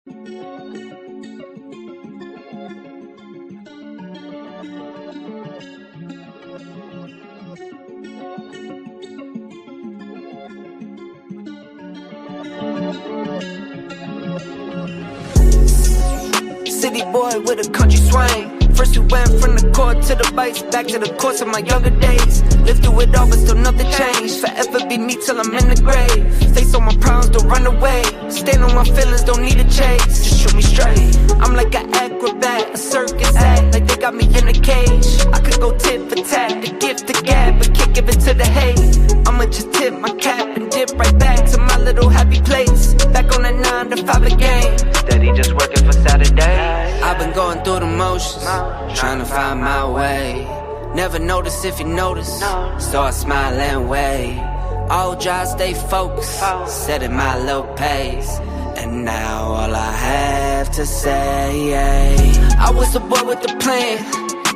City boy with a country swing. First we went from the court to the bikes, back to the course of my younger days. Lived through it all, but still nothing changed. Forever be me till I'm in the grave. Face on my problems, don't run away. Stand on my feelings, don't need a chase. Just shoot me straight. I'm like an acrobat, a circus act, like they got me in a cage. I could go tit for tat, the gift the gab, but can't give it to the hate. I'ma just tip my cap and dip right back to my little happy place. Back on the 9 to 5 again. Steady just working for Saturday. I've been going through the motions, trying to find my way. Never notice if you notice, start smiling way. All dry, stay focused, setting my little pace. And now all I have to say, I was a boy with a plan,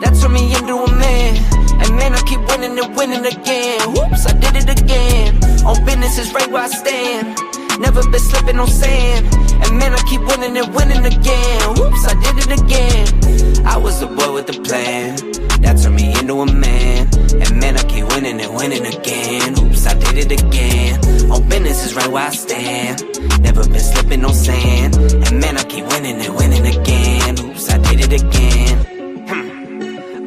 that turned me into a man. And man, I keep winning and winning again. Whoops, I did it again. On business is right where I stand. Never been slipping on sand. And man, I keep winning and winning again. Whoops, I did it again. I was a boy with a plan, that turned me into a man. And man, I keep winning and winning again. Oops, I did it again. On business is right where I stand. Never been slipping on sand. And man, I keep winning and winning again. Oops, I did it again.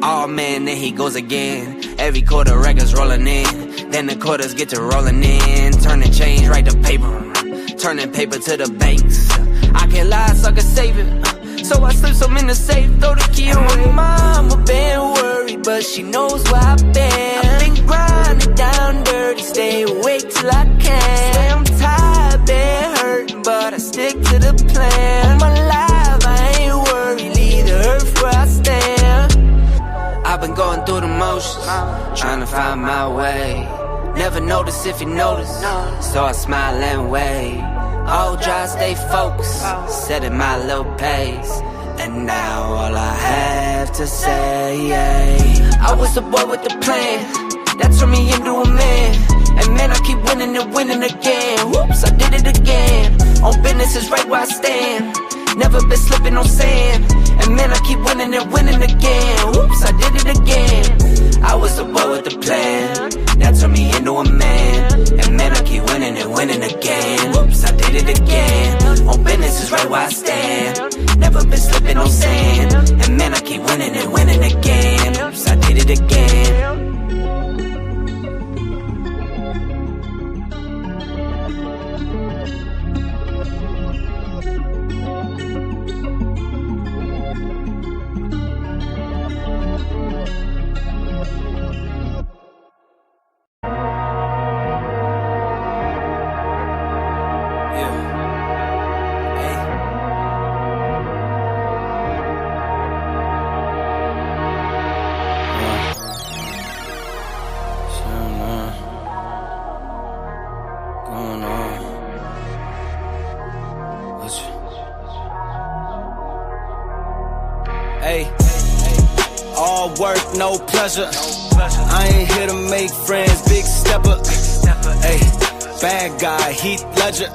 Oh man, there he goes again. Every quarter records rolling in, then the quarters get to rolling in. Turning change right to paper, turning paper to the banks. I can't lie, so I can save it. So I slip some in the safe, throw the key away. Mama been worried, but she knows where I've been. I've been grinding down dirty, stay awake till I can. Say I'm tired, been hurting, but I stick to the plan. My life, I ain't worried, leave the earth where I stand. I've been going through the motions, trying to find my way. Never notice if you notice, so I smile and wave. All dry, stay focused, setting my little pace. And now all I have to say, I was a boy with a plan, that turned me into a man. And man, I keep winning and winning again. Whoops, I did it again. On business is right where I stand. Never been slipping on sand. And man, I keep winning and winning again. Whoops, I did it again. I was a boy with a plan, that turned me into a man. And man, I keep winning and winning again. Whoops, I did it again. On business is right where I stand. Never been slipping on sand. And man, I keep winning and winning again. Whoops, I did it again. All work, no pleasure. I ain't here to make friends, big stepper. Ay, bad guy, Heath Ledger.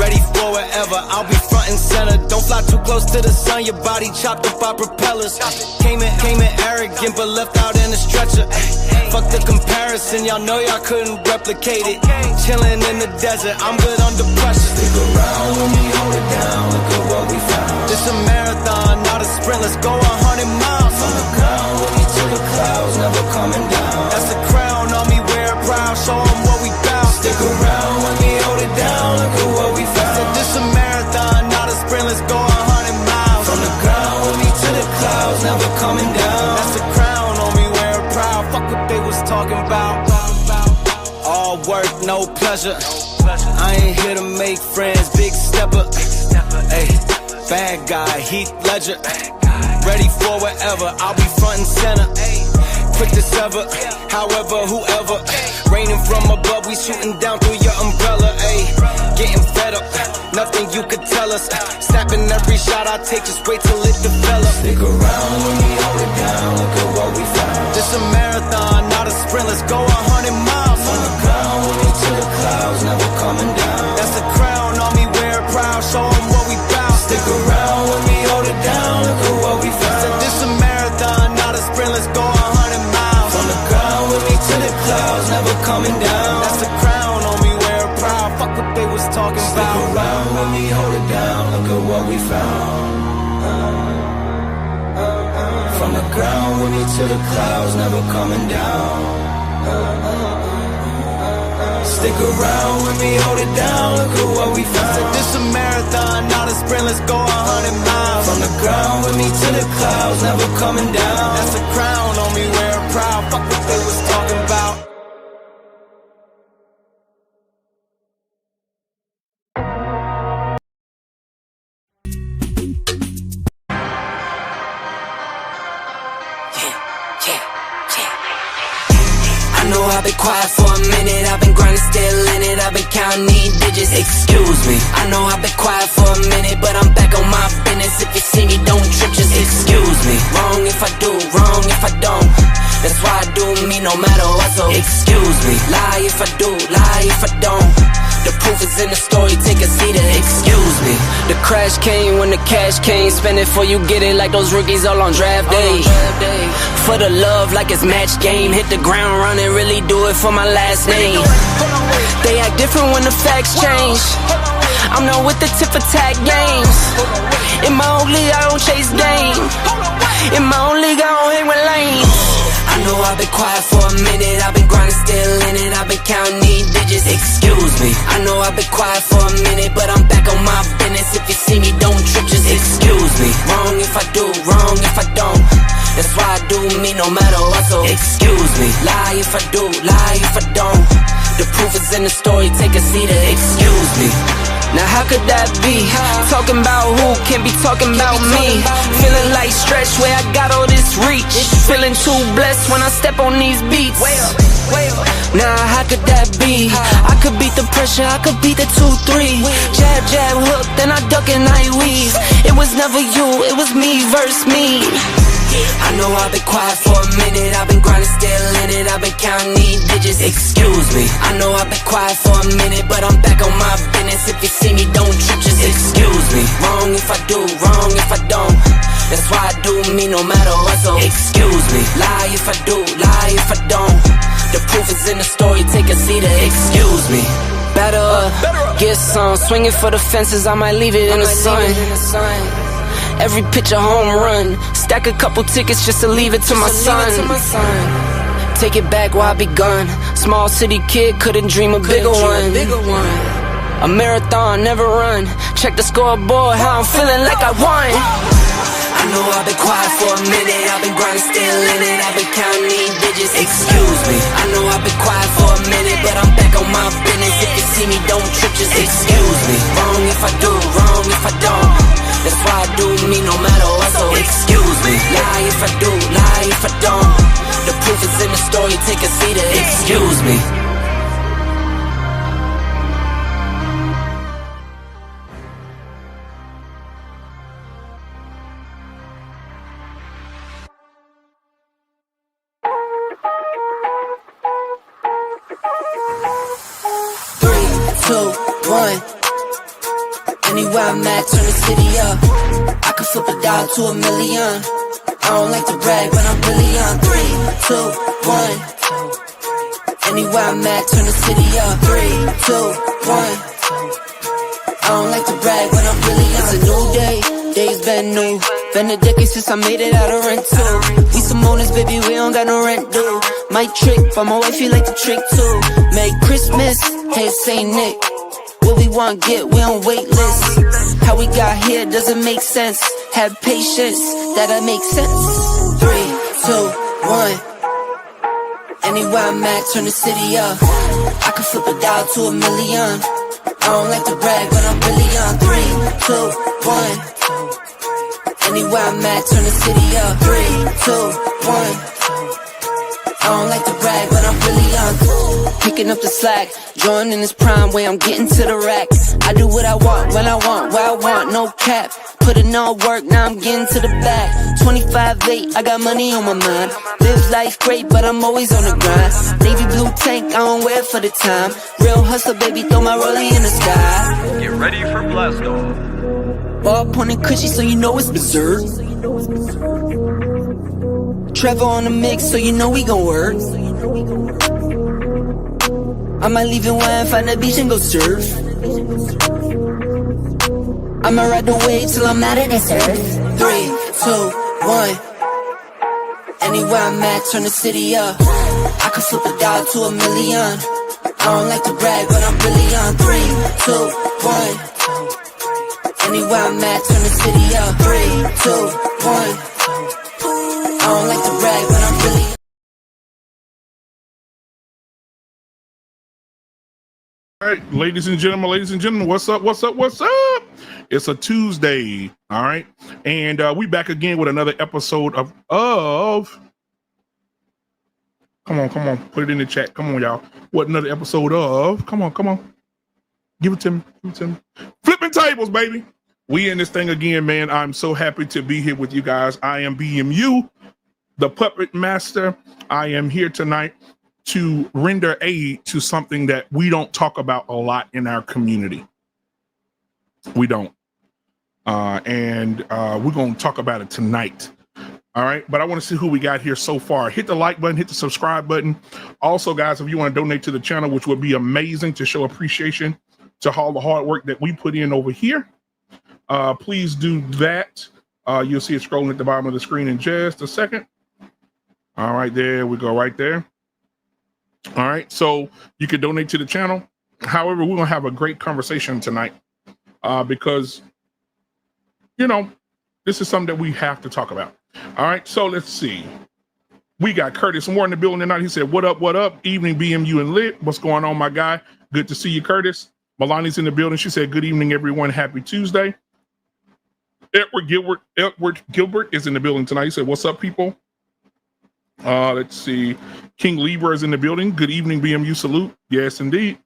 Ready for wherever, I'll be front and center. Don't fly too close to the sun, your body chopped up by propellers. Came in arrogant, but left out in a stretcher. Fuck the comparison, y'all know y'all couldn't replicate it. Chilling in the desert, I'm good under pressure. Stick around when we hold it down, look at what we found. This a marathon, not a sprint, let's go 100 miles. From the ground, with me to the clouds, never coming down. That's the crown on me, wear it proud, show 'em what we bout. Stick around when we hold it down, look at what we found. Said this a marathon, not a sprint, let's go 100 miles. From the ground, with me to the clouds, never coming down. That's the crown on me, wear it proud. Fuck what they was talking about. All work, no pleasure. I ain't here to make friends, big stepper. Ay, bad guy, Heath Ledger. Ready for wherever, I'll be front and center. Quick to sever, however, whoever. Raining from above, we shooting down through your umbrella. Ay, getting fed up, nothing you could tell us. Snapping every shot I take, just wait till it develops. Stick around when we hold it down, look at what we found. This a marathon, not a sprint, let's go 100 miles. From the ground, with me to the clouds, never coming down. That's the crown on me, wear it proud, show 'em what we bout. the clouds, never coming down. That's the crown on me, wear it proud. Fuck what they was talking about. Stick around when we hold it down, look at what we found. From the ground with me to the clouds, never coming down. Stick around with me, hold it down, look at what we found. Said this a marathon, not a sprint, let's go 100 miles. From the ground with me to the clouds, never coming down. That's a crown on me, wear it proud. Fuck what they was talking about. I know I've been quiet for a minute, I've been grinding, still in it, I've been counting these digits, excuse me. I know I've been quiet for a minute, but I'm back on my business. If you see me, don't trip, just excuse me. Wrong if I do, wrong if I don't. That's why I do me no matter what, so excuse me. Lie if I do, lie if I don't. The proof is in the story, take a seat and excuse me. The crash came when the cash came, spend it before you get it like those rookies all on draft day. For the love like it's match game, hit the ground running, really do it for my last name. They act different when the facts change. I'm not with the tip for tag games. In my own league I don't chase game. In my own league I don't hang with lanes. I know I've been quiet for a minute, I've been grinding, still in it, I've been counting these digits, excuse me. I know I've been quiet for a minute, but I'm back on my business. If you see me, don't trip, just excuse me. Wrong if I do, wrong if I don't. That's why I do me no matter what, so excuse me. Lie if I do, lie if I don't. The proof is in the story, take a seat and excuse me. Now how could that be? Talking about who can be talking about me. Feeling like stretch where I got all this reach. Feeling too blessed when I step on these beats. Now how could that be? I could beat the pressure, I could beat the 2-3. Jab, jab, hook, then I duck and I weave. It was never you, it was me versus me. I know I've been quiet for a minute, I've been grinding, still in it, I've been counting these digits, excuse me. I know I've been quiet for a minute, but I'm back on my business. If you see me, don't trip, just excuse me. Wrong if I do, wrong if I don't. That's why I do me no matter what, so excuse me. Lie if I do, lie if I don't. The proof is in the story, take a seat and excuse me. Better up, get some, swinging for the fences, I might leave it in the sun. Every pitch a home run, stack a couple tickets just to leave it to my son. Take it back while I be gone. Small city kid, couldn't dream a bigger one. A marathon, never run. Check the scoreboard, how I'm feeling like I won. I know I've been quiet for a minute, I've been grinding, still in it, I've been counting these digits, excuse me. I know I've been quiet for a minute, but I'm back on my business. If you see me, don't trip, just excuse me. Wrong if I do, wrong if I don't. That's why I do me no matter what, so excuse me. Lie if I do, lie if I don't. The proof is in the story, take a seat and excuse me. Anywhere I'm at, turn the city up. I can flip a dollar to $1 million. I don't like to brag, but I'm really on. 3, 2, 1. Anywhere I'm at, turn the city up. 3, 2, 1. I don't like to brag, but I'm really on. It's a new day, days been new. Been a decade since I made it out of rent too. We some owners, baby, we don't got no rent due. Might trick, but my wife, you like to trick too. Merry Christmas, hey Saint Nick. What we want get, we on wait list. How we got here doesn't make sense. Have patience, that'll make sense. 3, 2, 1. Anywhere I'm at, turn the city up. I can flip a dollar to $1 million. I don't like to brag, but I'm really on. 3, 2, 1. Anywhere I'm at, turn the city up. 3, 2, 1. I don't like to brag, but I'm really on. Picking up the slack, drawing in this prime way, I'm getting to the rack. I do what I want, when I want, where I want, no cap. Put in all work, now I'm getting to the back. 25-8, I got money on my mind. Live life great, but I'm always on the grind. Navy blue tank, I don't wear it for the time. Real hustler, baby, throw my rollie in the sky. Get ready for blast off. Ball pointing cushy, so you know it's berserk. Trevor on the mix, so you know we gon' work. I might leave and wine, find a beach and go surf. I'ma ride the wave till I'm out of this earth. 3, 2, 1. Anywhere I'm at, turn the city up. I could flip a dollar to $1 million. I don't like to brag, but I'm really on. 3, 2, 1. Anywhere I'm at, turn the city up. 3, 2, 1. I don't like to brag, but I'm really. All right, ladies and gentlemen, what's up? It's a Tuesday, all right, and we back again with another episode of come on, put it in the chat. Come on, y'all. What another episode of? Come on, give it to me. Flipping tables, baby. We in this thing again, man. I'm so happy to be here with you guys. I am BMU, the puppet master. I am here tonight to render aid to something that we don't talk about a lot in our community. We don't. And we're going to talk about it tonight. All right. But I want to see who we got here so far. Hit the like button, hit the subscribe button. Also, guys, if you want to donate to the channel, which would be amazing to show appreciation to all the hard work that we put in over here, please do that. You'll see it scrolling at the bottom of the screen in just a second. All right, there we go, right there. All right, so you can donate to the channel. However, we're gonna have a great conversation tonight because, you know, this is something that we have to talk about. All right, so let's see. We got Curtis Moore in the building tonight. He said, what up? Evening, BMU and Lit. What's going on, my guy? Good to see you, Curtis. Melani's in the building. She said, good evening, everyone. Happy Tuesday. Edward Gilbert is in the building tonight. He said, what's up, people? Let's see. King Libra is in the building. Good evening, BMU. Salute. Yes, indeed.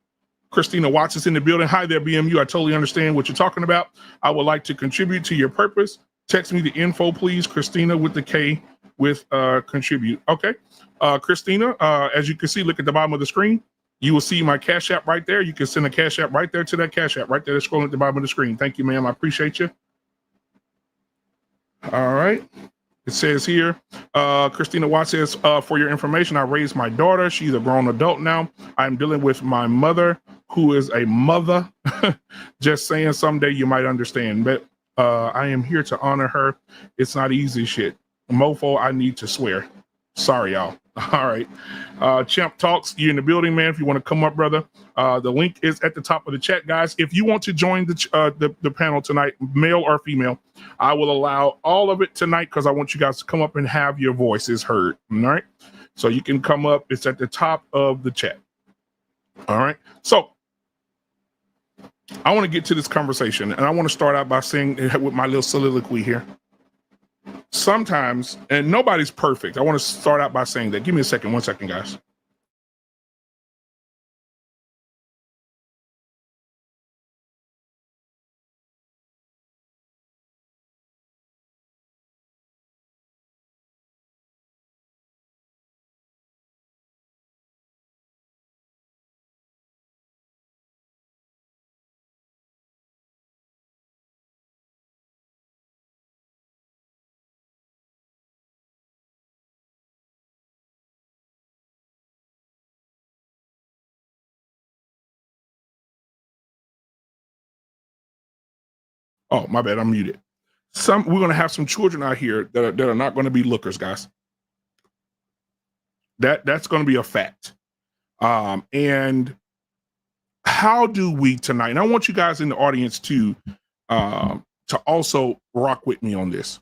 Christina Watts is in the building. Hi there, BMU. I totally understand what you're talking about. I would like to contribute to your purpose. Text me the info, please. Christina with the K with contribute. Okay. Christina, as you can see, look at the bottom of the screen. You will see my Cash App right there. You can send a Cash App right there to that Cash App right there. Scrolling at the bottom of the screen. Thank you, ma'am. I appreciate you. All right. It says here, Christina Watts says, for your information, I raised my daughter. She's a grown adult now. I'm dealing with my mother, who is a mother. Just saying, someday you might understand. But I am here to honor her. It's not easy shit. Mofo, I need to swear. Sorry, y'all. All right. Champ Talks, you're in the building, man. If you want to come up, brother, the link is at the top of the chat, guys. If you want to join the panel tonight, male or female, I will allow all of it tonight because I want you guys to come up and have your voices heard. All right. So you can come up. It's at the top of the chat. All right. So I want to get to this conversation, and I want to start out by saying with my little soliloquy here. Sometimes, and nobody's perfect. I want to start out by saying that. Give me a second. 1 second, guys. Oh, my bad. I'm muted. We're going to have some children out here that are not going to be lookers, guys. That's going to be a fact. And how do we tonight? And I want you guys in the audience to also rock with me on this.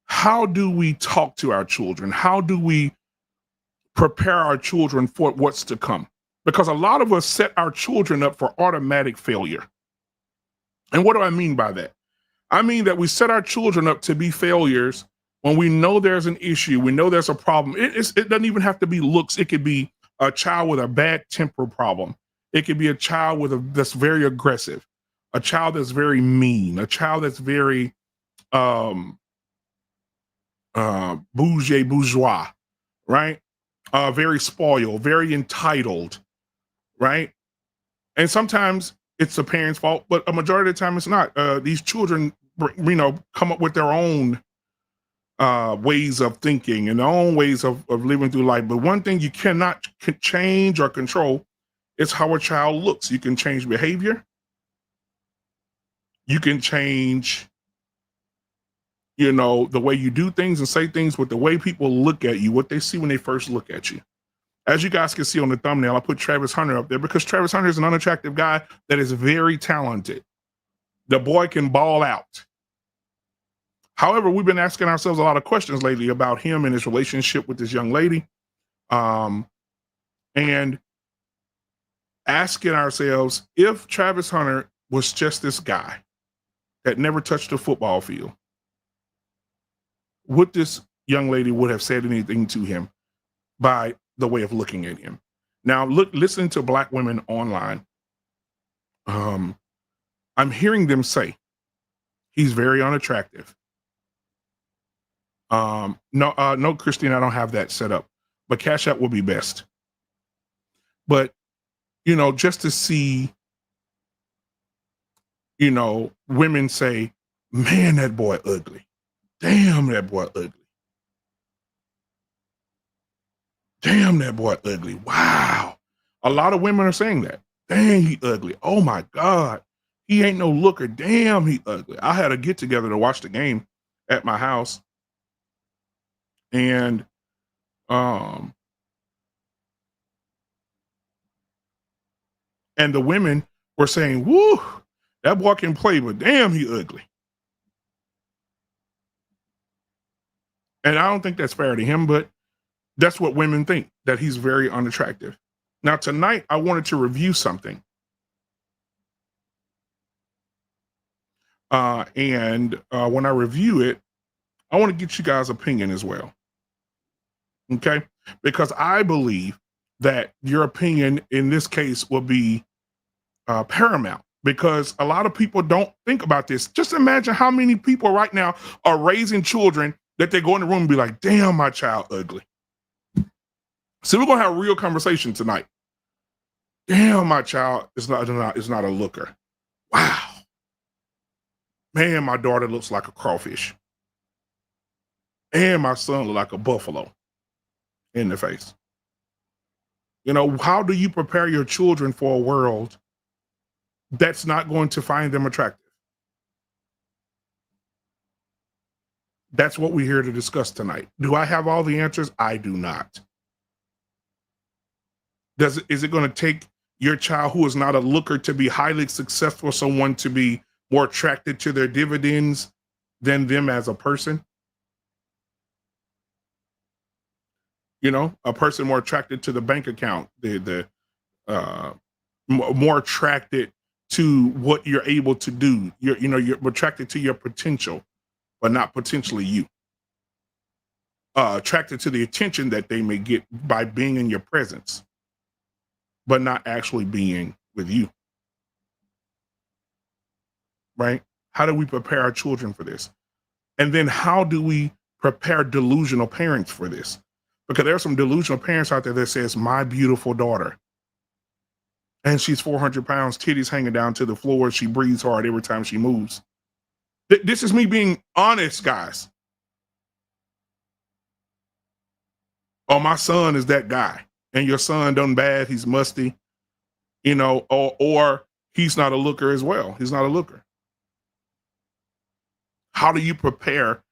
How do we talk to our children? How do we prepare our children for what's to come? Because a lot of us set our children up for automatic failure. And what do I mean by that? I mean that we set our children up to be failures when we know there's an issue, we know there's a problem. It doesn't even have to be looks. It could be a child with a bad temper problem. It could be a child that's very aggressive, a child that's very mean, a child that's very bourgeois, right? Very spoiled, very entitled, right? And sometimes it's the parents' fault, but a majority of the time it's not. These children, come up with their own ways of thinking and their own ways of living through life. But one thing you cannot change or control It's how a child looks. You can change behavior. You can change, the way you do things and say things with the way people look at you, what they see when they first look at you. As you guys can see on the thumbnail, I put Travis Hunter up there because Travis Hunter is an unattractive guy that is very talented. The boy can ball out. However, we've been asking ourselves a lot of questions lately about him and his relationship with this young lady. And asking ourselves if Travis Hunter was just this guy that never touched a football field, would this young lady would have said anything to him by the way of looking at him? Now, listening to Black women online, I'm hearing them say he's very unattractive. No, Christine, I don't have that set up, but Cash App will be best. But, just to see, women say, man, that boy ugly. Damn, that boy ugly. Damn, that boy ugly. Wow. A lot of women are saying that. Dang, he ugly. Oh my God. He ain't no looker. Damn, he ugly. I had a get together to watch the game at my house. And the women were saying, woo, that boy can play, but damn, he ugly. And I don't think that's fair to him, but that's what women think, that he's very unattractive. Now, tonight, I wanted to review something. And when I review it, I want to get you guys' opinion as well. Okay? Because I believe that your opinion in this case will be paramount, because a lot of people don't think about this. Just imagine how many people right now are raising children that they go in the room and be like, damn, my child ugly. So we're going to have a real conversation tonight. Damn, my child is not a looker. Wow. Man, my daughter looks like a crawfish. And my son looks like a buffalo in the face. How do you prepare your children for a world that's not going to find them attractive? That's what we're here to discuss tonight. Do I have all the answers? I do not. Is it going to take your child who is not a looker to be highly successful, someone to be more attracted to their dividends than them as a person? A person more attracted to the bank account, more attracted to what you're able to do. You're attracted to your potential, but not potentially you. Attracted to the attention that they may get by being in your presence, but not actually being with you. Right? How do we prepare our children for this? And then how do we prepare delusional parents for this? Because there are some delusional parents out there that says, my beautiful daughter, and she's 400 pounds, titties hanging down to the floor. She breathes hard every time she moves. This is me being honest, guys. Oh, my son is that guy. And your son done bad. He's musty, or he's not a looker as well. He's not a looker. How do you prepare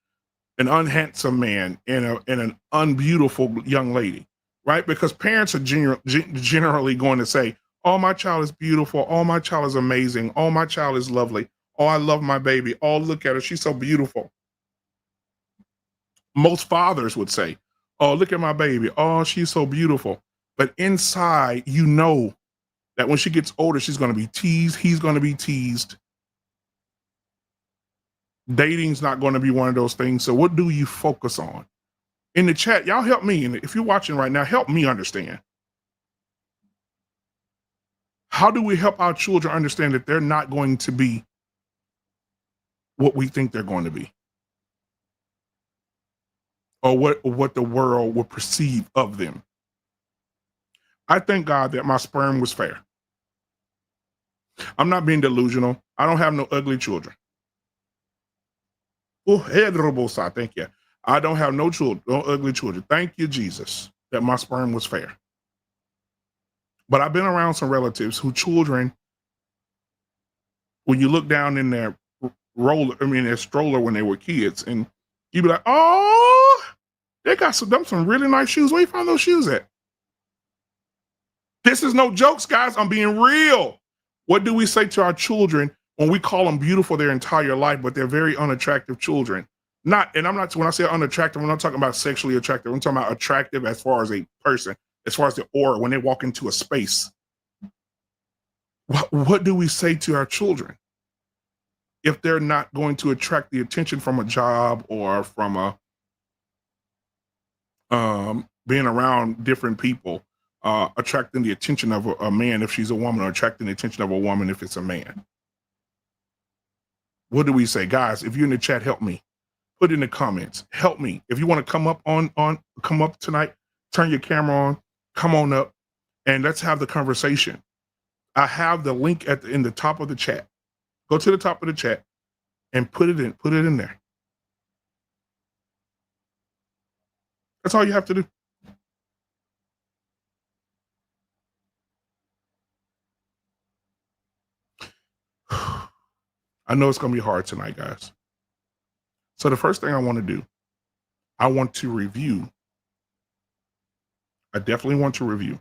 an unhandsome man and an unbeautiful young lady, right? Because parents are generally going to say, oh, my child is beautiful. Oh, my child is amazing. Oh, my child is lovely. Oh, I love my baby. Oh, look at her. She's so beautiful. Most fathers would say, oh, look at my baby. Oh, she's so beautiful. But inside, that when she gets older, she's going to be teased. He's going to be teased. Dating's not going to be one of those things. So what do you focus on? In the chat, y'all help me. And if you're watching right now, help me understand. How do we help our children understand that they're not going to be what we think they're going to be? Or what the world will perceive of them? I thank God that my sperm was fair. I'm not being delusional. I don't have no ugly children. Oh, thank you. I don't have no children, no ugly children. Thank you, Jesus, that my sperm was fair. But I've been around some relatives who children, when you look down in their their stroller when they were kids, and you be like, oh, they got some really nice shoes. Where you find those shoes at? This is no jokes, guys. I'm being real. What do we say to our children when we call them beautiful their entire life, but they're very unattractive children? When I say unattractive, I'm not talking about sexually attractive. I'm talking about attractive as far as a person, as far as the aura when they walk into a space. What do we say to our children if they're not going to attract the attention from a job or from being around different people, attracting the attention of a man if she's a woman, or attracting the attention of a woman if it's a man? What do we say? Guys, if you're in the chat, help me. Put in the comments. Help me. If you want to come up tonight, turn your camera on, come on up, and let's have the conversation. I have the link in the top of the chat. Go to the top of the chat and put it in there. That's all you have to do. I know it's going to be hard tonight, guys. So the first thing I want to do, I definitely want to review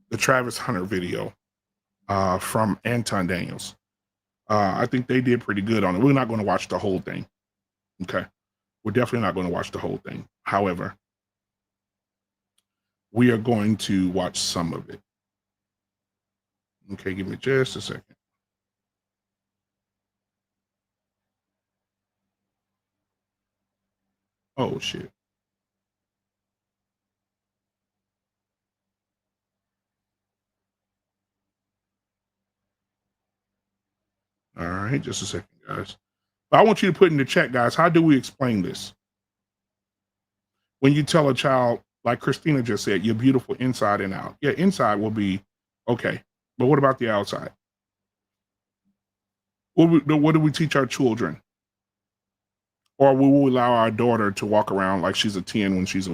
the Travis Hunter video from Anton Daniels. I think they did pretty good on it. We're not going to watch the whole thing. Okay. We're definitely not going to watch the whole thing. However, we are going to watch some of it. Okay, give me just a second. Oh, shit. All right, just a second, guys. But I want you to put in the chat, guys, how do we explain this? When you tell a child, like Christina just said, you're beautiful inside and out. Yeah, inside will be okay. But what about the outside? What do we teach our children? Or will we allow our daughter to walk around like she's a 10 when she's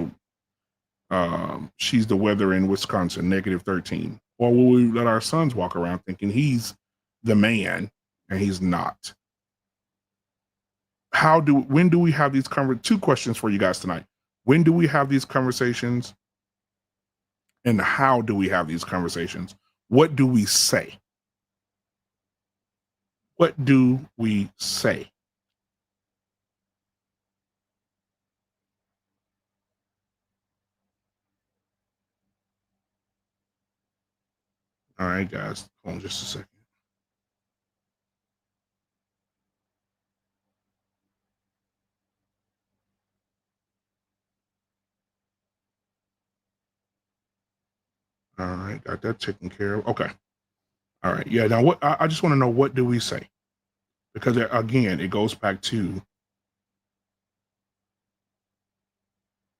the weather in Wisconsin, -13? Or will we let our sons walk around thinking he's the man and he's not? When do we have these two questions for you guys tonight? When do we have these conversations? And how do we have these conversations? What do we say? What do we say? All right, guys, hold on just a second. All right, got that taken care of. Okay. All right. Yeah. Now, I just want to know, what do we say? Because again, it goes back to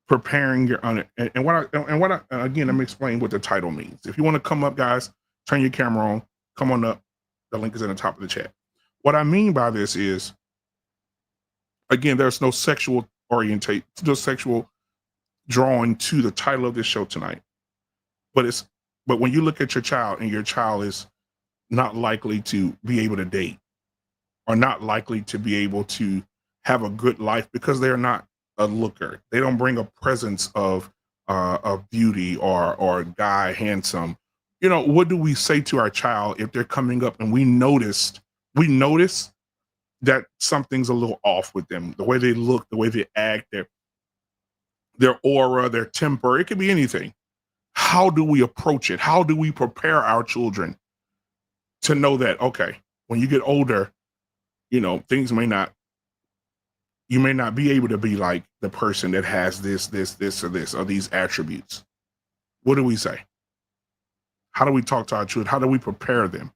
preparing your again, let me explain what the title means. If you want to come up, guys, turn your camera on, come on up. The link is in the top of the chat. What I mean by this is, again, there's no sexual orientation, no sexual drawing to the title of this show tonight. But when you look at your child and your child is not likely to be able to date, or not likely to be able to have a good life because they're not a looker, they don't bring a presence of beauty or guy handsome. You know, what do we say to our child if they're coming up and we notice that something's a little off with them, the way they look, the way they act, their aura, their temper? It could be anything. How do we approach it? How do we prepare our children to know that, okay, when you get older, you know, you may not be able to be like the person that has this, or these attributes? What do we say? How do we talk to our children? How do we prepare them?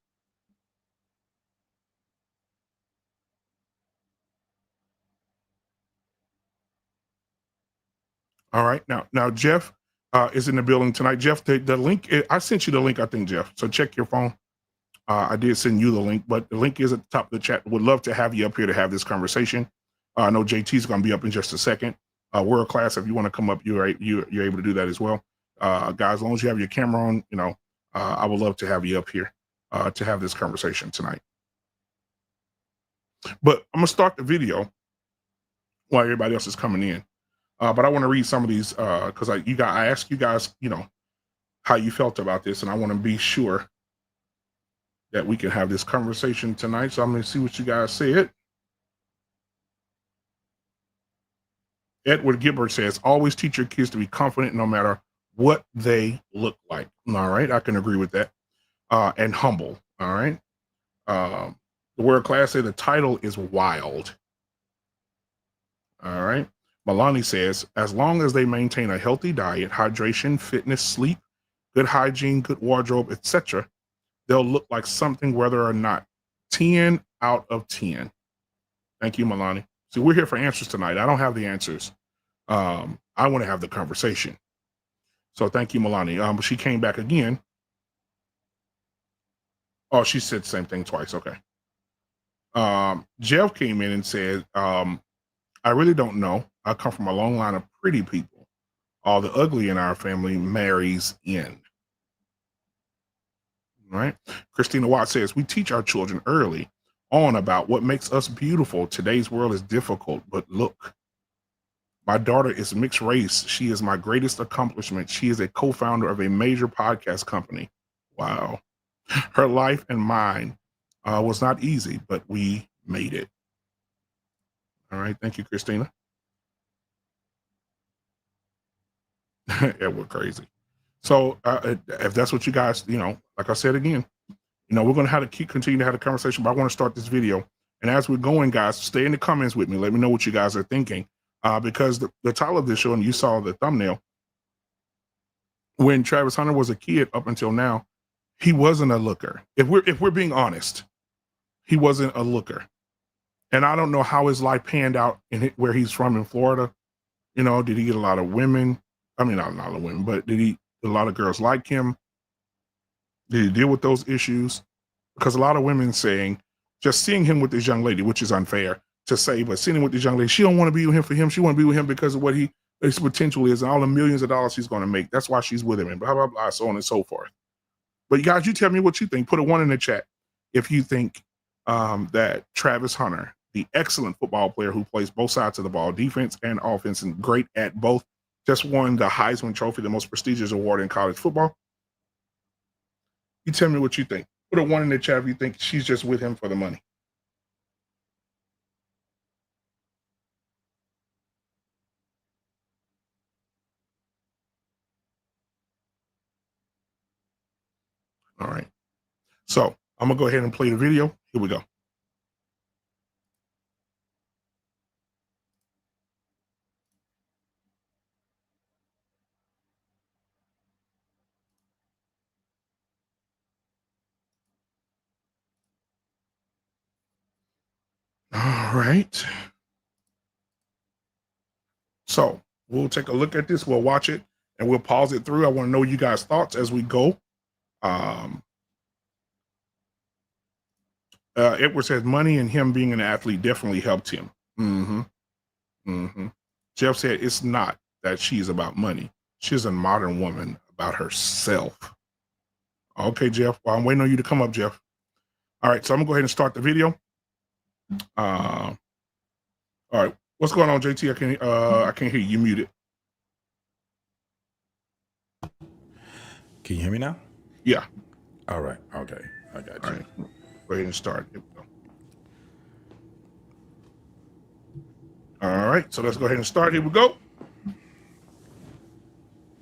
All right. Now, Jeff is in the building tonight. Jeff, the link, I sent you the link, I think, Jeff. So check your phone. I did send you the link, but the link is at the top of the chat. Would love to have you up here to have this conversation. I know JT's going to be up in just a second. World Class, if you want to come up, you're able to do that as well. Guys, as long as you have your camera on, you know, I would love to have you up here to have this conversation tonight. But I'm gonna start the video while everybody else is coming in. But I want to read some of these because I asked you guys, how you felt about this, and I want to be sure that we can have this conversation tonight. So I'm going to see what you guys said. Edward Gibbert says, always teach your kids to be confident no matter what they look like. All right, I can agree with that. And humble. All right. The World Class say the title is wild. All right. Milani says, as long as they maintain a healthy diet, hydration, fitness, sleep, good hygiene, good wardrobe, etc., they'll look like something whether or not. 10 out of 10. Thank you, Milani. See, we're here for answers tonight. I don't have the answers. I want to have the conversation. So thank you, Milani. She came back again. Oh, she said the same thing twice. Okay. Jeff came in and said, I really don't know. I come from a long line of pretty people. All the ugly in our family marries in. Right? Christina Watt says, we teach our children early on about what makes us beautiful. Today's world is difficult, but look. My daughter is mixed race. She is my greatest accomplishment. She is a co-founder of a major podcast company. Wow. Her life and mine was not easy, but we made it. All right. Thank you, Christina. Yeah, we're crazy. So if that's what you guys, like I said again, we're going to have to continue to have a conversation, but I want to start this video. And as we're going, guys, stay in the comments with me. Let me know what you guys are thinking. Because the title of this show, and you saw the thumbnail, when Travis Hunter was a kid up until now, he wasn't a looker. If we're being honest, he wasn't a looker. And I don't know how his life panned out where he's from in Florida. Did he get a lot of women? I mean, not a lot of women, but did a lot of girls like him? Did he deal with those issues? Because a lot of women saying, just seeing him with this young lady, which is unfair to say, but seeing him with this young lady, she don't want to be with him for him. She want to be with him because of what his potential is and all the millions of dollars he's going to make. That's why she's with him and blah, blah, blah, so on and so forth. But guys, you tell me what you think. Put a 1 in the chat if you think that Travis Hunter, the excellent football player who plays both sides of the ball, defense and offense, and great at both, just won the Heisman Trophy, the most prestigious award in college football. You tell me what you think. Put a 1 in the chat if you think she's just with him for the money. All right. So I'm going to go ahead and play the video. Here we go. All right. So we'll take a look at this. We'll watch it and we'll pause it through. I want to know you guys' thoughts as we go. Edward says money and him being an athlete definitely helped him. Jeff said it's not that she's about money. She's a modern woman about herself. Okay, Jeff. Well, I'm waiting on you to come up, Jeff. All right, so I'm gonna go ahead and start the video. All right, what's going on, JT? I can't hear you. You muted. Can you hear me now? Yeah. All right. Okay. I got you. All right. Go ahead and start. Here we go. All right, so let's go ahead and start. Here we go.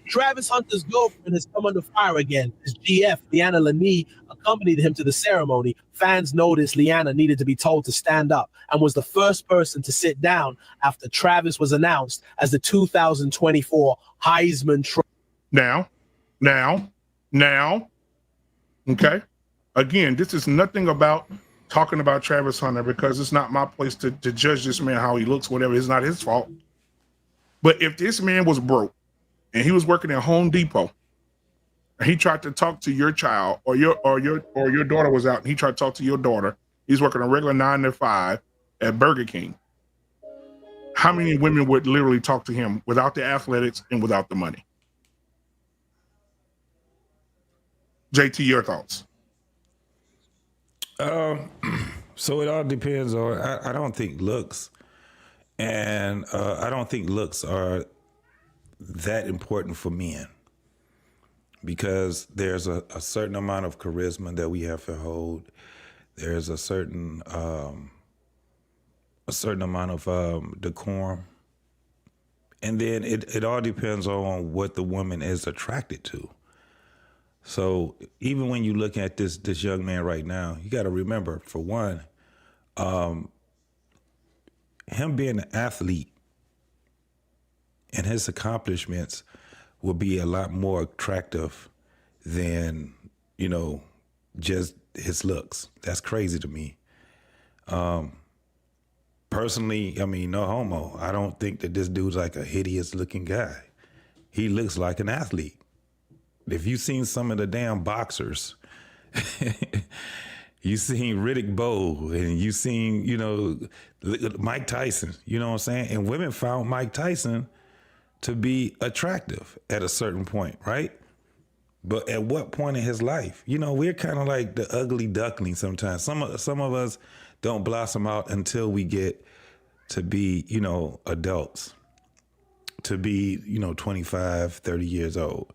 Travis Hunter's girlfriend has come under fire again as GF, Leanna Lanie, accompanied him to the ceremony. Fans noticed Leanna needed to be told to stand up and was the first person to sit down after Travis was announced as the 2024 Heisman Trophy. Now. Okay. Again, this is nothing about talking about Travis Hunter because it's not my place to judge this man how he looks, whatever. It's not his fault. But if this man was broke and he was working at Home Depot and he tried to talk to your child or your daughter was out and he tried to talk to your daughter, he's working a regular 9 to 5 at Burger King. How many women would literally talk to him without the athletics and without the money? JT, your thoughts? So it all depends on. I don't think looks, and I don't think looks are that important for men, because there's a certain amount of charisma that we have to hold. There's a certain amount of decorum, and then it all depends on what the woman is attracted to. So even when you look at this young man right now, you got to remember, for one, him being an athlete and his accomplishments will be a lot more attractive than, just his looks. That's crazy to me. Personally, I mean, no homo. I don't think that this dude's like a hideous looking guy. He looks like an athlete. If you've seen some of the damn boxers, you seen Riddick Bowe, and you seen, Mike Tyson, you know what I'm saying? And women found Mike Tyson to be attractive at a certain point, right? But at what point in his life? We're kind of like the ugly duckling sometimes. Some of us don't blossom out until we get to be, adults, to be, 25, 30 years old.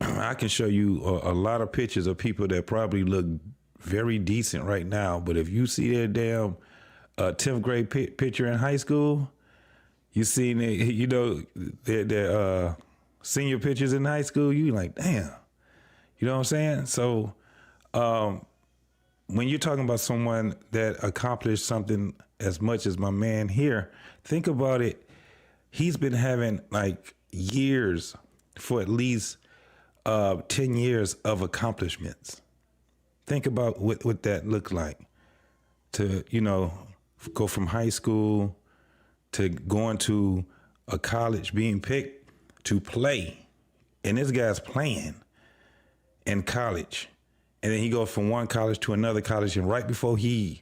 I can show you a lot of pictures of people that probably look very decent right now, but if you see their damn 10th grade picture in high school, you seen their senior pictures in high school, you like, damn. You know what I'm saying? So when you're talking about someone that accomplished something as much as my man here, think about it. He's been having like years, for at least 10 years of accomplishments. Think about what that looked like to, go from high school to going to a college, being picked to play. And this guy's playing in college. And then he goes from one college to another college. And right before he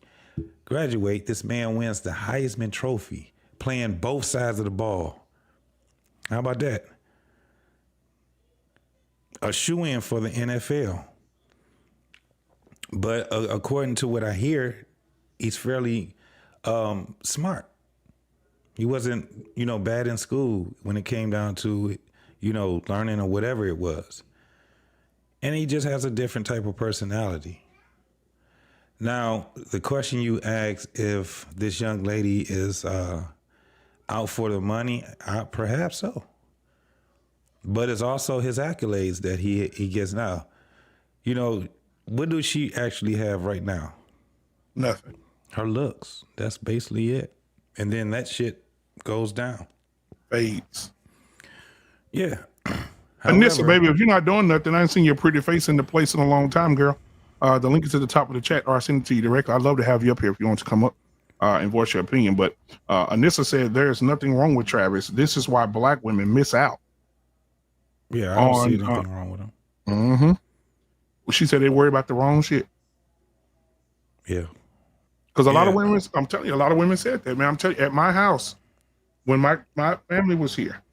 graduates, this man wins the Heisman Trophy, playing both sides of the ball. How about that? A shoe-in for the NFL. But according to what I hear, he's fairly smart. He wasn't, bad in school when it came down to, learning or whatever it was. And he just has a different type of personality. Now, the question you asked, if this young lady is out for the money, perhaps so. But it's also his accolades that he gets now. What does she actually have right now? Nothing. Her looks. That's basically it. And then that shit goes down. Fades. Yeah. Anissa, baby, if you're not doing nothing, I ain't seen your pretty face in the place in a long time, girl. The link is at the top of the chat, or I send it to you directly. I'd love to have you up here if you want to come up and voice your opinion. But Anissa said there's nothing wrong with Travis. This is why black women miss out. Yeah, I don't see anything wrong with him. Mm-hmm. Well, she said they worry about the wrong shit. Yeah. Because a lot of women, I'm telling you, a lot of women said that, man. I'm telling you, at my house, when my family was here,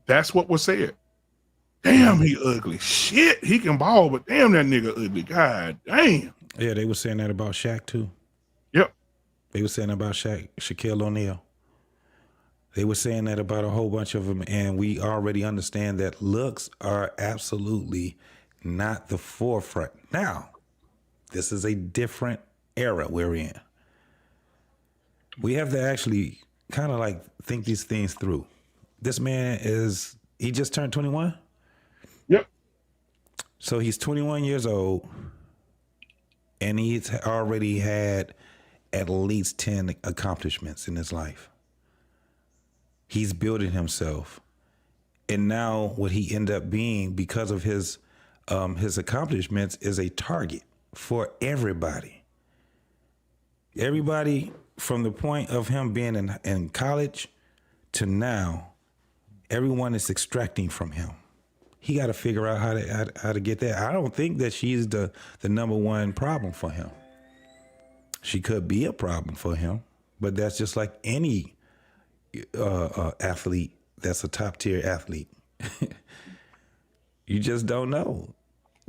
that's what was said. Damn, he ugly. Shit, he can ball, but damn, that nigga ugly. God damn. Yeah, they were saying that about Shaq, too. Yep. They were saying about Shaquille O'Neal. They were saying that about a whole bunch of them, and we already understand that looks are absolutely not the forefront. Now, this is a different era we're in. We have to actually kind of like think these things through. This man he just turned 21? Yep. So he's 21 years old, and he's already had at least 10 accomplishments in his life. He's building himself. And now what he ended up being, because of his accomplishments, is a target for everybody. Everybody from the point of him being in college to now, everyone is extracting from him. He got to figure out how to get that. I don't think that she's the number one problem for him. She could be a problem for him, but that's just like any athlete that's a top tier athlete. You just don't know.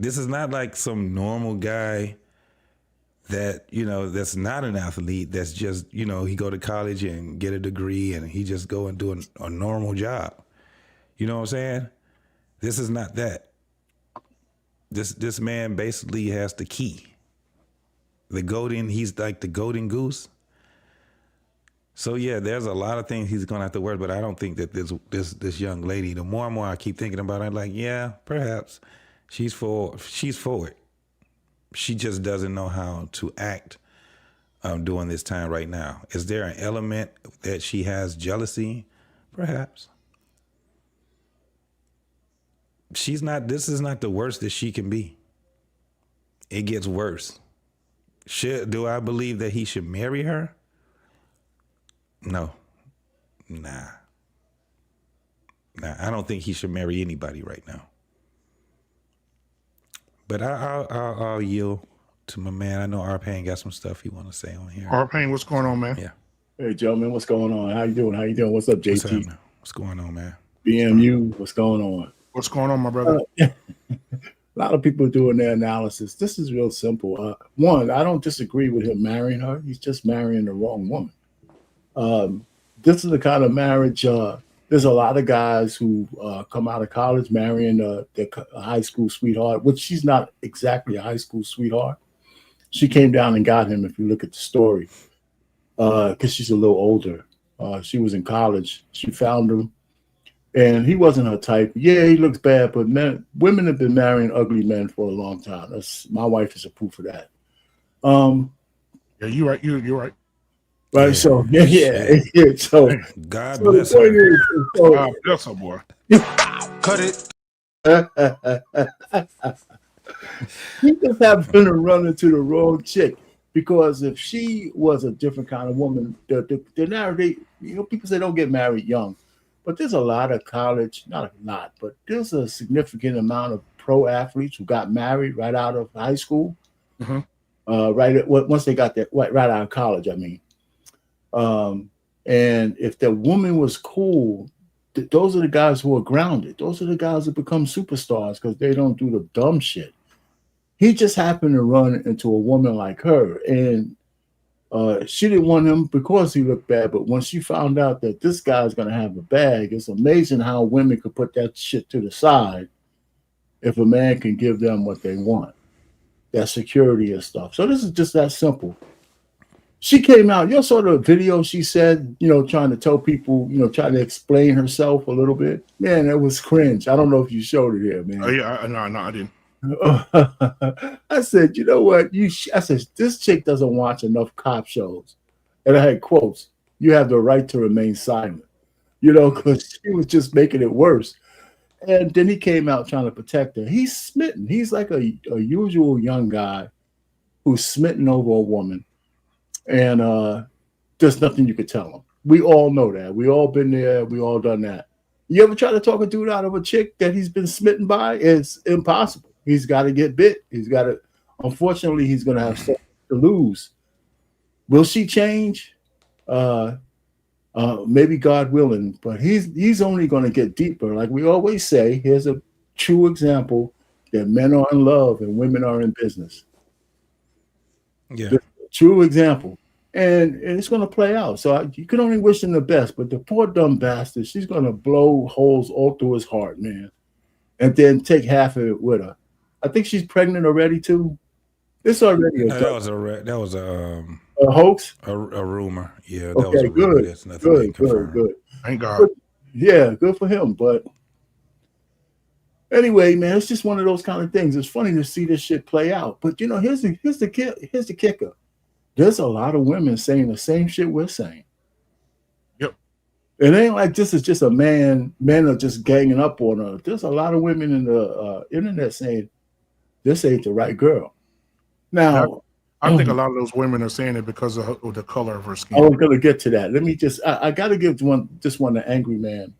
This is not like some normal guy that, that's not an athlete. That's just, he go to college and get a degree and he just go and do a normal job. You know what I'm saying? This is not that. This man basically has the key. He's like the golden goose. So yeah, there's a lot of things he's gonna have to work, but I don't think that this young lady, the more and more I keep thinking about it, I'm like, yeah, perhaps she's for it. She just doesn't know how to act during this time right now. Is there an element that she has jealousy? Perhaps. This is not the worst that she can be. It gets worse. Do I believe that he should marry her? No. Nah, I don't think he should marry anybody right now. But I'll yield to my man. I know R-Pain got some stuff he want to say on here. R-Pain, what's going on, man? Yeah. Hey, gentlemen, what's going on? How you doing? What's up, JT? What's going on, man? BMU, what's going on? What's going on, my brother? A lot of people doing their analysis. This is real simple. One, I don't disagree with him marrying her. He's just marrying the wrong woman. This is the kind of marriage. There's a lot of guys who come out of college marrying their high school sweetheart, which she's not exactly a high school sweetheart. She came down and got him, if you look at the story, because she's a little older. She was in college. She found him. And he wasn't her type. Yeah, he looks bad, but women have been marrying ugly men for a long time. My wife is a proof of that. Yeah, you're right. You're right. Right. Yeah. So yeah. So God bless her. God bless her, boy. Cut it. He just happened to run into the wrong chick, because if she was a different kind of woman, the narrative, people say don't get married young. But there's a lot of college, not a lot, but there's a significant amount of pro athletes who got married right out of high school, once they got that right out of college. I mean, and if the woman was cool, those are the guys who are grounded. Those are the guys that become superstars because they don't do the dumb shit. He just happened to run into a woman like her, and she didn't want him because he looked bad, but when she found out that this guy's going to have a bag, it's amazing how women could put that shit to the side if a man can give them what they want, that security and stuff. So this is just that simple. She came out, you saw the video she said, trying to tell people, trying to explain herself a little bit. Man, it was cringe. I don't know if you showed it here, man. Oh, yeah, no, I didn't. I said, you know what? I said, this chick doesn't watch enough cop shows. And I had quotes. You have the right to remain silent, because she was just making it worse. And then he came out trying to protect her. He's smitten. He's like a usual young guy who's smitten over a woman. And there's nothing you could tell him. We all know that. We all been there. We all done that. You ever try to talk a dude out of a chick that he's been smitten by? It's impossible. He's got to get bit. Unfortunately, he's going to have something to lose. Will she change? Maybe God willing, but he's only going to get deeper. Like we always say, here's a true example that men are in love and women are in business. Yeah. True example. And it's going to play out. So you can only wish him the best, but the poor dumb bastard, she's going to blow holes all through his heart, man. And then take half of it with her. I think she's pregnant already too. It's already that was a hoax, a rumor. Yeah, that okay, was a rumor. good. That's nothing Good. Thank God. Yeah, good for him. But anyway, man, it's just one of those kind of things. It's funny to see this shit play out. But here's the kicker. There's a lot of women saying the same shit we're saying. Yep. It ain't like this is just a men are just ganging up on her. There's a lot of women in the internet saying this ain't the right girl. Now, I think a lot of those women are saying it because of the color of her skin. I'm going to get to that. Let me I got to give this one the angry man.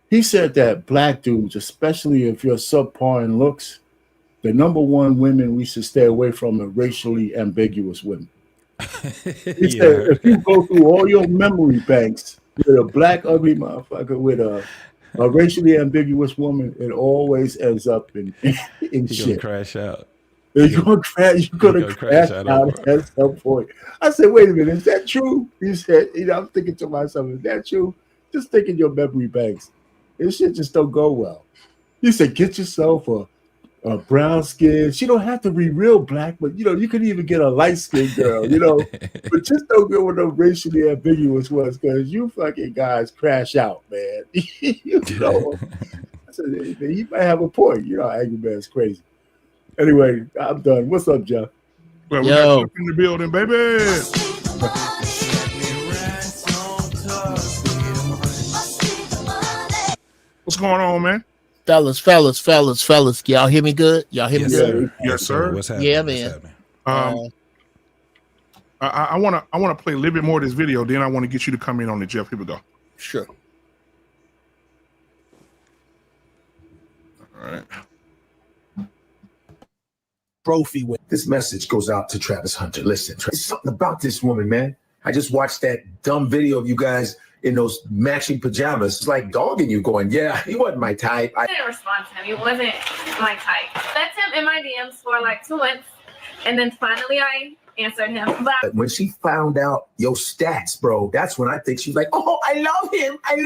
He said that black dudes, especially if you're subpar in looks, the number one women we should stay away from are racially ambiguous women. He said if you go through all your memory banks with a black ugly motherfucker with a A racially ambiguous woman, it always ends up in Gonna shit. crash out. You're gonna crash out at some point. I said, wait a minute, is that true? He said, I'm thinking to myself, is that true? Just thinking your memory banks. This shit just don't go well. He said, get yourself a brown skin. She don't have to be real black, but you could even get a light skinned girl, but just don't go with no racially ambiguous ones because you fucking guys crash out, man. I said, he might have a point. Angry Man's crazy. Anyway, I'm done. What's up, Jeff? Well, we got Jeff in the building, baby. What's going on, man? Fellas. Y'all hear me good? Y'all hear me good? Yes, sir. What's happening? Yeah, man. I want to play a little bit more of this video. Then I want to get you to come in on it, Jeff. Here we go. Sure. All right. Trophy with this message goes out to Travis Hunter. Listen, there's something about this woman, man. I just watched that dumb video of you guys in those matching pajamas. It's like dogging you, going, yeah, he wasn't my type. I didn't respond to him. He wasn't my type. Left him in my DMs for like 2 months, and then finally I answered him. But when she found out your stats, bro, that's when I think she's like, oh, I love him. I'm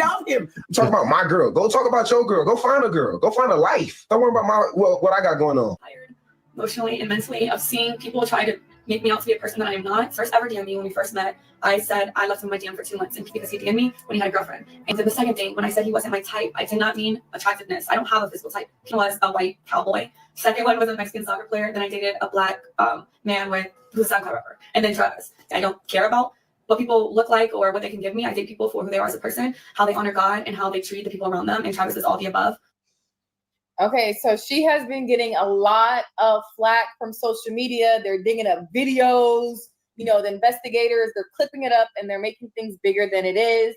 talking about my girl. Go talk about your girl. Go find a girl. Go find a life. Don't worry about what I got going on. Tired emotionally and mentally of seeing people try to make me out to be a person that I am not. First ever DM me when we first met, I said I left him my DM for 2 months and because he DM'd me when he had a girlfriend. And then the second date, when I said he wasn't my type, I did not mean attractiveness. I don't have a physical type. He was a white cowboy. Second one was a Mexican soccer player. Then I dated a black man who's a SoundCloud rapper. And then Travis. I don't care about what people look like or what they can give me. I date people for who they are as a person, how they honor God, and how they treat the people around them. And Travis is all the above. Okay, so she has been getting a lot of flack from social media. They're digging up videos. The investigators, they're clipping it up and they're making things bigger than it is,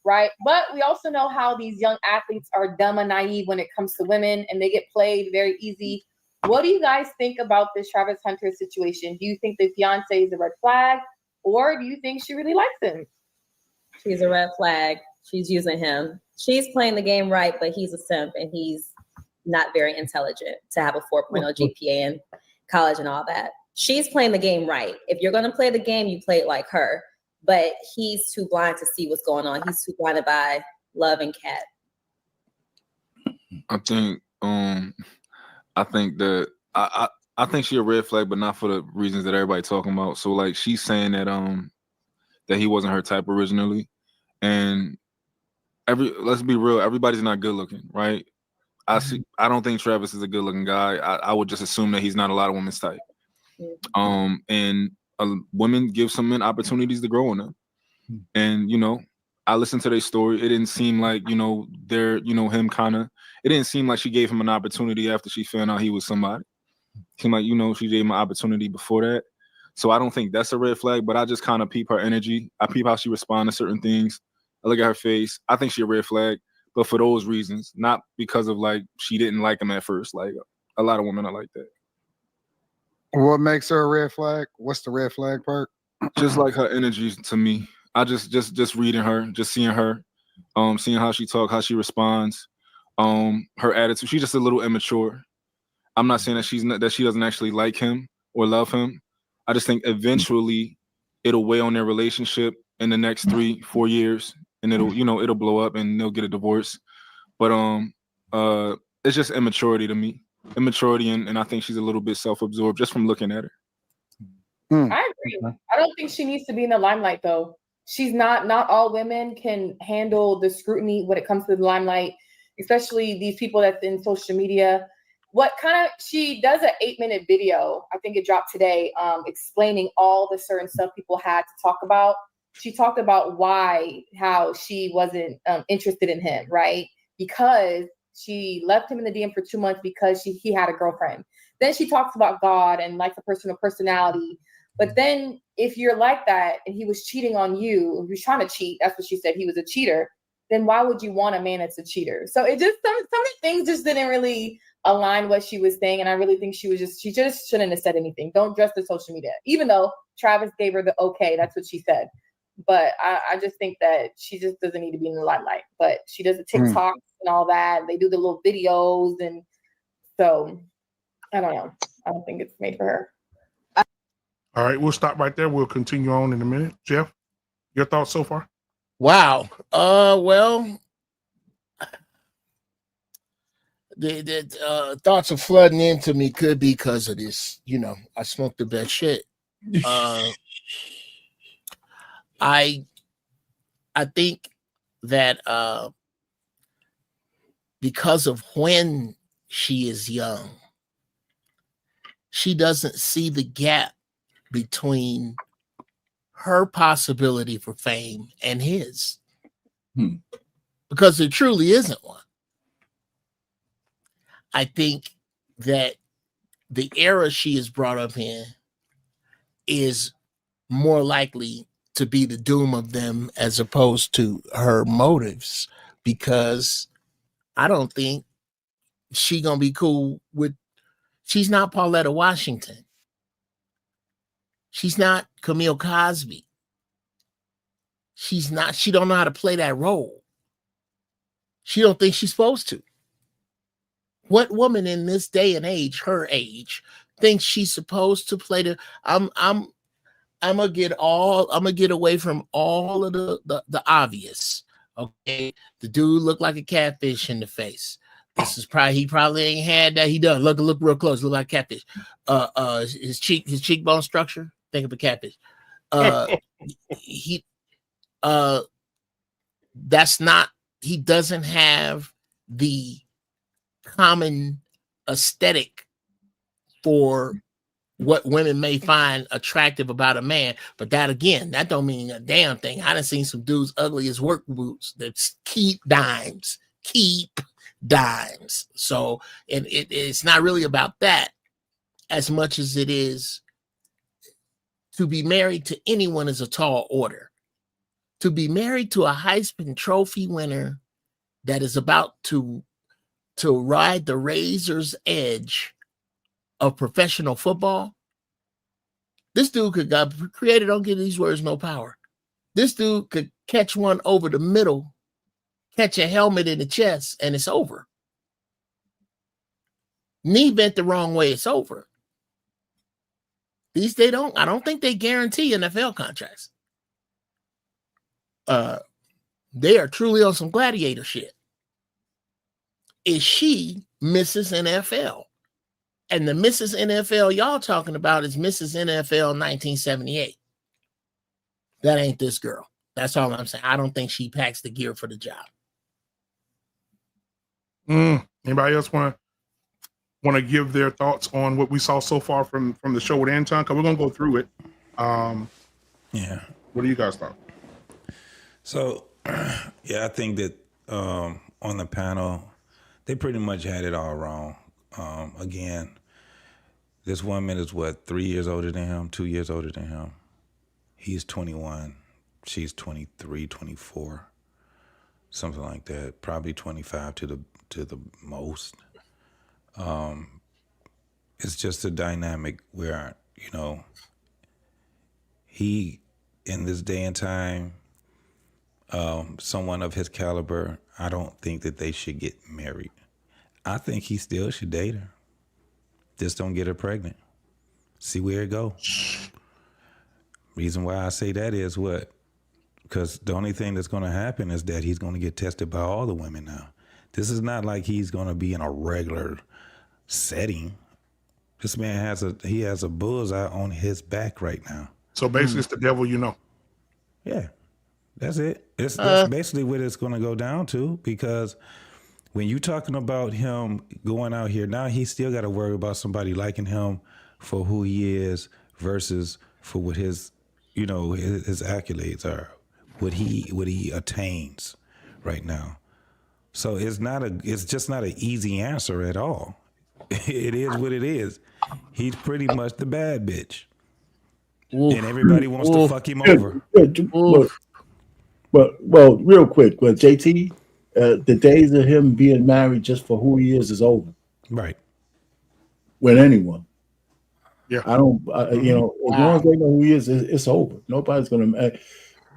right? But we also know how these young athletes are dumb and naive when it comes to women and they get played very easy. What do you guys think about this Travis Hunter situation? Do you think the fiancé is a red flag or do you think she really likes him? She's a red flag. She's using him. She's playing the game right, but he's a simp and he's not very intelligent to have a 4.0 GPA in college and all that. She's playing the game right. If you're going to play the game, you play it like her. But he's too blind to see what's going on. He's too blinded by love and cat. I think that I think she's a red flag, but not for the reasons that everybody talking about. So like she's saying that that he wasn't her type originally, and let's be real, everybody's not good looking, right? I don't think Travis is a good looking guy. I would just assume that he's not a lot of women's type. And women give some men opportunities to grow on them. And, I listened to their story. It didn't seem like, they're, him kind of, it didn't seem like she gave him an opportunity after she found out he was somebody. It seemed like, she gave him an opportunity before that. So I don't think that's a red flag, but I just kind of peep her energy. I peep how she responds to certain things. I look at her face. I think she's a red flag. But for those reasons, not because of like she didn't like him at first. Like a lot of women are like that. What makes her a red flag? What's the red flag part? Just like her energy to me. I just reading her, just seeing her, seeing how she talks, how she responds, her attitude. She's just a little immature. I'm not saying that she doesn't actually like him or love him. I just think eventually it'll weigh on their relationship in the next 3-4 years. And it'll blow up and they'll get a divorce. But it's just immaturity to me. Immaturity and I think she's a little bit self-absorbed just from looking at her. I agree. I don't think she needs to be in the limelight though. She's not all women can handle the scrutiny when it comes to the limelight, especially these people that's in social media. She does an 8-minute video, I think it dropped today, explaining all the certain stuff people had to talk about. She talked about how she wasn't interested in him, right? Because she left him in the DM for 2 months because he had a girlfriend. Then she talks about God and like the personal personality. But then if you're like that and he was cheating on you, if he was trying to cheat, that's what she said, he was a cheater, then why would you want a man that's a cheater? So it just, some of the things just didn't really align what she was saying. And I really think she just shouldn't have said anything. Don't dress the social media, even though Travis gave her the okay. That's what she said. But I just think that she just doesn't need to be in the limelight. But she does the TikToks and all that. They do the little videos, and so I don't know. I don't think it's made for her. All right, we'll stop right there. We'll continue on in a minute. Jeff, your thoughts so far? Wow. Well, the thoughts are flooding into me. Could be because of this. You know, I smoked the best shit. I think that because of when she is young, she doesn't see the gap between her possibility for fame and his. Because there truly isn't one. I think that the era she is brought up in is more likely to be the doom of them as opposed to her motives, because I don't think she gonna be cool with, she's not Pauletta Washington. She's not Camille Cosby. She don't know how to play that role. She don't think she's supposed to. What woman in this day and age, her age, thinks she's supposed to play the I'm gonna get away from all of the obvious. Okay. The dude looked like a catfish in the face. This is he probably ain't had that. He does. Look real close, look like catfish. His cheekbone structure, think of a catfish. He doesn't have the common aesthetic for what women may find attractive about a man. But that, again, that don't mean a damn thing. I done seen some dudes ugly as work boots that keep dimes. So, and it's not really about that as much as it is to be married to anyone is a tall order. To be married to a Heisman Trophy winner that is about to ride the razor's edge of professional football, this dude could got created, don't give these words no power. This dude could catch one over the middle, catch a helmet in the chest, and it's over. Knee bent the wrong way, it's over. I don't think they guarantee NFL contracts. They are truly on some gladiator shit. Is she Mrs. NFL? And the Mrs. NFL y'all talking about is Mrs. NFL 1978. That ain't this girl. That's all I'm saying. I don't think she packs the gear for the job. Anybody else want to give their thoughts on what we saw so far from the show with Anton? Because we're gonna go through it. Yeah. What do you guys thought? So, yeah, I think that on the panel, they pretty much had it all wrong. Again, this woman is 3 years older than him, 2 years older than him. He's 21. She's 23, 24, something like that. Probably 25 to the most. It's just a dynamic where, he, in this day and time, someone of his caliber, I don't think that they should get married. I think he still should date her. Just don't get her pregnant. See where it goes. Reason why I say that is what? Because the only thing that's going to happen is that he's going to get tested by all the women now. This is not like he's going to be in a regular setting. This man has a bullseye on his back right now. So basically, it's the devil you know. Yeah, that's it. That's basically what it's going to go down to, because when you're talking about him going out here, now he still got to worry about somebody liking him for who he is versus for what his accolades are, what he attains right now. So it's just not an easy answer at all. It is what it is. He's pretty much the bad bitch. And everybody wants to fuck him over. But real quick, JT, the days of him being married just for who he is over. Right. With anyone. Yeah. I don't, as long as they know who he is, it's over. Nobody's going to.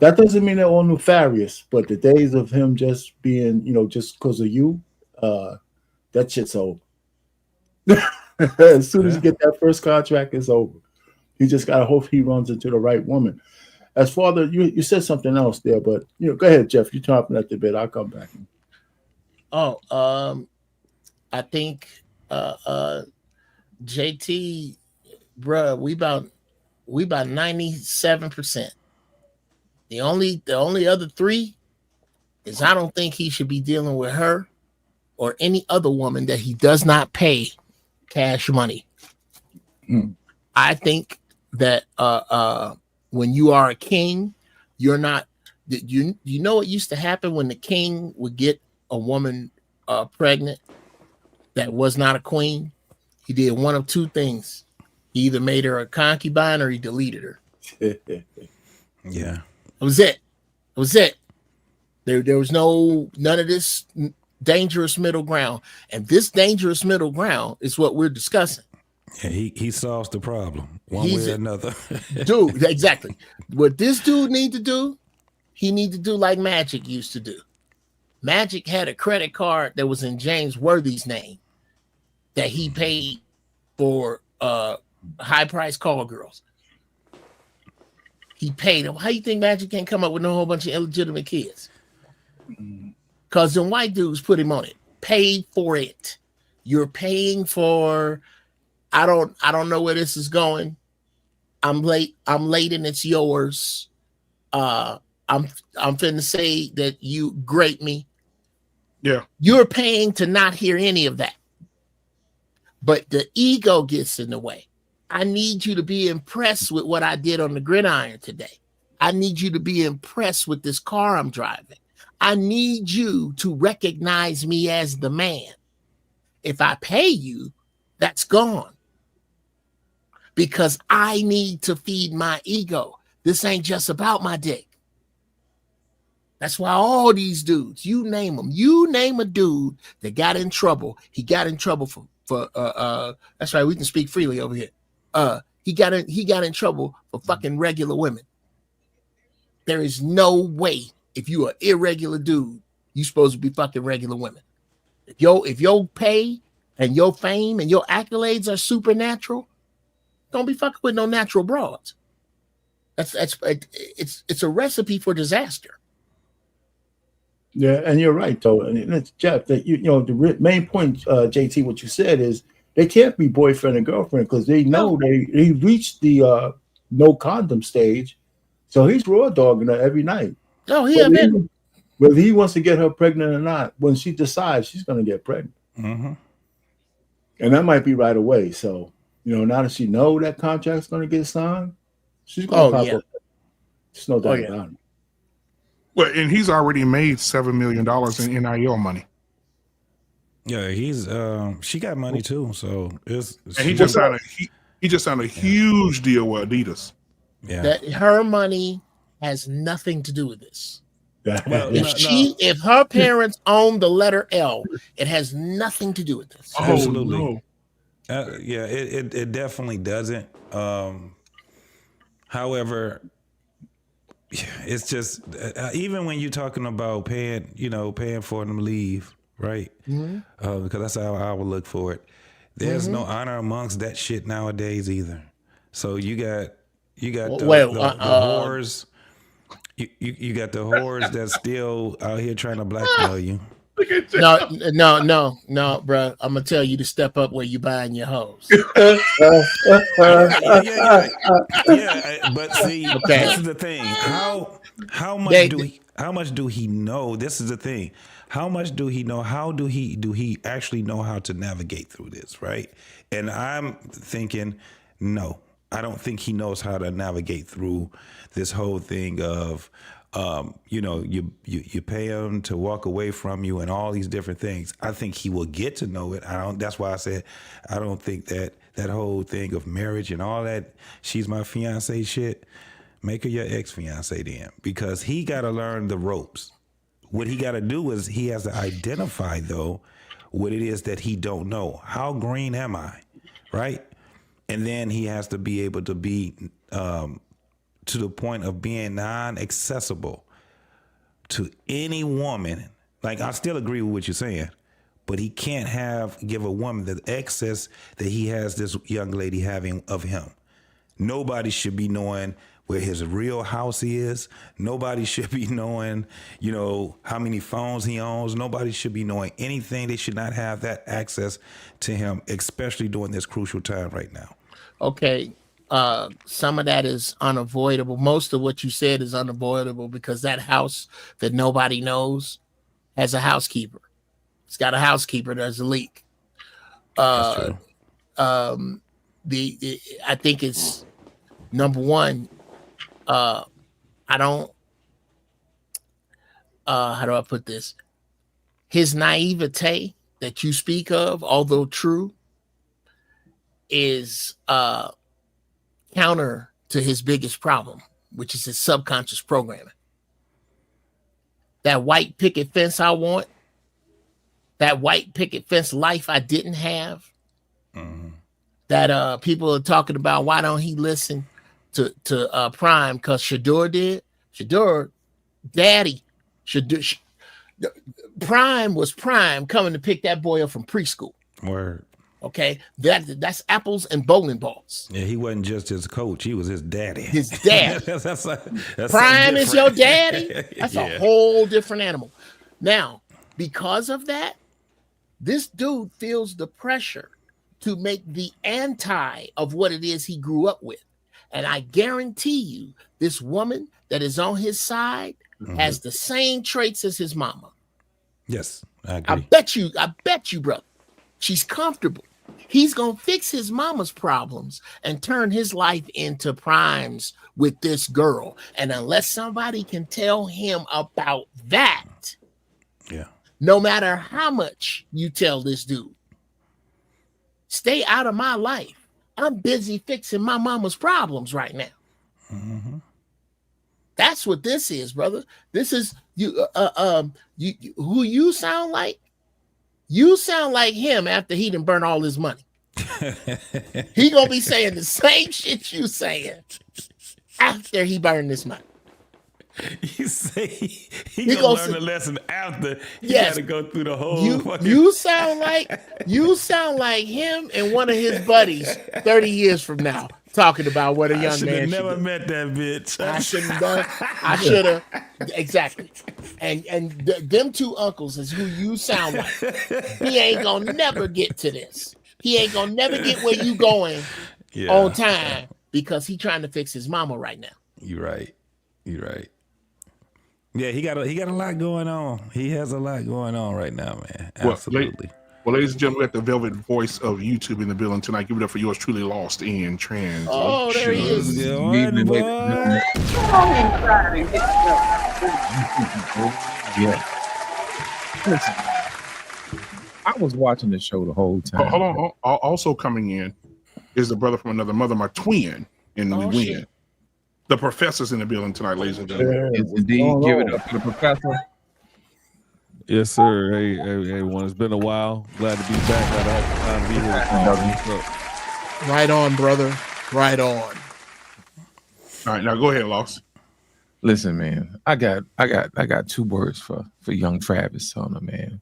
That doesn't mean they're all nefarious, but the days of him just being, just because of you, that shit's over. As soon as you get that first contract, it's over. You just gotta hope he runs into the right woman. As father, you said something else there, but go ahead, Jeff. You're chomping at the bit. I'll come back. Oh, I think JT, bruh, we about 97%. The only other 3 is I don't think he should be dealing with her or any other woman that he does not pay cash money. I think that when you are a king, you're not. You know what used to happen when the king would get a woman pregnant that was not a queen? He did one of 2 things. He either made her a concubine or he deleted her. Yeah. That was it. That was it. There was none of this dangerous middle ground. And this dangerous middle ground is what we're discussing. Yeah, he solves the problem one way or another. Dude, exactly. What this dude need to do, he need to do like Magic used to do. Magic had a credit card that was in James Worthy's name that he paid for high-priced call girls. He paid them. How you think Magic can't come up with a whole bunch of illegitimate kids? Because them white dudes put him on it. Paid for it. You're paying for. I don't know where this is going. I'm late and it's yours. I'm finna say that you grape me. Yeah. You're paying to not hear any of that. But the ego gets in the way. I need you to be impressed with what I did on the gridiron today. I need you to be impressed with this car I'm driving. I need you to recognize me as the man. If I pay you, that's gone. Because I need to feed my ego. This ain't just about my dick. That's why all these dudes, you name them, you name a dude that got in trouble. He got in trouble for that's right, we can speak freely over here. He got in trouble for fucking regular women. There is no way if you are irregular dude, you supposed to be fucking regular women. If your pay and your fame and your accolades are supernatural, don't be fucking with no natural broads. It's a recipe for disaster. Yeah, and you're right, though. And it's Jeff, that the main point, JT, what you said is they can't be boyfriend and girlfriend because they know he reached the no condom stage, so he's raw dogging her every night. Oh, whether he wants to get her pregnant or not, when she decides she's going to get pregnant, and that might be right away. So now that she know that contract's going to get signed, she's going to pop up. There's no doubt about it. Well, and he's already made $7 million in NIL money. Yeah, she got money too. So and he just signed a huge deal with Adidas. Yeah, that her money has nothing to do with this. Well, if her parents own the letter L, it has nothing to do with this. Absolutely. Yeah, it definitely doesn't. However, it's just even when you're talking about paying for them to leave, right? Because that's how I would look for it. There's no honor amongst that shit nowadays either. So you got the whores. You got the whores that's still out here trying to blackmail you. No, bro. I'm gonna tell you to step up where you buying your hoes. Yeah, but see, this is the thing. How much do he know? This is the thing. How much do he know? How do he actually know how to navigate through this, right? And I'm thinking, no, I don't think he knows how to navigate through this whole thing of you pay him to walk away from you and all these different things. I think he will get to know it. That's why I said I don't think that whole thing of marriage and all that she's my fiancé shit, make her your ex-fiancé then, because he got to learn the ropes. What he got to do is he has to identify though what it is that he don't know. How green am I, right? And then he has to be able to be to the point of being non-accessible to any woman. Like, I still agree with what you're saying, but he can't give a woman the access that he has this young lady having of him. Nobody should be knowing where his real house is. Nobody should be knowing, how many phones he owns. Nobody should be knowing anything. They should not have that access to him, especially during this crucial time right now. Okay. Some of that is unavoidable. Most of what you said is unavoidable because that house that nobody knows has a housekeeper. It's got a housekeeper. There's a leak. That's true. I think it's number one. How do I put this? His naivete that you speak of, although true, is counter to his biggest problem, which is his subconscious programming. That white picket fence I want, that white picket fence life I didn't have, that people are talking about, why don't he listen to Prime? Because Shador did. Shador, daddy, Prime was Prime coming to pick that boy up from preschool. Word. Okay, that's apples and bowling balls. Yeah, he wasn't just his coach; he was his daddy. His dad. that's Prime is your daddy. That's a whole different animal. Now, because of that, this dude feels the pressure to make the anti of what it is he grew up with, and I guarantee you, this woman that is on his side has the same traits as his mama. Yes, I agree. I bet you, brother. She's comfortable. He's going to fix his mama's problems and turn his life into Prime's with this girl. And unless somebody can tell him about that, no matter how much you tell this dude, stay out of my life. I'm busy fixing my mama's problems right now. That's what this is, brother. This is you. Who you sound like? You sound like him after he done burn all his money. He gonna be saying the same shit you saying after he burned this money. You say he gonna learn the lesson after he got to go through the whole. You sound like him and one of his buddies 30 years from now talking about what a young man should never do. met that bitch. I shouldn't have done. I should have. Exactly. And them two uncles is who you sound like. He ain't gonna never get to this. He ain't gonna never get where you going on time because he trying to fix his mama right now. You're right. Yeah, he got a lot going on. He has a lot going on right now, man. Absolutely. Well, ladies and gentlemen, we got the velvet voice of YouTube in the building tonight. Give it up for yours truly, Lost in Trans. Oh, there he is. I was watching the show the whole time. Hold on. Also coming in is the brother from another mother, my twin, and we win. Shit. The professor's in the building tonight, ladies and gentlemen. Yes, indeed. Give it up for the professor. Yes, sir. Hey, everyone. It's been a while. Glad to be back. Glad to be here. Right on, brother. Right on. All right, now go ahead, Lost. Listen, man. I got 2 words for young Travis on him, man.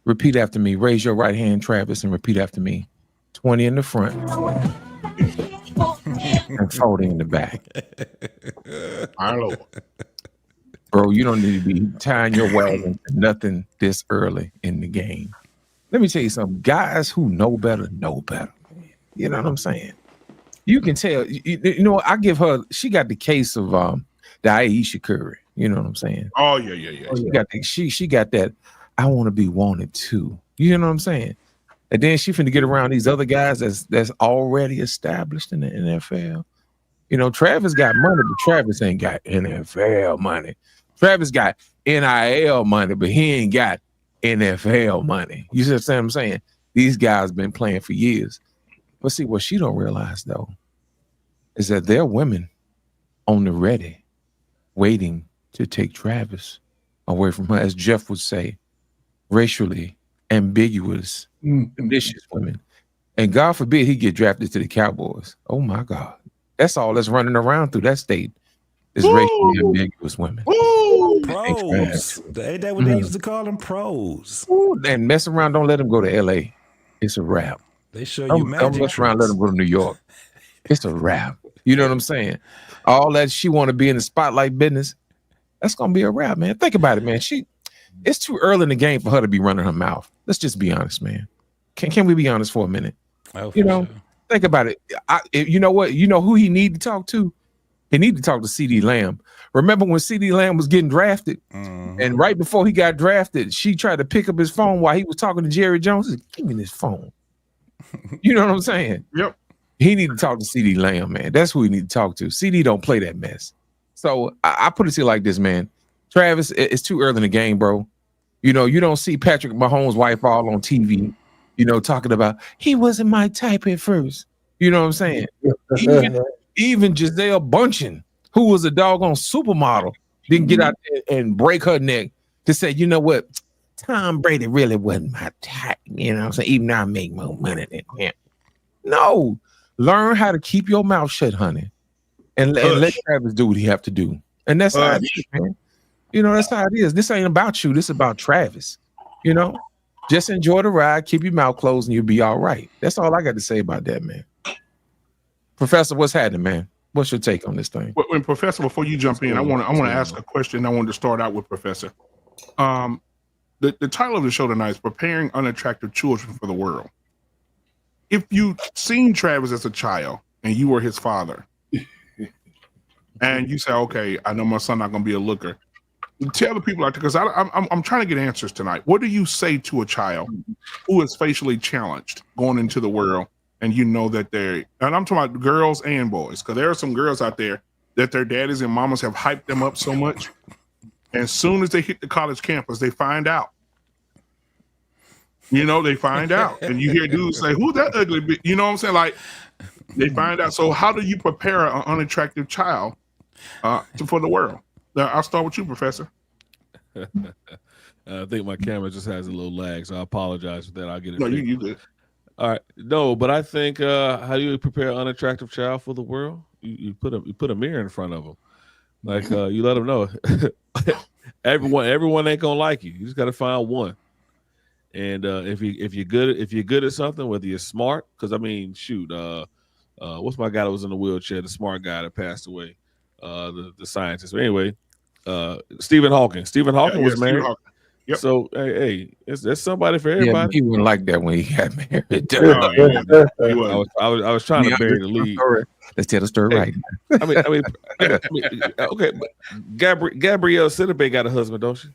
Repeat after me. Raise your right hand, Travis, and repeat after me. 20 in the front. And 40 in the back. Our Lord. Bro, you don't need to be tying your wagon to nothing this early in the game. Let me tell you something. Guys who know better know better. You know what I'm saying? You can tell. You know, I give her. She got the case of the Aisha Curry. You know what I'm saying? Oh yeah. She got that. I want to be wanted too. You know what I'm saying? And then she finna get around these other guys that's already established in the NFL. You know, Travis got money, but Travis ain't got NFL money. Travis got NIL money, but he ain't got NFL money. You see what I'm saying? These guys been playing for years. But see, what she don't realize, though, is that there are women on the ready waiting to take Travis away from her, as Jeff would say, racially ambiguous, conditions women. And God forbid he get drafted to the Cowboys. Oh, my God. That's all that's running around through that state. Is racially ambiguous women. Pros. Ain't that what they used to call them? Pros. And mess around, don't let them go to LA. It's a wrap. They show you Don't magic mess around, let them go to New York. It's a wrap. You know what I'm saying? All that she want to be in the spotlight business, that's gonna be a wrap, man. Think about it, man. It's too early in the game for her to be running her mouth. Let's just be honest, man. Can we be honest for a minute? You know, think about it. You know what? You know who he need to talk to? He need to talk to CD Lamb. Remember when CD Lamb was getting drafted, and right before he got drafted, she tried to pick up his phone while he was talking to Jerry Jones. He said, give me this phone. You know what I'm saying? Yep. He need to talk to CD Lamb, man. That's who he need to talk to. CD don't play that mess. So I put it to you like this, man. Travis, it's too early in the game, bro. You know, you don't see Patrick Mahomes' wife all on TV, you know, talking about he wasn't my type at first. You know what I'm saying? Even Gisele Bundchen, who was a doggone supermodel, didn't get out there and break her neck to say, you know what, Tom Brady really wasn't my type. You know what I'm saying? Even though I make more money than him. No, learn how to keep your mouth shut, honey, and let Travis do what he have to do. And that's how it is, man. You know, that's how it is. This ain't about you. This is about Travis. You know, just enjoy the ride, keep your mouth closed, and you'll be all right. That's all I got to say about that, man. Professor, what's happening, man? What's your take on this thing? Well, Professor, before you jump in, I want to ask a question. I wanted to start out with Professor. The title of the show tonight is Preparing Unattractive Children for the World. If you seen Travis as a child and you were his father, and you say, okay, I know my son not going to be a looker, tell the people out there, because I'm trying to get answers tonight. What do you say to a child who is facially challenged going into the world, and you know that and I'm talking about girls and boys, because there are some girls out there that their daddies and mamas have hyped them up so much, and as soon as they hit the college campus, they find out. You know, they find out, and you hear dudes say, "Who's that ugly bitch?" You know what I'm saying? Like, they find out. So, how do you prepare an unattractive child for the world? Now, I'll start with you, Professor. I think my camera just has a little lag, so I apologize for that. I'll get it. No, you good. All right. No, but I think how do you prepare an unattractive child for the world? You put a mirror in front of them, like you let them know everyone ain't gonna like you. You just got to find one. And if you're good at something, whether you're smart, because I mean, shoot, what's my guy that was in the wheelchair, the smart guy that passed away, the scientist. But anyway, Stephen Hawking. Stephen Hawking was married. Yep. So hey, there's somebody for everybody. Yeah, he wasn't like that when he got married. I was trying to bury the lead. Let's tell the story right. I mean, okay. Gabrielle Sidibe got a husband, don't she?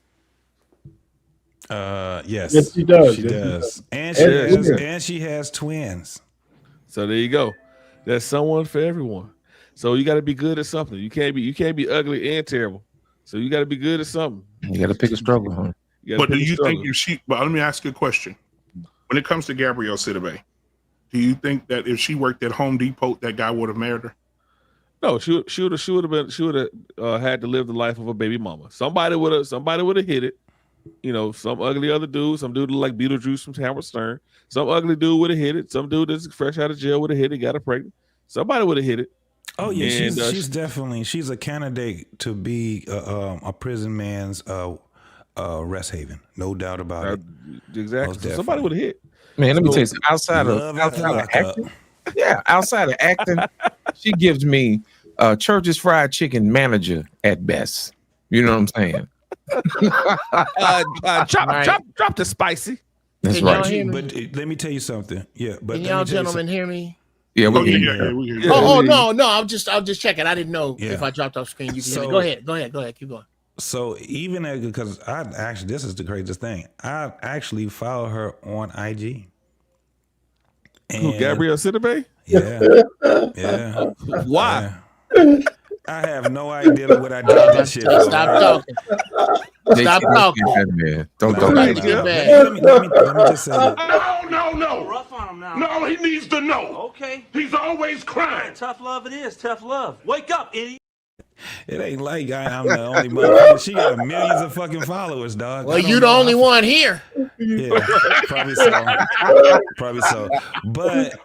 Yes. Yes, she does. She does. And she has twins. So there you go. There's someone for everyone. So you got to be good at something. You can't be ugly and terrible. So you got to be good at something. You got to pick a struggle, huh? But do you think but let me ask you a question. When it comes to Gabrielle Sidibe, do you think that if she worked at Home Depot, that guy would have married her? No, she would have had to live the life of a baby mama. Somebody would have hit it. You know, some ugly other dude, some dude like Beetlejuice from Howard Stern. Some ugly dude would have hit it. Some dude that's fresh out of jail would have hit it, got her pregnant. Somebody would have hit it. Oh yeah, she's a candidate to be a prison man's rest haven, no doubt about it. Exactly. So somebody would have hit. Man, let me tell you something. Outside of acting, she gives me Church's Fried Chicken manager at best. You know what I'm saying? Drop the spicy. That's right. right. But let me tell you something. Yeah, but can y'all gentlemen hear me? Yeah, we hear you. No, I'm just checking. I didn't know if I dropped off screen. You can hear me. Go ahead. Keep going. So even because this is the craziest thing. I actually follow her on IG. Who, Gabrielle Sidibe? Yeah. Why? Yeah. I have no idea what I did that shit for. Stop talking. Stop talking. Man. Don't let me just say that. No. Rough on him now. No, he needs to know. Okay. He's always crying. Tough love it is. Tough love. Wake up, idiot. It ain't like I'm the only motherfucker. She got millions of fucking followers, dog. Well, you the only one here. Yeah, probably so. Probably so. But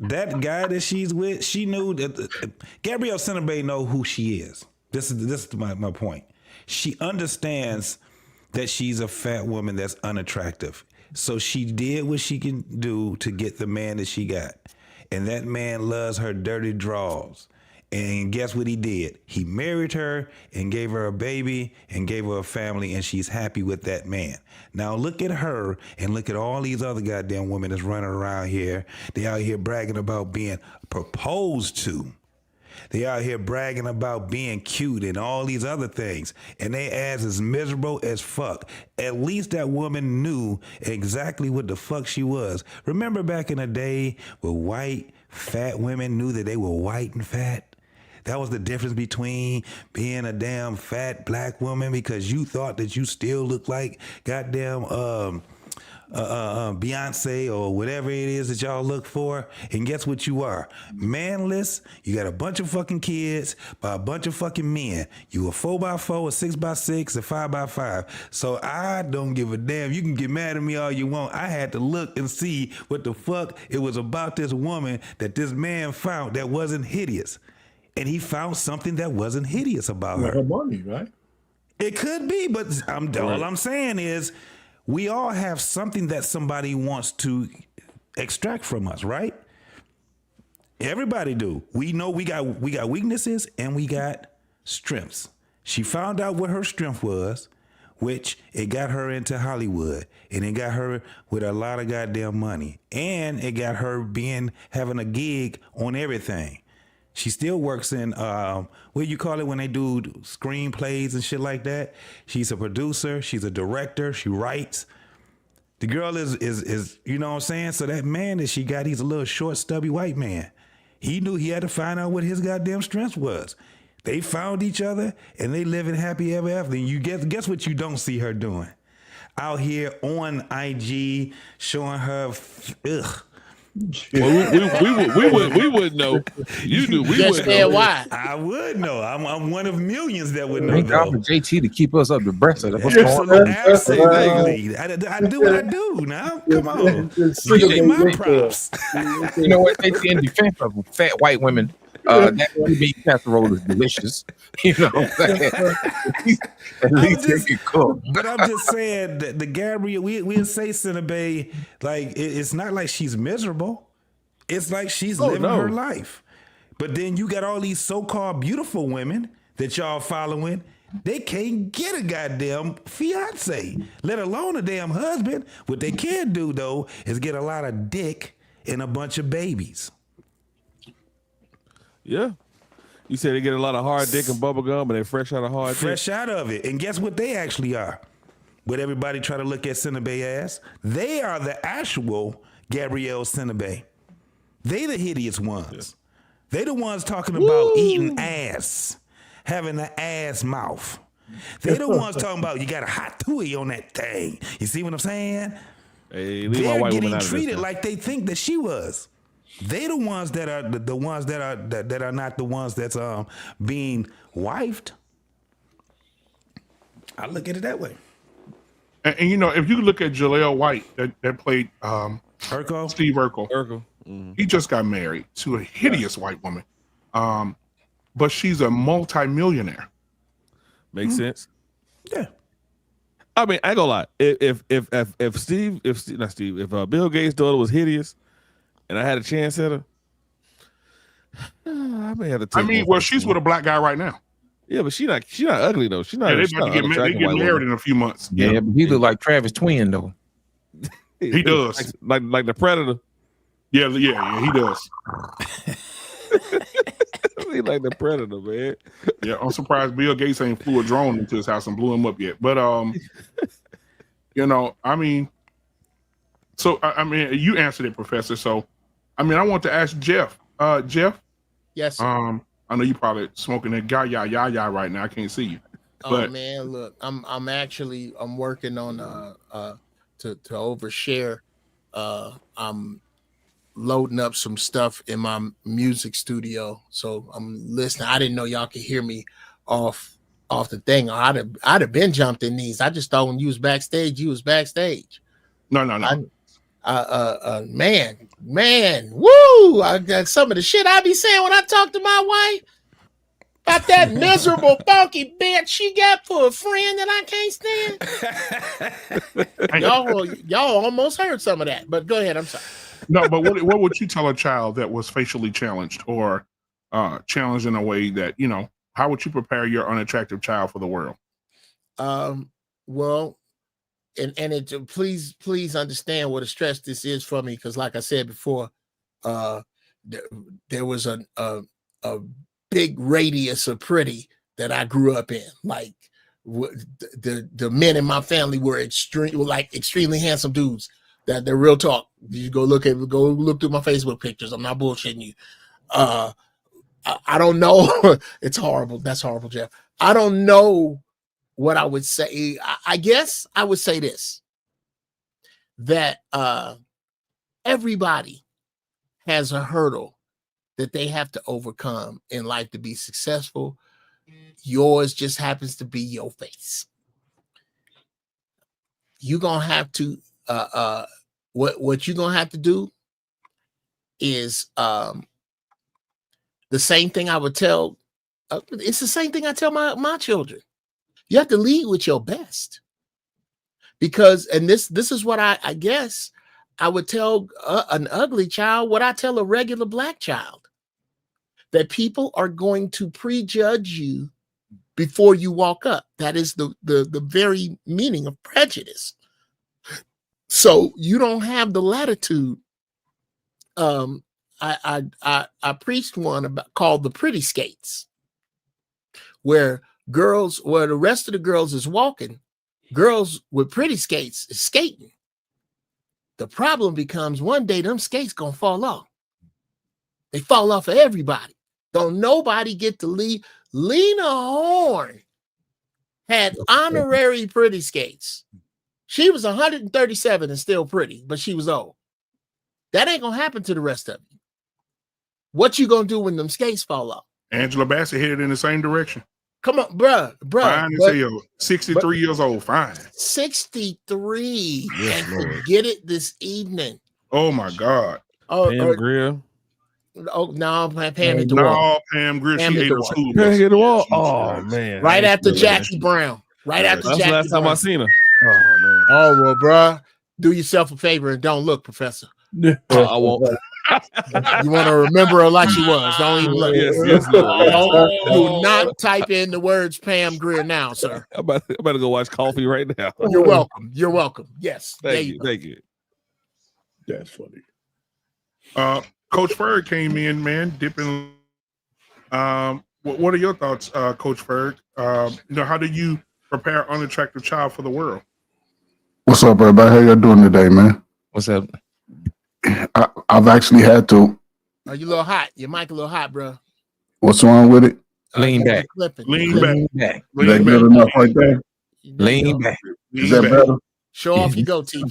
that guy that she's with, she knew that Gabrielle Centerbay know who she is. This is my point. She understands that she's a fat woman that's unattractive. So she did what she can do to get the man that she got. And that man loves her dirty draws. And guess what he did? He married her and gave her a baby and gave her a family, and she's happy with that man. Now look at her and look at all these other goddamn women that's running around here. They out here bragging about being proposed to. They out here bragging about being cute and all these other things. And they ass is miserable as fuck. At least that woman knew exactly what the fuck she was. Remember back in the day where white, fat women knew that they were white and fat? That was the difference between being a damn fat black woman because you thought that you still looked like goddamn Fiancée or whatever it is that y'all look for. And guess what you are? Manless. You got a bunch of fucking kids by a bunch of fucking men. You a 4x4, a 6x6, a 5x5. So I don't give a damn. You can get mad at me all you want. I had to look and see what the fuck it was about this woman that this man found that wasn't hideous. And he found something that wasn't hideous about her. Her money, right? It could be, but all I'm saying is we all have something that somebody wants to extract from us, right? Everybody do. We know we got weaknesses and we got strengths. She found out what her strength was, which it got her into Hollywood, and it got her with a lot of goddamn money, and it got her having a gig on everything. She still works in, what do you call it when they do screenplays and shit like that? She's a producer. She's a director. She writes. The girl is you know what I'm saying? So that man that she got, he's a little short, stubby white man. He knew he had to find out what his goddamn strength was. They found each other and they living happy ever after. And you guess what you don't see her doing? Out here on IG showing her, ugh. Well, we wouldn't know. You do. We wouldn't know. Why? I would know. I'm one of millions that would know. Thank God for JT to keep us up the breast of what's going on. Absolutely. I do what I do now. Come on. Give me my props. You know what? JT, in defense of fat white women, that beef casserole is delicious. You know what I'm saying? At least they can cook. But I'm just saying that the Gabrielle, we'll say Centerbae, like it's not like she's miserable. It's like she's living her life. But then you got all these so-called beautiful women that y'all following. They can't get a goddamn fiance, let alone a damn husband. What they can do though is get a lot of dick and a bunch of babies. Yeah. You said they get a lot of hard dick and bubble gum, and they fresh out of hard dick. Fresh out of it. And guess what they actually are? What everybody try to look at Centerbae as? They are the actual Gabrielle Centerbae. They the hideous ones. Yeah. They the ones talking about eating ass, having an ass mouth. They the ones talking about you got a hot tui on that thing. You see what I'm saying? Hey, they're getting treated like they think that she was. They the ones that are the ones that are not the ones that's being wifed. I look at it that way. And you know, if you look at Jaleel White that played Urkel? Steve Urkel. Mm-hmm. He just got married to a hideous white woman. But she's a multi-millionaire. Makes sense. Yeah. I mean, I ain't gonna lie. If Bill Gates' daughter was hideous, and I had a chance at her, I may have to take. I mean, well, she's with a black guy right now. Yeah, but she's not ugly though. She's not. Yeah, they about to get married in a few months. Yeah, but he look like Travis Twin though. He does, like the Predator. Yeah, he does. He like the Predator, man. Yeah, I'm surprised Bill Gates ain't flew a drone into his house and blew him up yet. But you know, I mean, so I mean, you answered it, Professor. So, I mean, I want to ask Jeff. Jeff. Yes. I know you probably smoking that ya right now. I can't see you. Oh man, look, I'm working on to overshare. I'm loading up some stuff in my music studio, so I'm listening. I didn't know y'all could hear me off the thing. I'd have been jumped in these. I just thought when you was backstage, you was backstage. No. Man, woo! I got some of the shit I be saying when I talk to my wife about that miserable funky bitch she got for a friend that I can't stand. y'all almost heard some of that, but go ahead. I'm sorry. No, but what would you tell a child that was facially challenged or challenged in a way that, you know, how would you prepare your unattractive child for the world? Well, and it please understand what a stress this is for me, because like I said before, there was a big radius of pretty that I grew up in. Like the men in my family were extremely handsome dudes. That they're real talk. You go look through my Facebook pictures. I'm not bullshitting you. I don't know. It's horrible. That's horrible, Jeff. I don't know what I would say. I guess I would say this, that everybody has a hurdle that they have to overcome in life to be successful. Yours just happens to be your face. You're gonna have to what you're gonna have to do is the same thing I would tell. It's the same thing I tell my children. You have to lead with your best, because, and this is what I guess I would tell an ugly child, what I tell a regular black child, that people are going to prejudge you before you walk up. That is the very meaning of prejudice. So you don't have the latitude. I preached one called the pretty skates, where the rest of the girls is walking, girls with pretty skates is skating. The problem becomes one day them skates gonna fall off. They fall off of everybody. Don't nobody get to leave. Lena Horne had honorary pretty skates. She was 137 and still pretty, but she was old. That ain't gonna happen to the rest of you. What you gonna do when them skates fall off? Angela Bassett headed in the same direction. Come on, bruh. Fine as hell. 63 years old. Fine. 63. Yes, and Lord. Get it this evening. Oh my God. Pam Grier. Oh no, Pam hit the wall. Pam Grier. Pam She hit ate the her wall. school Pam bus. hit the wall. Oh man. Right after Jackie Brown. Right after That's Jackie the last time Brown. I seen her. Oh man. Oh well, bruh. Do yourself a favor and don't look, Professor. I won't. You want to remember her like she was. Don't even look. Yes, Lord. Yes. Do not type in the words Pam Grier now, sir. I'm about to go watch Coffee right now. You're welcome. You're welcome. Yes. Thank you. Thank you. That's funny. Coach Ferg came in, man, dipping. What are your thoughts, Coach Ferg? How do you prepare an unattractive child for the world? What's up, everybody? How y'all doing today, man? What's up? I've actually had to. Are you a little hot? Your mic a little hot, bro. What's wrong with it? Lean back. Lean back. Is that good enough right there? Lean back. Is that better? Show off your goatee.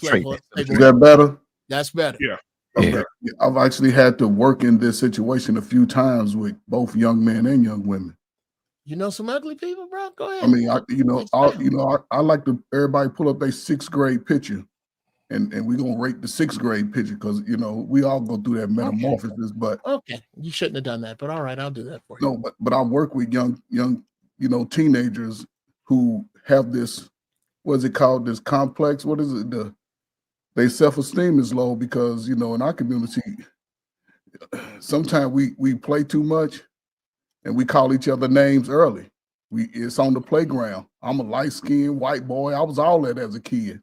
Is that better? That's better. Yeah. Okay. I've actually had to work in this situation a few times with both young men and young women. You know some ugly people, bro? Go ahead. I mean, I like to everybody pull up their 6th grade picture, and we're gonna rate the 6th grade picture because we all go through that metamorphosis. But okay, you shouldn't have done that. But all right, I'll do that for you. No, but I work with young teenagers who have this, what is it called? This complex. What is it? Their self-esteem is low because in our community, sometimes we play too much. And we call each other names early. It's on the playground. I'm a light-skinned white boy. I was all that as a kid.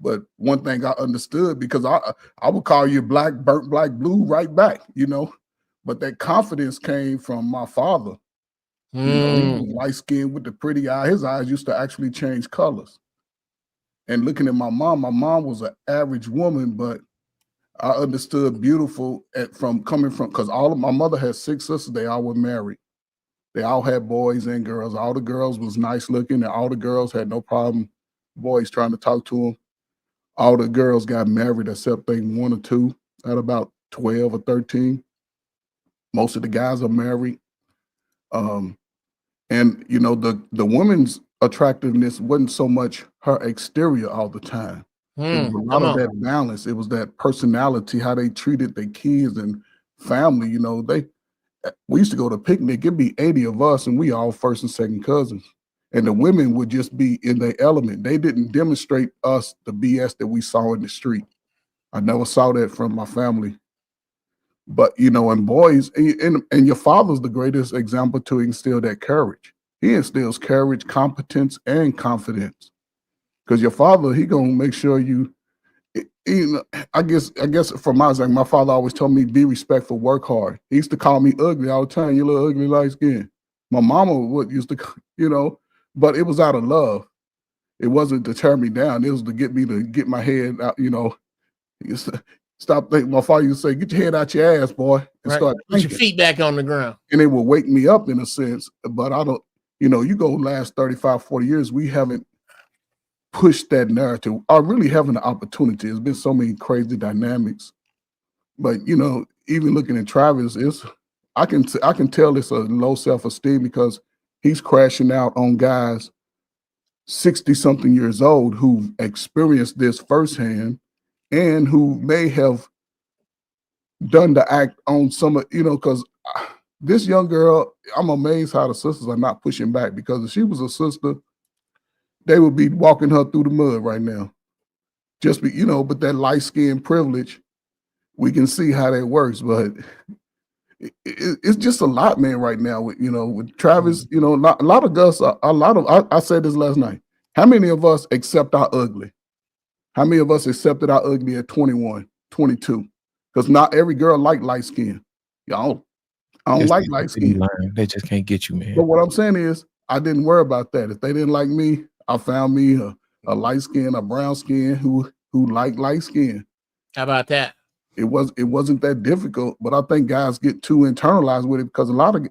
But one thing I understood, because I would call you black, burnt black, blue right back, But that confidence came from my father. He was light-skinned with the pretty eye. His eyes used to actually change colors. And looking at my mom was an average woman, but I understood beautiful because all of my mother had 6 sisters. They all were married. They all had boys and girls. All the girls was nice looking, and all the girls had no problem boys trying to talk to them. All the girls got married except they 1 or 2 at about 12 or 13. Most of the guys are married. And you know, the woman's attractiveness wasn't so much her exterior all the time. It was a lot of that balance. It was that personality, how they treated their kids and family. You know, we used to go to picnic. It'd be 80 of us, and we all first and second cousins. And the women would just be in their element. They didn't demonstrate us the BS that we saw in the street. I never saw that from my family. But you know, and boys, and your father's the greatest example to instill that courage. He instills courage, competence, and confidence. Because your father, he gonna make sure you. I guess from my side, my father always told me be respectful, work hard. He used to call me ugly all the time. You little ugly light skin. My mama would used to, you know, but it was out of love. It wasn't to tear me down. It was to get my head out. You know, stop thinking. My father used to say, "Get your head out your ass, boy," and start Put thinking. your feet back on the ground. And it will wake me up in a sense. But I don't. You know, you go last 35, 40 years, we haven't push that narrative. I really having the opportunity. There's been so many crazy dynamics, but you know, even looking at Travis, I can tell it's a low self-esteem because he's crashing out on guys 60-something years old who've experienced this firsthand and who may have done the act on some of, you know, because this young girl, I'm amazed how the sisters are not pushing back, because if she was a sister, they would be walking her through the mud right now. Just be, you know, but that light skin privilege, we can see how that works. But it's just a lot, man, right now. With, you know, with Travis, you know, a lot of us, I said this last night. How many of us accept our ugly? How many of us accepted our ugly at 21, 22? Because not every girl like light skin. Y'all, I don't like light skin. They just can't get you, man. But what I'm saying is, I didn't worry about that. If they didn't like me, I found me a light skin, a brown skin who like light skin. How about that? It wasn't that difficult, but I think guys get too internalized with it because a lot of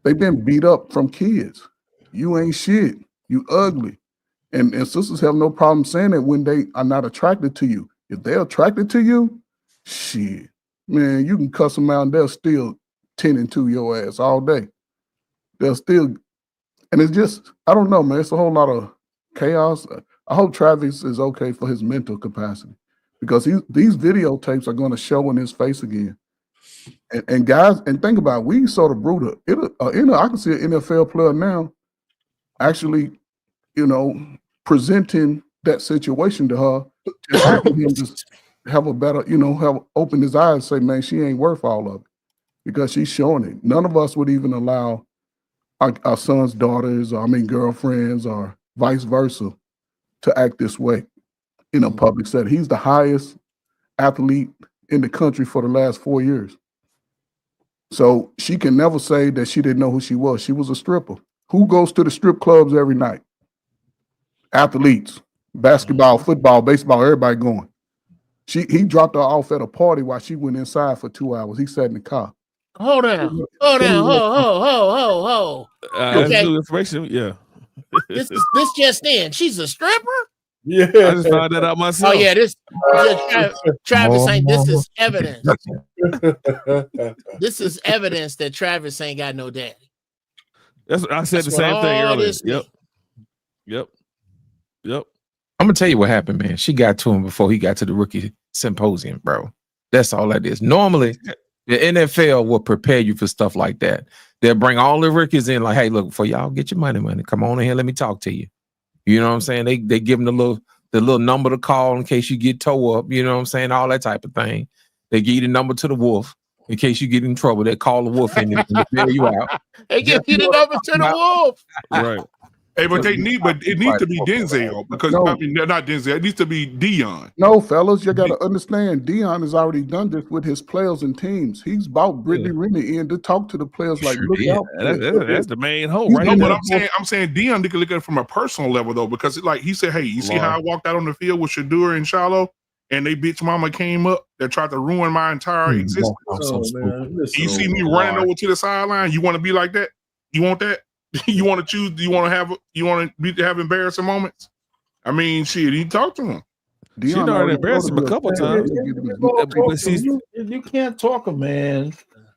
they've been beat up from kids. You ain't shit. You ugly. And sisters have no problem saying that when they are not attracted to you. If they're attracted to you, shit, man, you can cuss them out and they'll still tending to your ass all day. They'll still, and it's just, I don't know, man. It's a whole lot of chaos. I hope Travis is okay for his mental capacity, because these videotapes are going to show in his face again. And guys, and think about it, we sort of brutal. I can see an NFL player now actually, you know, presenting that situation to her, to help him just have a better, you know, have open his eyes and say, man, she ain't worth all of it, because she's showing it. None of us would even allow our son's daughters, or girlfriends, or vice versa, to act this way in a public setting. He's the highest athlete in the country for the last 4 years. So she can never say that she didn't know who she was. She was a stripper. Who goes to the strip clubs every night? Athletes, basketball, football, baseball, everybody going. He dropped her off at a party while she went inside for 2 hours. He sat in the car. Hold on. Ho. That's new information. Yeah. This just in. She's a stripper? Yeah. I just found that out myself. Oh, yeah. Travis ain't. This is evidence. This is evidence that Travis ain't got no daddy. I said the same thing earlier. Yep. I'm gonna tell you what happened, man. She got to him before he got to the rookie symposium, bro. That's all that is. Normally, the NFL will prepare you for stuff like that. They'll bring all the rookies in, like, hey, look, before y'all get your money, come on in here, let me talk to you. You know what I'm saying? They give them the little number to call in case you get towed up. You know what I'm saying? All that type of thing. They give you the number to the wolf in case you get in trouble. They call the wolf in and they bail you out. They give you the number to the wolf. Right. Hey, but it needs to be Denzel, because not Denzel. It needs to be Dion. No, fellas, you got to understand. Dion has already done this with his players and teams. He's bought Brittany Rennie in to talk to the players like, look out. That's the main hope, right? No, but I'm saying Dion could look at it from a personal level though, because like he said, hey, you see how I walked out on the field with Shadur and Shiloh, and they bitch mama came up that tried to ruin my entire existence. You see me running over to the sideline. You want to be like that? You want that? You want to choose? Do you want to have embarrassing moments? I mean, shit, he talked to him. She already embarrassed him a couple times. You can't talk a man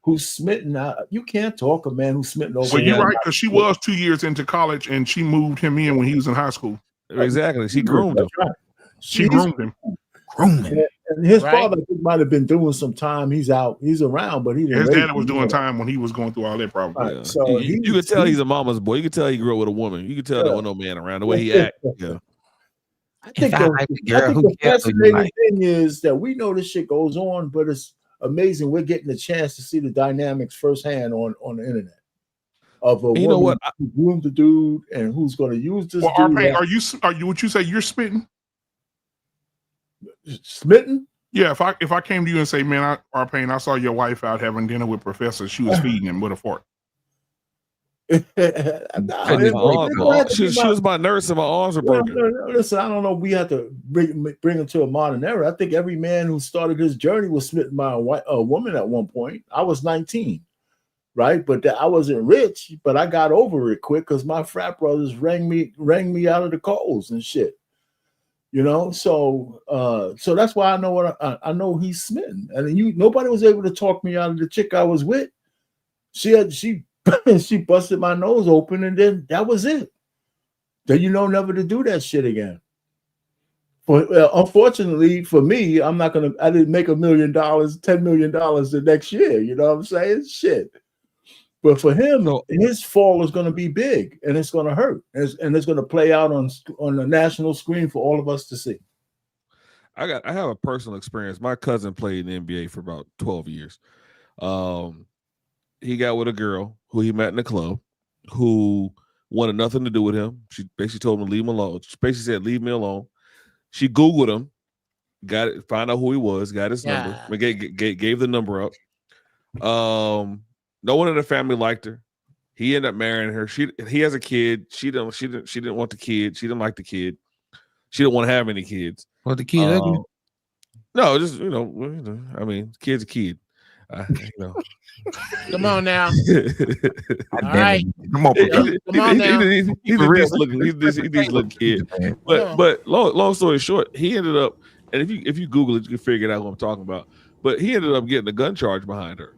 who's smitten. You can't talk a man who's smitten over. Well, you're right, because she was 2 years into college and she moved him in when he was in high school. Exactly. She groomed him. Right. She groomed him. And his father might have been doing some time. He's out. He's around, but he didn't. His raise dad was him. doing time when he was going through all that problem. Right. So you can tell he's a mama's boy. You can tell he grew up with a woman. You can tell there was no man around the way he act. Yeah. I think the fascinating thing is that we know this shit goes on, but it's amazing. We're getting a chance to see the dynamics firsthand on the internet of a You know woman what? who groomed the dude and who's going to use this. Well, dude Arpain, are you? Would you say you're spitting? Smitten? Yeah. If I came to you and say, man, Arpain, I saw your wife out having dinner with Professor. She was feeding him with a fork. She was my nurse and my arms were broken. No, listen, I don't know. We have to bring it to a modern era. I think every man who started his journey was smitten by a woman at one point. I was 19, right? But I wasn't rich, but I got over it quick because my frat brothers rang me out of the coals and shit. You know, so that's why I know I know he's smitten. And nobody was able to talk me out of the chick I was with. She busted my nose open, and then that was it. Then never to do that shit again. But unfortunately for me, I didn't make $1 million, $10 million the next year. You know what I'm saying? Shit. But for him, his fall is going to be big, and it's going to hurt, and it's going to play out on the national screen for all of us to see. I have a personal experience. My cousin played in the NBA for about 12 years. He got with a girl who he met in the club who wanted nothing to do with him. She basically told him to leave him alone. She basically said, leave me alone. She Googled him, found out who he was, got his number, gave the number up. No one in the family liked her. He ended up marrying her. He has a kid. She didn't want the kid. She didn't like the kid. She didn't want to have any kids. Well, the kid ugly? No, just I mean, kid's a kid. Come on now. All right. Come on, come on now. He's a decent looking kid. But long story short, he ended up, and if you Google it, you can figure it out what I'm talking about. But he ended up getting a gun charge behind her.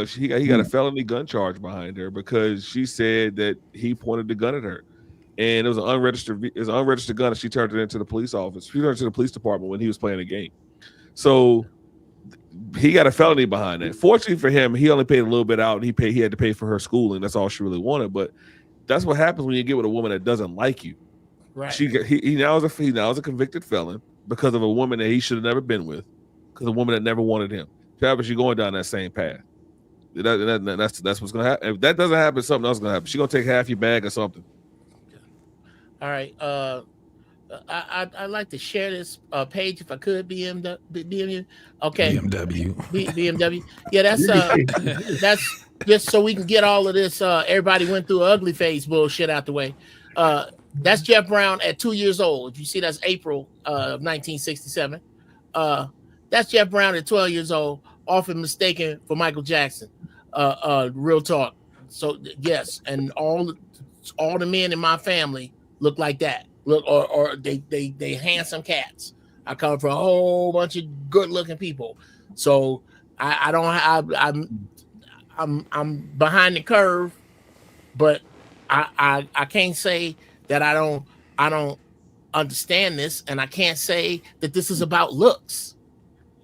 He got a felony gun charge behind her because she said that he pointed the gun at her, and it was an unregistered gun, and she turned it into the police office. She turned it to the police department when he was playing a game. So he got a felony behind that. Fortunately for him, he only paid a little bit out, and he had to pay for her schooling. That's all she really wanted. But that's what happens when you get with a woman that doesn't like you. Right. He now is a convicted felon because of a woman that he should have never been with, because a woman that never wanted him. Travis, you're going down that same path. That's what's gonna happen. If that doesn't happen, something else is gonna happen. She's gonna take half your bag or something. All right. I'd like to share this page if I could. BMW. Okay. BMW. Yeah, that's just so we can get all of this. Everybody went through ugly phase bullshit out the way. That's Jeff Brown at 2 years old. If you see, that's April of 1967. That's Jeff Brown at 12 years old, often mistaken for Michael Jackson. Real talk. So yes, and all the men in my family look like that. Look, or they handsome cats. I come from a whole bunch of good looking people. So I'm behind the curve, but I can't say that I don't understand this, and I can't say that this is about looks.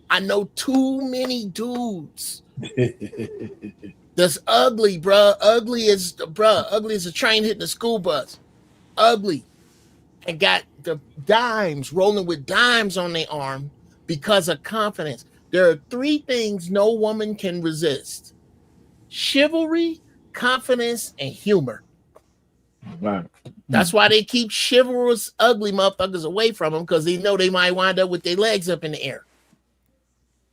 I know too many dudes that's ugly, bruh. Ugly as a train hitting a school bus. Ugly. And got the dimes, rolling with dimes on their arm because of confidence. There are 3 things no woman can resist: chivalry, confidence, and humor. Right. That's why they keep chivalrous, ugly motherfuckers away from them, because they know they might wind up with their legs up in the air.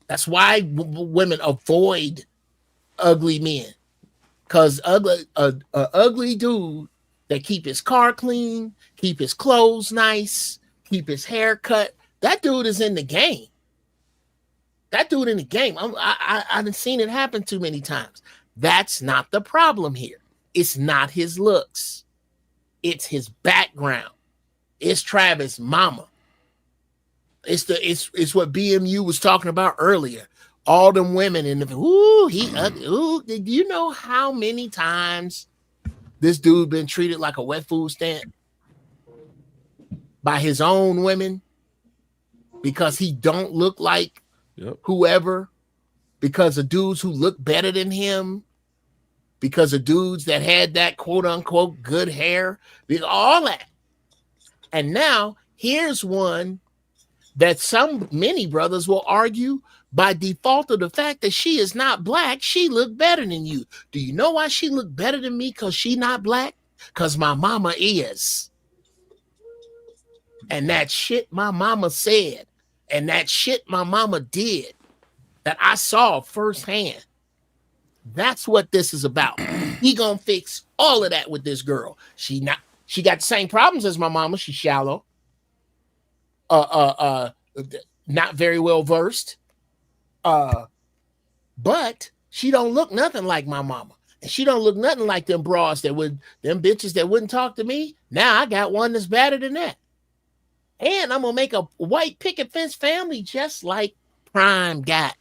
That's why women avoid ugly men, because ugly dude that keep his car clean, keep his clothes nice, keep his hair cut, that dude is in the game. That dude in the game. I've seen it happen too many times. That's not the problem here. It's not his looks. It's his background. It's Travis' mama. It's what BMU was talking about earlier. All them women in the do you know how many times this dude been treated like a wet food stand by his own women because he don't look like whoever, because of dudes who look better than him, because of dudes that had that quote unquote good hair, all that. And now here's one that many brothers will argue by default of the fact that she is not black, she looked better than you. Do you know why she looked better than me? Because she not black? Because my mama is. And that shit my mama said, and that shit my mama did, that I saw firsthand. That's what this is about. He gonna fix all of that with this girl. She got the same problems as my mama. She's shallow. Not very well versed. But she don't look nothing like my mama. And she don't look nothing like them bras them bitches that wouldn't talk to me. Now I got one that's better than that. And I'm gonna make a white picket fence family just like Prime got.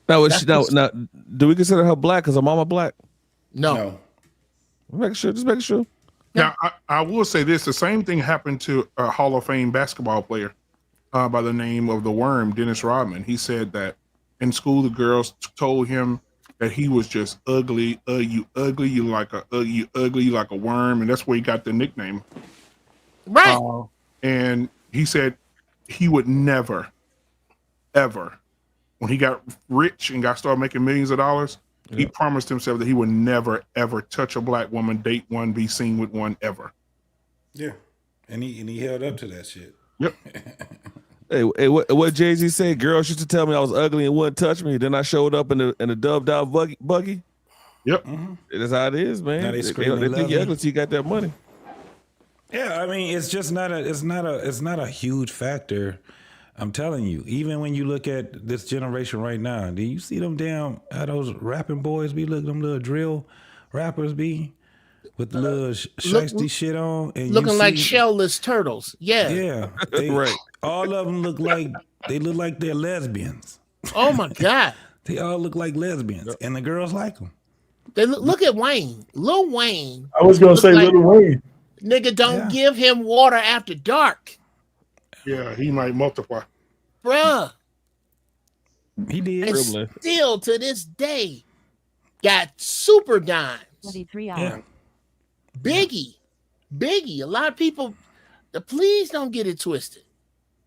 Now, do we consider her black? Because her mama black? No. Just make sure. Now, I will say this: the same thing happened to a Hall of Fame basketball player by the name of the Worm, Dennis Rodman. He said that in school, the girls told him that he was just ugly. You ugly, you like a worm, and that's where he got the nickname. Right. And he said he would never, ever, when he got rich and started making millions of dollars, he promised himself that he would never, ever touch a black woman, date one, be seen with one, ever. Yeah, and he held up to that shit. Yep. Hey, what Jay-Z said? Girls used to tell me I was ugly and wouldn't touch me. Then I showed up in a dubbed out buggy. Yep. That's how it is, man. Now they scream They think you're ugly till you got that money. Yeah, I mean, it's just not a huge factor. I'm telling you, even when you look at this generation right now, do you see them how those rapping boys be looking, them little drill rappers be with the little shiesty shit on, and looking like shellless turtles. Yeah. Yeah. Right. All of them look like they're lesbians. Oh my God. They all look like lesbians, and the girls like them. They look at Wayne. Lil Wayne. I was gonna say Lil Wayne. Nigga, don't give him water after dark. Yeah, he might multiply. Bruh. He did. And still to this day, got super dimes. 23 hours. Biggie. A lot of people, please don't get it twisted.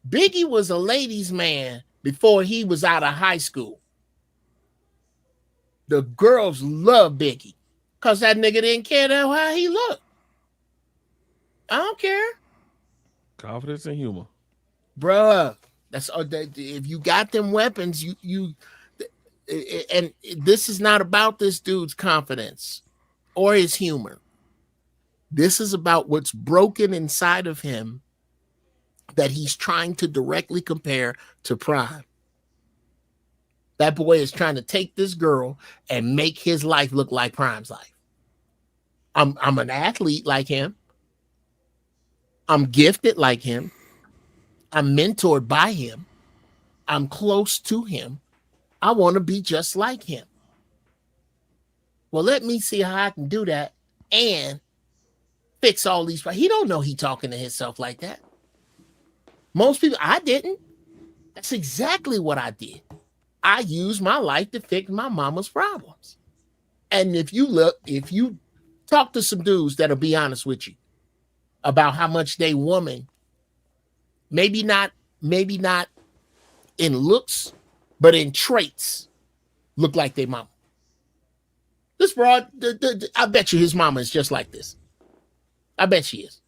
Biggie was a ladies' man before he was out of high school. The girls love Biggie because that nigga didn't care how he looked. I don't care. Confidence and humor. Bruh, that's if you got them weapons, and this is not about this dude's confidence or his humor. This is about what's broken inside of him that he's trying to directly compare to Prime. That boy is trying to take this girl and make his life look like Prime's life. I'm an athlete like him. I'm gifted like him. I'm mentored by him. I'm close to him. I want to be just like him. Well, let me see how I can do that and fix all these. He don't know he talking to himself like that. Most people, I didn't. That's exactly what I did. I used my life to fix my mama's problems. And if you talk to some dudes that'll be honest with you about how much they woman, maybe not in looks, but in traits, look like their mama. This broad, I bet you his mama is just like this. I bet she is.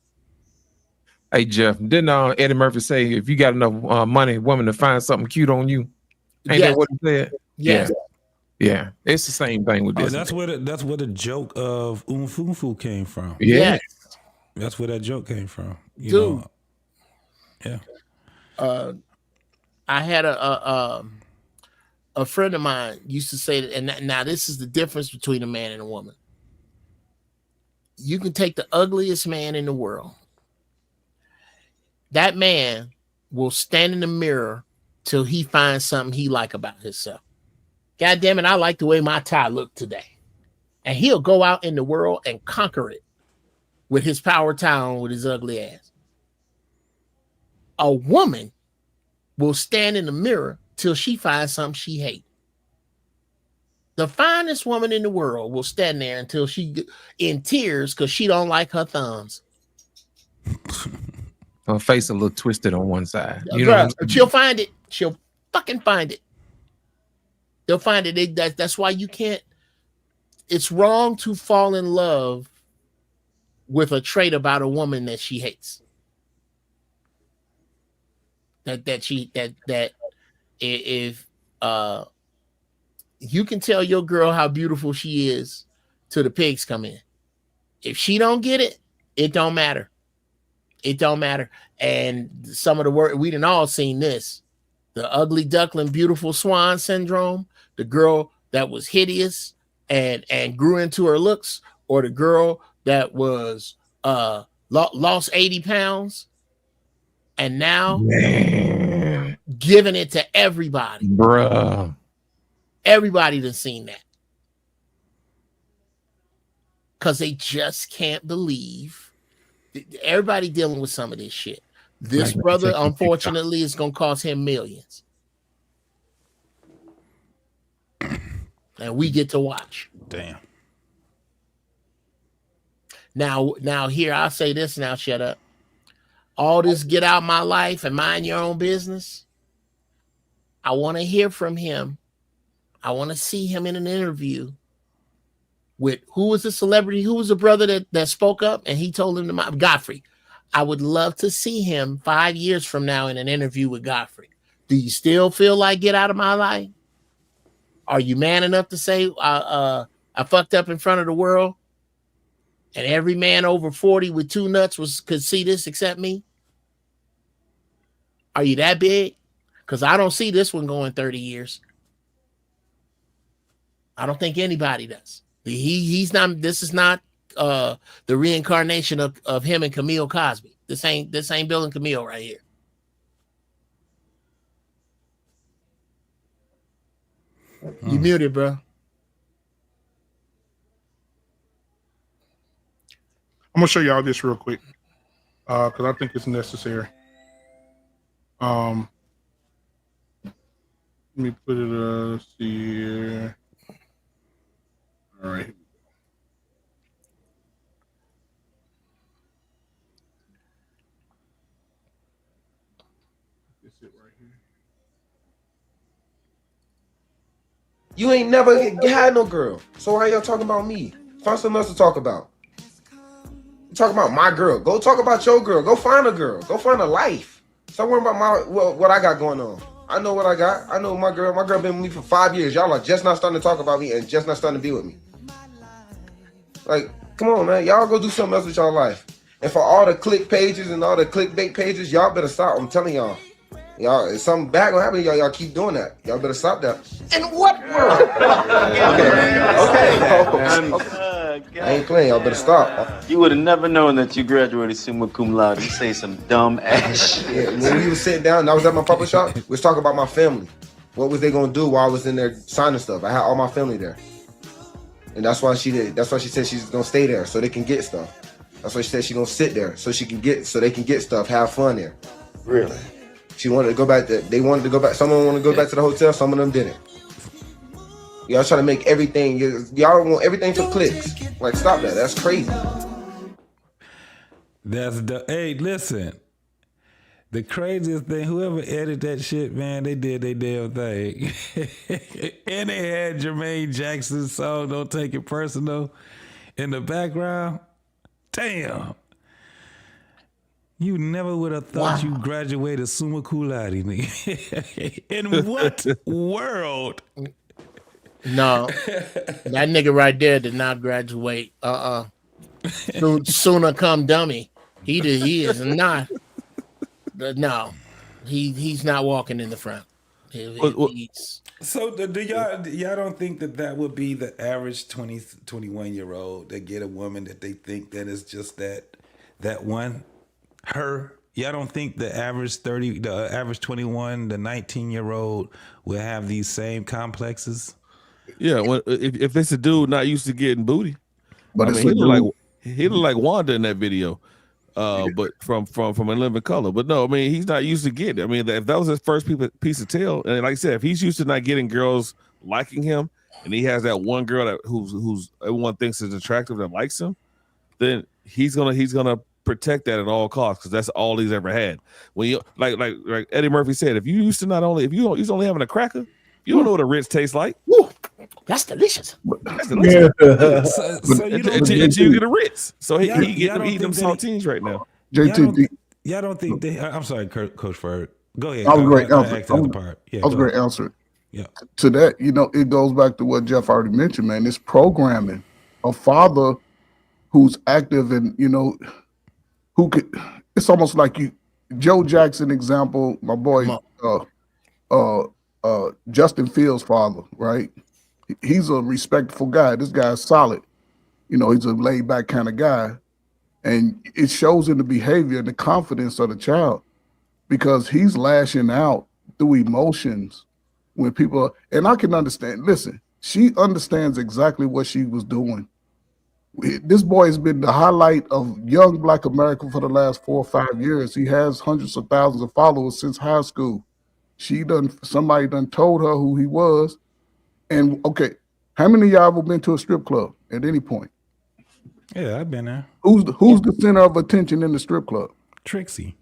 Hey Jeff, didn't Eddie Murphy say if you got enough money, woman to find something cute on you? Ain't that what he said? Yes. Yeah. It's the same thing with this. That's where the joke of Umfufu came from. Yeah. That's where that joke came from. You Dude. know? Yeah. I had a friend of mine used to say that, and now this is the difference between a man and a woman. You can take the ugliest man in the world. That man will stand in the mirror till he finds something he like about himself. God damn it, I like the way my tie looked today. And he'll go out in the world and conquer it with his power tie on with his ugly ass. A woman will stand in the mirror till she finds something she hates. The finest woman in the world will stand there until she in tears because she don't like her thumbs. Her face a little twisted on one side. You know Girl, what I'm saying? she'll find it. She'll fucking find it. They'll find it. That's why you can't. It's wrong to fall in love with a trait about a woman that she hates. That if you can tell your girl how beautiful she is till the pigs come in. If she don't get it, it don't matter. It don't matter. And some of the work we done all seen this. The ugly duckling, beautiful swan syndrome, the girl that was hideous and grew into her looks, or the girl that was lost 80 pounds and now giving it to everybody. Bruh. Everybody done seen that. Because they just can't believe. Everybody dealing with some of this shit. This brother, unfortunately, is going to cost him millions. And we get to watch. Damn. Now here, I'll say this now, shut up. All this get out my life and mind your own business. I want to hear from him. I want to see him in an interview with who was the celebrity, who was the brother that spoke up and he told him to Godfrey. I would love to see him 5 years from now in an interview with Godfrey. Do you still feel like get out of my life? Are you man enough to say I fucked up in front of the world and every man over 40 with 2 nuts could see this except me? Are you that big? Because I don't see this one going 30 years. I don't think anybody does. He's not. This is not the reincarnation of him and Camille Cosby. This ain't Bill and Camille right here. You muted, bro. I'm gonna show y'all this real quick because I think it's necessary. Let me put it. Let's see here. All right. This it right here. You ain't never had no girl. So why y'all talking about me? Find something else to talk about. You talk about my girl. Go talk about your girl. Go find a girl. Go find a life. Stop worrying about what I got going on. I know what I got. I know my girl. My girl been with me for 5 years. Y'all are just not starting to talk about me and just not starting to be with me. Like, come on, man. Y'all go do something else with y'all life. And for all the click pages and all the clickbait pages, y'all better stop. I'm telling y'all. Y'all, it's something bad gonna happen to y'all. Y'all keep doing that. Y'all better stop that. In what world? Okay. I ain't playing. Y'all better stop. You would have never known that you graduated summa cum laude. You say some dumb ass shit. Yeah, when we was sitting down, I was at my papa shop. We was talking about my family. What was they gonna do while I was in there signing stuff? I had all my family there, and that's why she did. That's why she said she's gonna stay there so they can get stuff. That's why she said she's gonna sit there so they can get stuff, have fun there. Really? She wanted to go back. They wanted to go back. Some of them want to go back to the hotel. Some of them didn't. Y'all trying to make everything. Y'all want everything for clicks. Like, stop that. That's crazy. Hey, listen. The craziest thing, whoever edited that shit, man, they did their damn thing. And they had Jermaine Jackson's song "Don't Take It Personal" in the background. Damn. You never would have thought you graduated summa cum laude, nigga. In what world? No, that nigga right there did not graduate. Sooner come dummy. He is not. No, he's not walking in the front. So do y'all don't think that would be the average 21-year-old that get a woman that they think that is just that one? Her, y'all don't think the average 30, the average 21, the 19-year-old will have these same complexes? Yeah, when if it's a dude not used to getting booty, But I it's mean, a dude. he look like Wanda in that video, but from A Living Color. But no, I mean, he's not used to getting it. I mean, if that was his first piece of tail, and like I said, if he's used to not getting girls liking him, and he has that one girl that who's everyone thinks is attractive that likes him, then he's gonna protect that at all costs because that's all he's ever had. When you like Eddie Murphy said, if you used to only having a cracker, you don't know what a Ritz tastes like. Woo, that's delicious. That's delicious. Yeah. So you don't Until you get a Ritz. So he Y'all eating don't them think that saltines right now. Y'all don't think they? I'm sorry, Coach Ferd. Go ahead. I was great. I'll ask the other part. Yeah, I was go great ahead. answer. Yeah. To that, it goes back to what Jeff already mentioned, man. This programming, a father who's active and who could. It's almost like Joe Jackson example. My boy, Justin Fields' father, right? He's a respectful guy. This guy's solid. He's a laid back kind of guy, and it shows in the behavior and the confidence of the child because he's lashing out through emotions when people and I can understand. Listen, she understands exactly what she was doing. This boy has been the highlight of young Black America for the last 4 or 5 years. He has hundreds of thousands of followers since high school. Somebody done told her who he was. And okay, how many of y'all ever been to a strip club at any point? Yeah, I've been there. Who's the center of attention in the strip club? Trixie.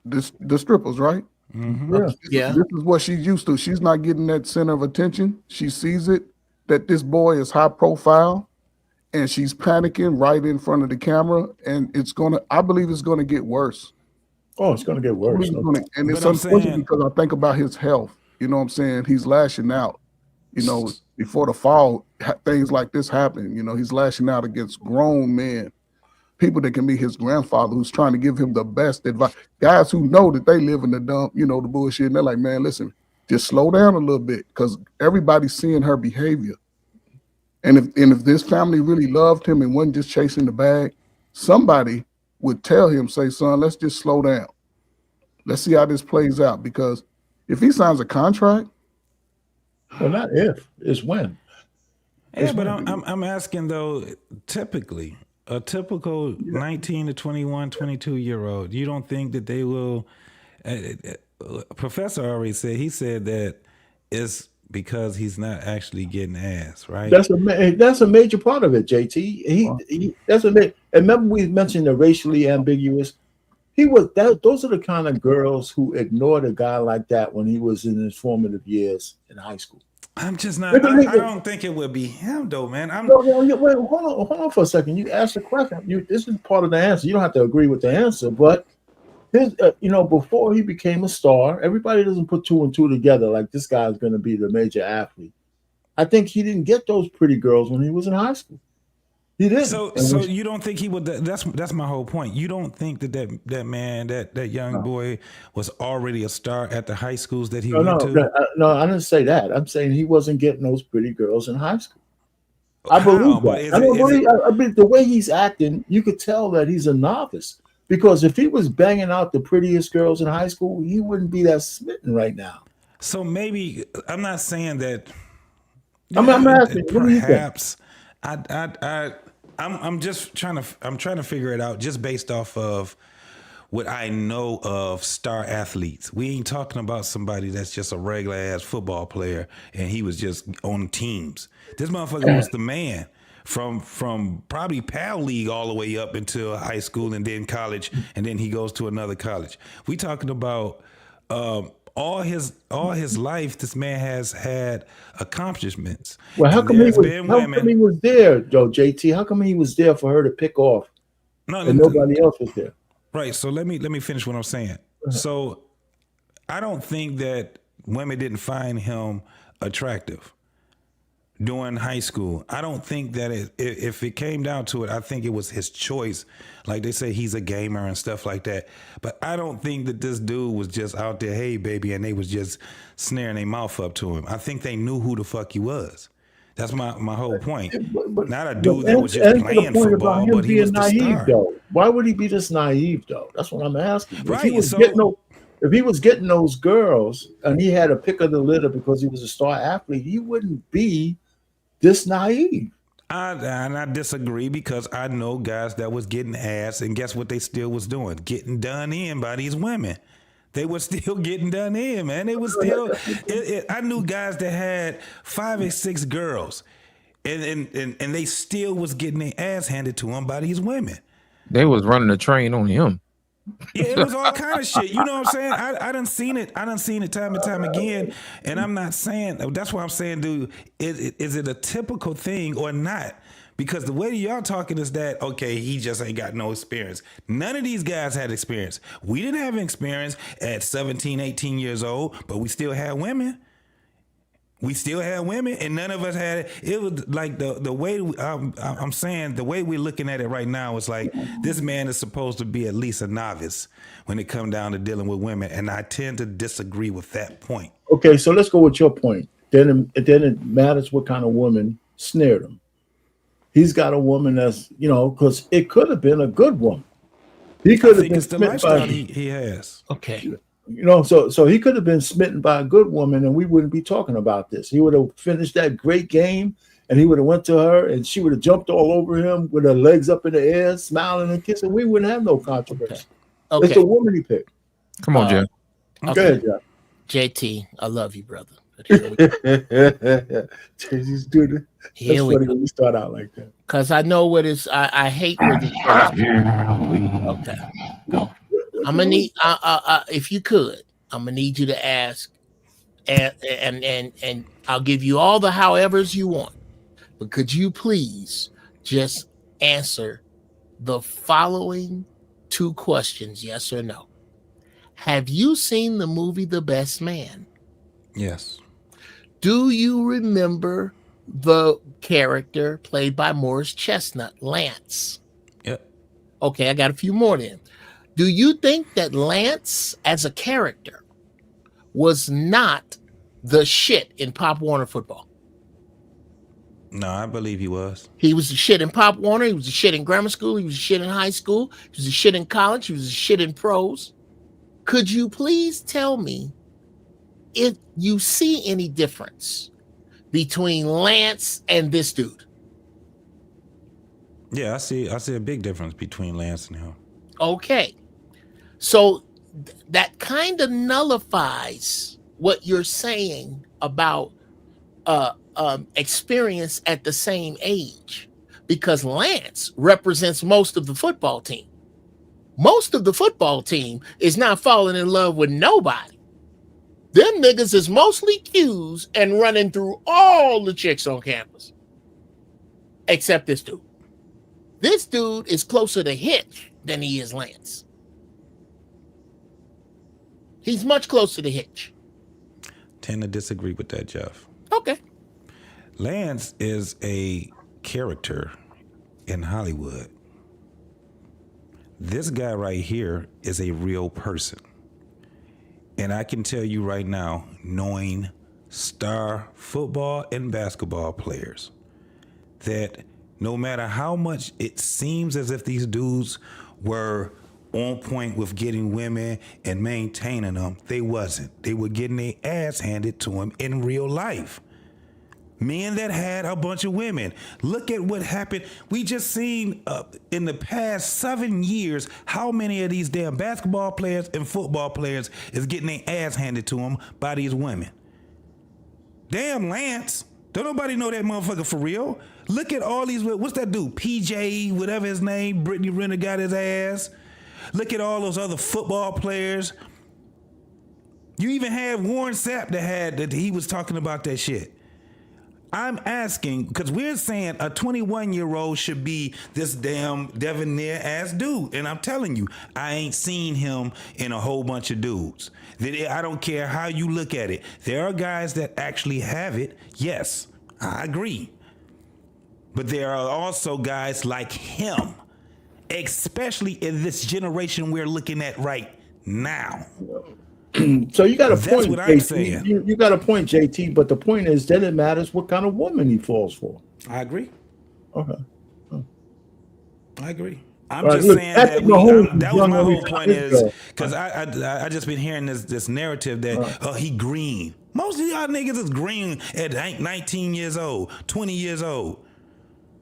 The strippers, right? Mm-hmm. Yeah. This is what she's used to. She's not getting that center of attention. She sees it that this boy is high profile, and she's panicking right in front of the camera. And I believe it's gonna get worse. Oh, it's gonna get worse. And it's unfortunate because I think about his health. You know what I'm saying? He's lashing out. Before the fall, things like this happen. He's lashing out against grown men, people that can be his grandfather, who's trying to give him the best advice. Guys who know that they live in the dump, the bullshit, and they're like, man, listen, just slow down a little bit because everybody's seeing her behavior. And if this family really loved him and wasn't just chasing the bag, somebody would tell him, say, son, let's just slow down. Let's see how this plays out. Because if he signs a contract, well, not if, it's when. Yeah, but I'm asking though, typically, a typical 19 to 21, 22-year-old, you don't think that they will, Professor already said, he said that it's because he's not actually getting ass, right? That's a major part of it, JT. And remember we mentioned the racially ambiguous. Those are the kind of girls who ignored a guy like that when he was in his formative years in high school. I'm just not. I don't think it would be him, though, man. Wait, hold on for a second. You asked the question. This is part of the answer. You don't have to agree with the answer, but before he became a star, everybody doesn't put 2 and 2 together. Like this guy's going to be the major athlete. I think he didn't get those pretty girls when he was in high school. He didn't. So you don't think he would? That's my whole point. You don't think that man, that young boy, was already a star at the high schools that he went to? No, I didn't say that. I'm saying he wasn't getting those pretty girls in high school. I believe that. I mean, the way he's acting, you could tell that he's a novice. Because if he was banging out the prettiest girls in high school, he wouldn't be that smitten right now. So maybe I'm not saying that. I'm asking. Perhaps I'm just trying to figure it out just based off of what I know of star athletes. We ain't talking about somebody that's just a regular ass football player and he was just on teams. This motherfucker was the man. From probably PAL League all the way up until high school and then college, and then he goes to another college. We talking about all his life. This man has had accomplishments. Well, how come he was there, though, JT? How come he was there for her to pick off, and nobody else was there? Right. So let me finish what I'm saying. So I don't think that women didn't find him attractive during high school. I don't think that if it came down to it, I think it was his choice. Like they say, he's a gamer and stuff like that. But I don't think that this dude was just out there, hey, baby, and they was just snaring their mouth up to him. I think they knew who the fuck he was. That's my whole point. Not a dude that was just playing football, but he was naive, though. Why would he be this naive, though? That's what I'm asking. Right. if he was getting those girls and he had a pick of the litter because he was a star athlete, he wouldn't be this naive. I disagree because I know guys that was getting ass, and guess what they still was doing? Getting done in by these women. They were still getting done in, man. They was still. I knew guys that had 5 or 6 girls, and they still was getting their ass handed to them by these women. They was running a train on him. Yeah, it was all kind of shit. You know what I'm saying? I done seen it. I done seen it time and time again. And I'm not saying, that's why I'm saying, dude, is it a typical thing or not? Because the way y'all talking is that, okay, he just ain't got no experience. None of these guys had experience. We didn't have experience at 17, 18 years old, but we still had women. We still had women, and none of us had it. It was like the way I'm saying, the way we're looking at it right now is like this man is supposed to be at least a novice when it comes down to dealing with women, and I tend to disagree with that point. Okay, so let's go with your point. Then it matters what kind of woman snared him. He's got a woman that's, because it could have been a good woman. He could have been it's the lifestyle he has. Okay. So he could have been smitten by a good woman and we wouldn't be talking about this. He would have finished that great game and he would have went to her and she would have jumped all over him with her legs up in the air, smiling and kissing. We wouldn't have no controversy. Okay. It's the woman he picked. Come on, Jeff. Go ahead, Jeff. JT, I love you, brother. He's doing it. That's funny when we start out like that. Because I know what is. I hate when this. Okay. Go. I'm gonna need. If you could, I'm gonna need you to ask, and I'll give you all the howevers you want. But could you please just answer the following 2 questions, yes or no? Have you seen the movie The Best Man? Yes. Do you remember the character played by Morris Chestnut, Lance? Yep. Okay, I got a few more then. Do you think that Lance as a character was not the shit in Pop Warner football? No, I believe he was. He was the shit in Pop Warner. He was the shit in grammar school. He was the shit in high school. He was the shit in college. He was the shit in pros. Could you please tell me if you see any difference between Lance and this dude? Yeah, I see a big difference between Lance and him. Okay. So that kind of nullifies what you're saying about experience at the same age, because Lance represents most of the football team. Most of the football team is not falling in love with nobody. Them niggas is mostly Qs and running through all the chicks on campus. Except this dude. This dude is closer to Hitch than he is Lance. He's much closer to Hitch. Tend to disagree with that, Jeff. Okay. Lance is a character in Hollywood. This guy right here is a real person. And I can tell you right now, knowing star football and basketball players, that no matter how much it seems as if these dudes were on point with getting women and maintaining them, they wasn't. They were getting their ass handed to them in real life. Men that had a bunch of women. Look at what happened. We just seen in the past 7 years how many of these damn basketball players and football players is getting their ass handed to them by these women. Damn Lance. Don't nobody know that motherfucker for real. Look at all these, what's that dude? PJ, whatever his name, Brittany Renner got his ass. Look at all those other football players. You even had Warren Sapp that he was talking about that shit. I'm asking, because we're saying a 21-year-old should be this damn debonair ass dude. And I'm telling you, I ain't seen him in a whole bunch of dudes. I don't care how you look at it. There are guys that actually have it. Yes, I agree. But there are also guys like him, especially in this generation we're looking at right now. So you got a That's point, what I'm JT. saying. You got a point, JT, but the point is then it matters what kind of woman he falls for. I agree. Okay. I agree. I'm just saying that that was my whole point is because I just been hearing this narrative that he green. Most of y'all niggas is green at 19 years old, 20 years old.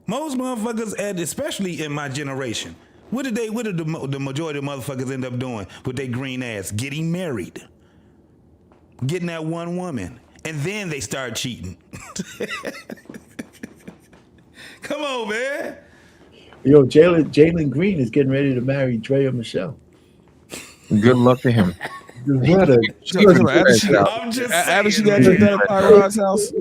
Most motherfuckers, especially in my generation, what did the majority of motherfuckers end up doing with their green ass? Getting married, getting that one woman, and then they start cheating. Come on, man. Yo, Jalen Green is getting ready to marry Drea Michelle. Good luck to him. After she got kicked out of Pyrod's house.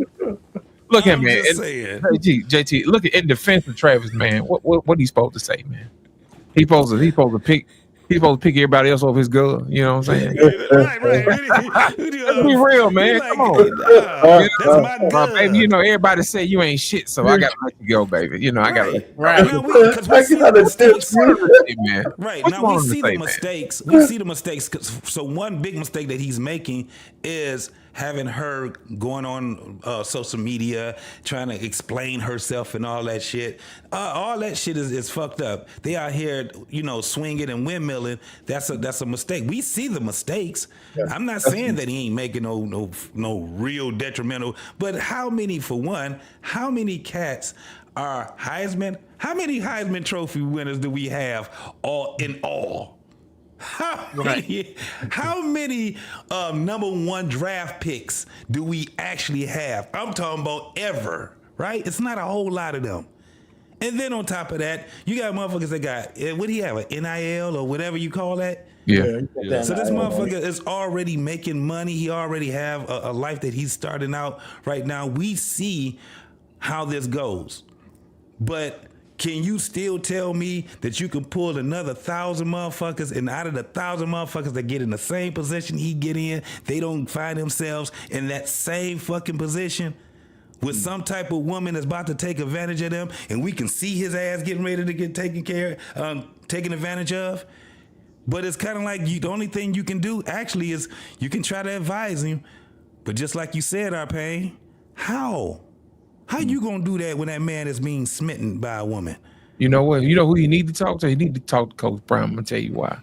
Look at man. JT, look at in defense of Travis, man. What he supposed to say, man? He supposed to pick everybody else off his girl. You know what I'm saying? right. Let's be real, man. Come on. That's my girl. Baby, you know, everybody say you ain't shit, so I gotta let you go, baby. You know, I gotta let you go. Right. Because we see the mistakes. Right. Now we see the mistakes. We see the mistakes. So one big mistake that he's making is having her going on social media, trying to explain herself and all that shit. All that shit is fucked up. They out here, you know, swinging and windmilling. That's a mistake. We see the mistakes. Yeah. I'm not saying that he ain't making no real detrimental, but how many cats are Heisman? How many Heisman Trophy winners do we have all in all? How many number one draft picks do we actually have? I'm talking about ever, right? It's not a whole lot of them. And then on top of that, you got motherfuckers that got, what do you have, an NIL or whatever you call that? Yeah. So this motherfucker is already making money. He already have a life that he's starting out right now. We see how this goes. But can you still tell me that you can pull another 1,000 motherfuckers, and out of the 1,000 motherfuckers that get in the same position he get in, they don't find themselves in that same fucking position with some type of woman that's about to take advantage of them, and we can see his ass getting ready to get taken advantage of? But it's kind of like the only thing you can do actually is you can try to advise him. But just like you said, Arpain, how you gonna do that when that man is being smitten by a woman? You know what? You know who you need to talk to? You need to talk to Coach Prime. I'm gonna tell you why.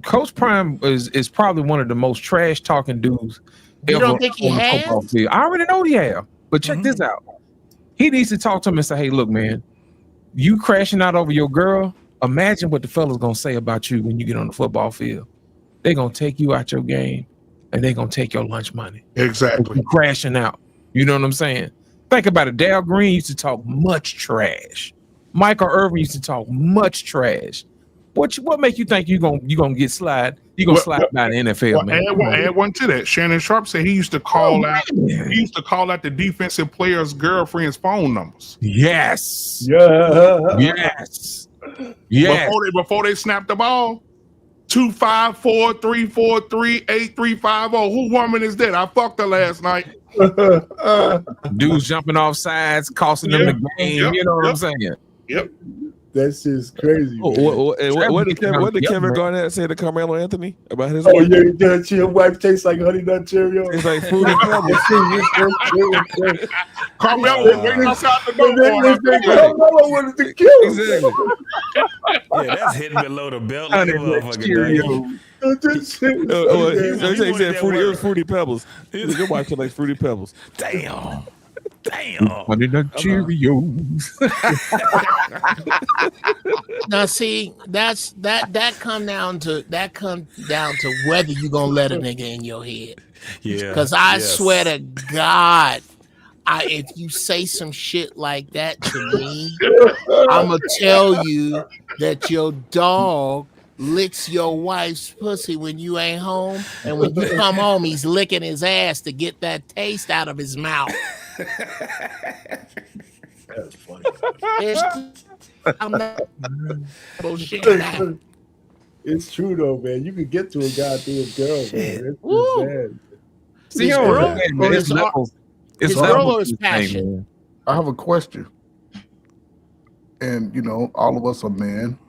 Coach Prime is probably one of the most trash talking dudes. You don't think he has? I already know he have. But check this out. He needs to talk to him and say, hey, look, man, you crashing out over your girl. Imagine what the fellas gonna say about you when you get on the football field. They're gonna take you out your game and they're gonna take your lunch money. Exactly. You crashing out. You know what I'm saying? Think about it. Dale Green used to talk much trash. Michael Irvin used to talk much trash. What make you think you gonna get slide? You gonna slide by the NFL, man? Add one to that. Shannon Sharp said he used to call out. He used to call out the defensive players' girlfriends' phone numbers. Yes. Yeah. Yes. Yes. Before they snapped the ball. 254-343-8350. Who woman is that? I fucked her last night. Dudes jumping off sides, costing them the game. You know what I'm saying? Yep. That's just crazy. What did Kevin Garnett say to Carmelo Anthony about his wife? Your wife tastes like Honey Nut Cheerios. It's like Fruity Pebbles. Carmelo was waiting outside the door. Carmelo wanted to kill him. Exactly. Yeah, that's hitting below the belt like a motherfucker. He said it was Fruity Pebbles. Your wife likes Fruity Pebbles. Damn. Honey Nut Cheerios. Now see, that come down to whether you gonna let a nigga in your head. Yeah. Because I swear to God, if you say some shit like that to me, I'ma tell you that your dog licks your wife's pussy when you ain't home, and when you come home, he's licking his ass to get that taste out of his mouth. That's funny. I'm not bullshit. It's true though, man. You can get to a goddamn girl, man. Woo. See, it's girl or his passion. I have a question. And, you know, all of us are men.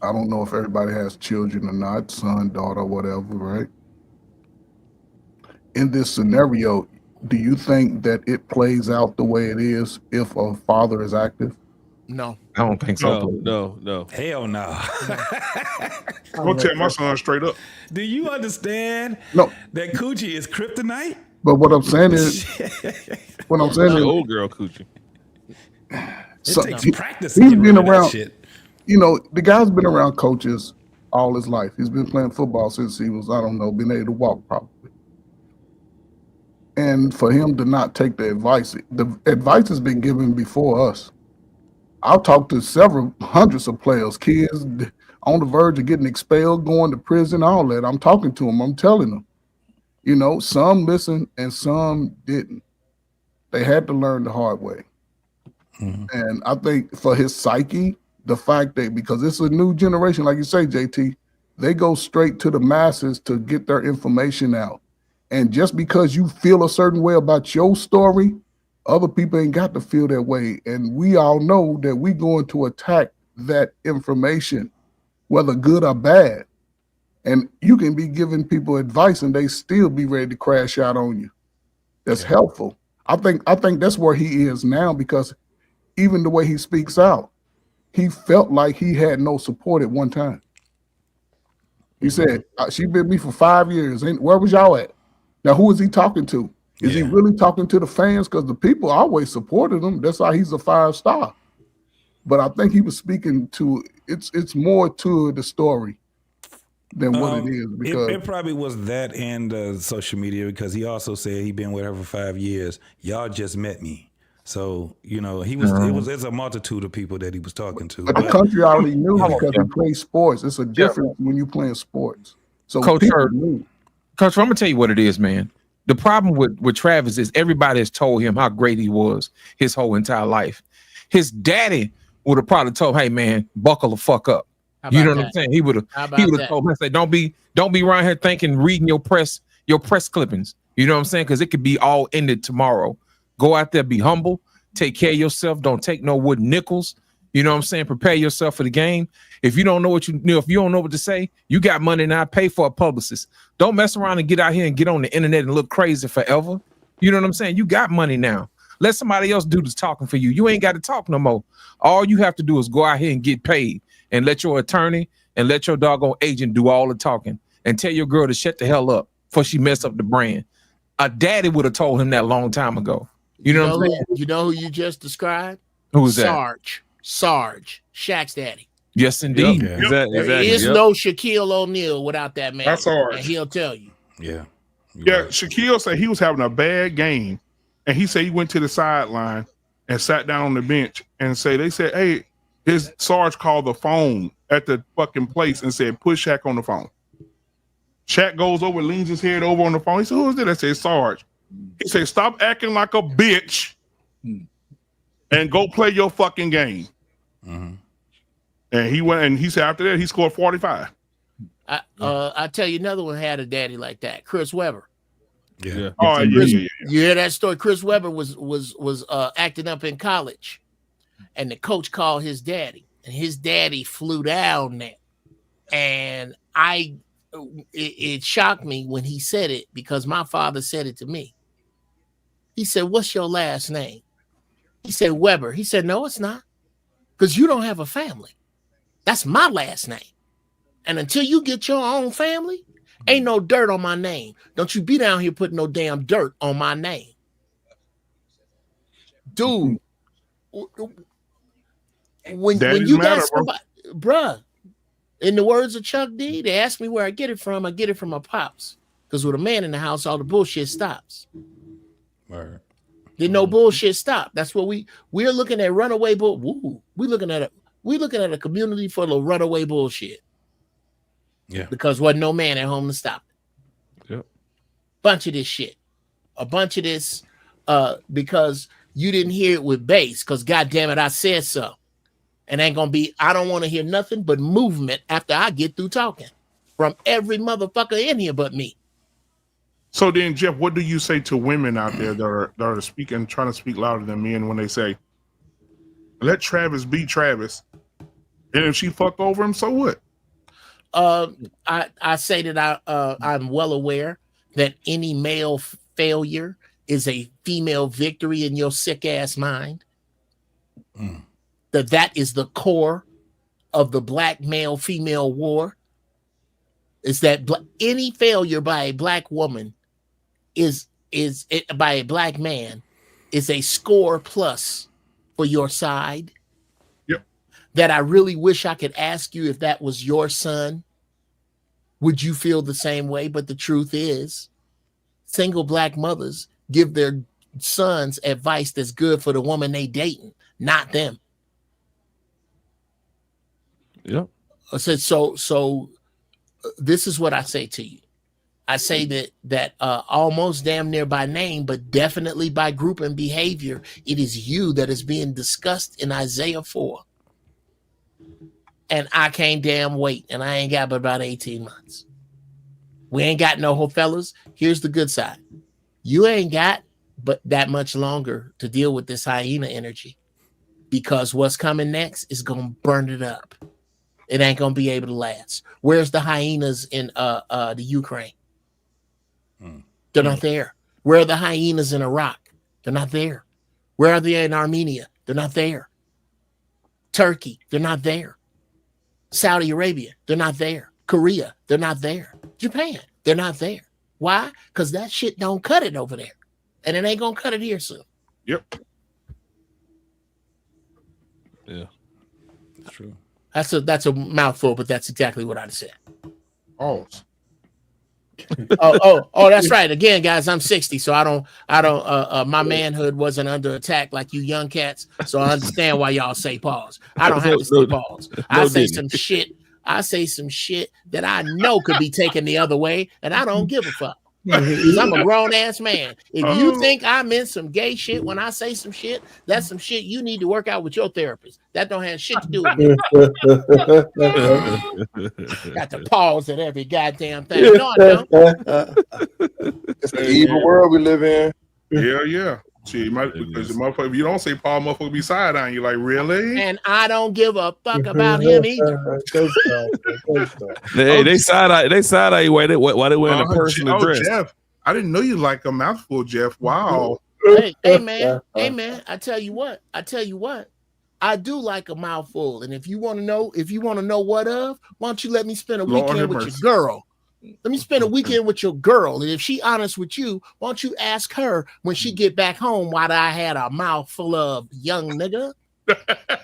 I don't know if everybody has children or not, son, daughter, whatever, right? In this scenario, do you think that it plays out the way it is if a father is active? No. I don't think so. No. Hell no. I'm gonna tell my son straight up. Do you understand No. that coochie is kryptonite? But what I'm saying is, old girl coochie. So takes practice to he's get rid been of that around. shit. You know, the guy's been around coaches all his life. He's been playing football since he was, I don't know, been able to walk probably. And for him to not take the advice has been given before us. I've talked to several hundreds of players, kids on the verge of getting expelled, going to prison, all that. I'm talking to them. I'm telling them. You know, some listened and some didn't. They had to learn the hard way. And I think for his psyche, the fact that because it's a new generation, like you say, JT, they go straight to the masses to get their information out. And just because you feel a certain way about your story, other people ain't got to feel that way. And we all know that we're going to attack that information, whether good or bad. And you can be giving people advice and they still be ready to crash out on you. That's helpful. I think that's where he is now, because even the way he speaks out, he felt like he had no support at one time. He said, she been me for 5 years. Where was y'all at? Now, who is he talking to? Is he really talking to the fans? Because the people always supported him. That's why he's a 5-star. But I think he was speaking to, it's more to the story than what it is. Because It probably was that and social media, because he also said he been with her for 5 years. Y'all just met me. So, you know, there's a multitude of people that he was talking to. But the country already knew because he plays sports. It's a difference when you playing sports. So Coach people knew. Coach, I'm gonna tell you what it is, man. The problem with Travis is everybody has told him how great he was his whole entire life. His daddy would have probably told, "Hey, man, buckle the fuck up." You know what I'm saying? He would have told him, "Say, don't be around here reading your press clippings." You know what I'm saying? Because it could be all ended tomorrow. Go out there, be humble, take care of yourself. Don't take no wooden nickels. You know what I'm saying? Prepare yourself for the game. If you don't know if you don't know what to say, you got money now. Pay for a publicist. Don't mess around and get out here and get on the internet and look crazy forever. You know what I'm saying? You got money now. Let somebody else do this talking for you. You ain't got to talk no more. All you have to do is go out here and get paid and let your attorney and let your doggone agent do all the talking and tell your girl to shut the hell up before she mess up the brand. A daddy would have told him that a long time ago. You know what I'm saying? You know who you just described? Who's that? Sarge, Shaq's daddy. Yes, indeed. There is no Shaquille O'Neal without that man. That's Sarge. And he'll tell you. Yeah. Yeah, Shaquille said he was having a bad game, and he said he went to the sideline and sat down on the bench and they said, hey, his Sarge called the phone at the fucking place and said, put Shaq on the phone. Shaq goes over, leans his head over on the phone. He said, who is it? I said, Sarge. He said, stop acting like a bitch and go play your fucking game. And he went and he said after that he scored 45. I tell you, another one had a daddy like that, Chris Webber. Yeah. You hear that story? Chris Webber was acting up in college, and the coach called his daddy, and his daddy flew down there, and it shocked me when he said it, because my father said it to me. He said, "What's your last name?" He said, "Webber." He said, "No, it's not, because you don't have a family. That's my last name. And until you get your own family, ain't no dirt on my name. Don't you be down here putting no damn dirt on my name." Dude, when you got somebody, bruh, in the words of Chuck D, they ask me where I get it from my pops. Because with a man in the house, all the bullshit stops. Right. Then no bullshit stop. That's what we're looking at runaway bull. We're looking at a community full of runaway bullshit. Yeah. Because wasn't no man at home to stop it. Yep. Bunch of this shit. A bunch of this because you didn't hear it with bass, because goddamn it, I said so. And ain't gonna be, I don't want to hear nothing but movement after I get through talking from every motherfucker in here but me. So then, Jeff, what do you say to women out there that are speaking, trying to speak louder than men when they say, let Travis be Travis, and if she fuck over him, so what? I say that I'm well aware that any male failure is a female victory in your sick ass mind. that is the core of the black male-female war. Is that any failure by a black woman is by a black man is a score plus for your side. Yep. That I really wish I could ask you if that was your son, would you feel the same way? But the truth is, single black mothers give their sons advice that's good for the woman they dating, not them. Yep. So this is what I say to you. I say that almost damn near by name, but definitely by group and behavior, it is you that is being discussed in Isaiah 4. And I can't damn wait. And I ain't got but about 18 months. We ain't got no hope, fellas. Here's the good side. You ain't got but that much longer to deal with this hyena energy, because what's coming next is going to burn it up. It ain't going to be able to last. Where's the hyenas in the Ukraine? They're not there. Where are the hyenas in Iraq? They're not there. Where are they in Armenia? They're not there. Turkey, they're not there. Saudi Arabia, they're not there. Korea, they're not there. Japan, they're not there. Why? Because that shit don't cut it over there. And it ain't going to cut it here soon. Yep. Yeah. That's true. That's a mouthful, but that's exactly what I'd said. Oh. oh, that's right. Again, guys, I'm 60, so I don't my manhood wasn't under attack like you young cats. So I understand why y'all say pause. I don't have to say pause. I say some shit. I say some shit that I know could be taken the other way, and I don't give a fuck. 'Cause I'm a grown ass man. If you think I'm in some gay shit when I say some shit, that's some shit you need to work out with your therapist. That don't have shit to do with me. Got to pause at every goddamn thing. No, I don't. It's the evil world we live in. Yeah. See, because the motherfucker, if you don't say Paul, motherfucker be side on you. Like, really? And I don't give a fuck about him either. They side eye you while they wearing a personal dress. Jeff, I didn't know you like a mouthful, Jeff. Wow. Hey man. I tell you what. I do like a mouthful. And if you want to know what of, why don't you let me spend a weekend with your girl? Let me spend a weekend with your girl. And if she honest with you, why don't you ask her when she get back home why I had a mouthful of young nigga?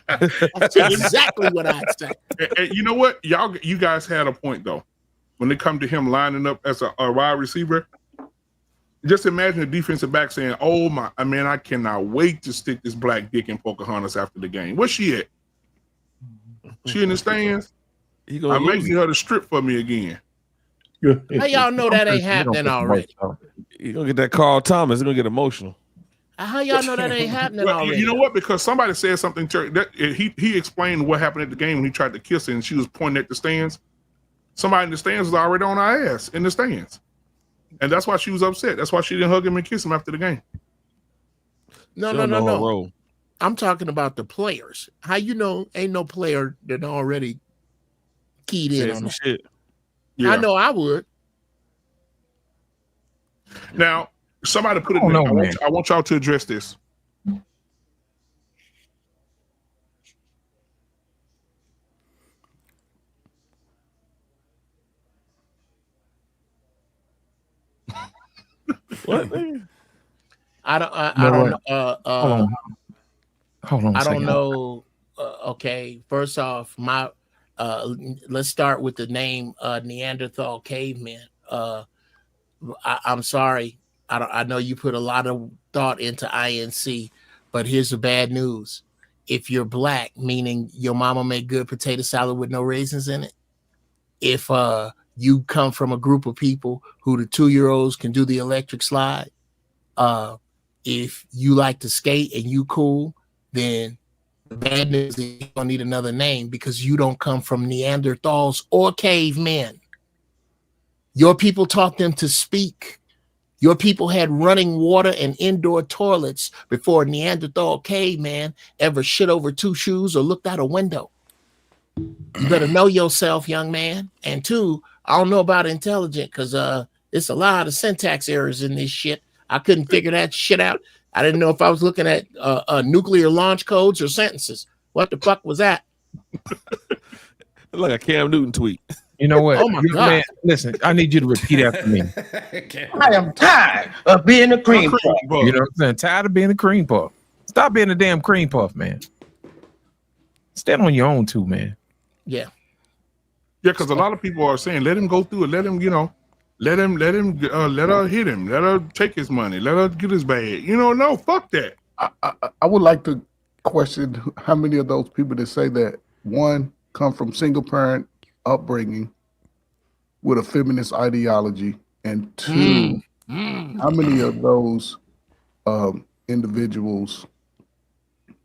That's exactly what I'd say. And you know what? You guys had a point though. When it come to him lining up as a wide receiver, just imagine the defensive back saying, "Oh my, I cannot wait to stick this black dick in Pocahontas after the game." Where's she at? She in the stands? I'm making her to strip for me again. How y'all know that ain't happening already? You're gonna get that Carl Thomas. You're gonna get emotional. How y'all know that ain't happening already? You know what? Because somebody said something to that he explained what happened at the game when he tried to kiss her and she was pointing at the stands. Somebody in the stands was already on her ass in the stands. And that's why she was upset. That's why she didn't hug him and kiss him after the game. No. I'm talking about the players. How you know ain't no player that already keyed in on shit. Yeah. I know I would. Now, somebody put it in. I want y'all to address this. What? I don't know. Okay, first off, let's start with the name Neanderthal caveman. I'm sorry. I know you put a lot of thought into INC, but here's the bad news. If you're black, meaning your mama made good potato salad with no raisins in it, if you come from a group of people who the 2-year-olds can do the electric slide, if you like to skate and you cool, then the bad news is you don't need another name because you don't come from Neanderthals or cavemen. Your people taught them to speak. Your people had running water and indoor toilets before a Neanderthal caveman ever shit over 2 shoes or looked out a window. You better know yourself, young man. And 2, I don't know about intelligent because it's a lot of syntax errors in this shit. I couldn't figure that shit out. I didn't know if I was looking at nuclear launch codes or sentences. What the fuck was that? Like a Cam Newton tweet. You know what? Oh my You- God. man, listen, I need you to repeat after me. I am tired of being a cream puff. You know what I'm saying? Tired of being a cream puff. Stop being a damn cream puff, man. Stand on your own too, man. Yeah. Yeah, because a lot of people are saying, let him go through it. Let him, let her hit him. Let her take his money. Let her get his bag. No, fuck that. I would like to question how many of those people that say that, one, come from single parent upbringing with a feminist ideology, and two, how many of those individuals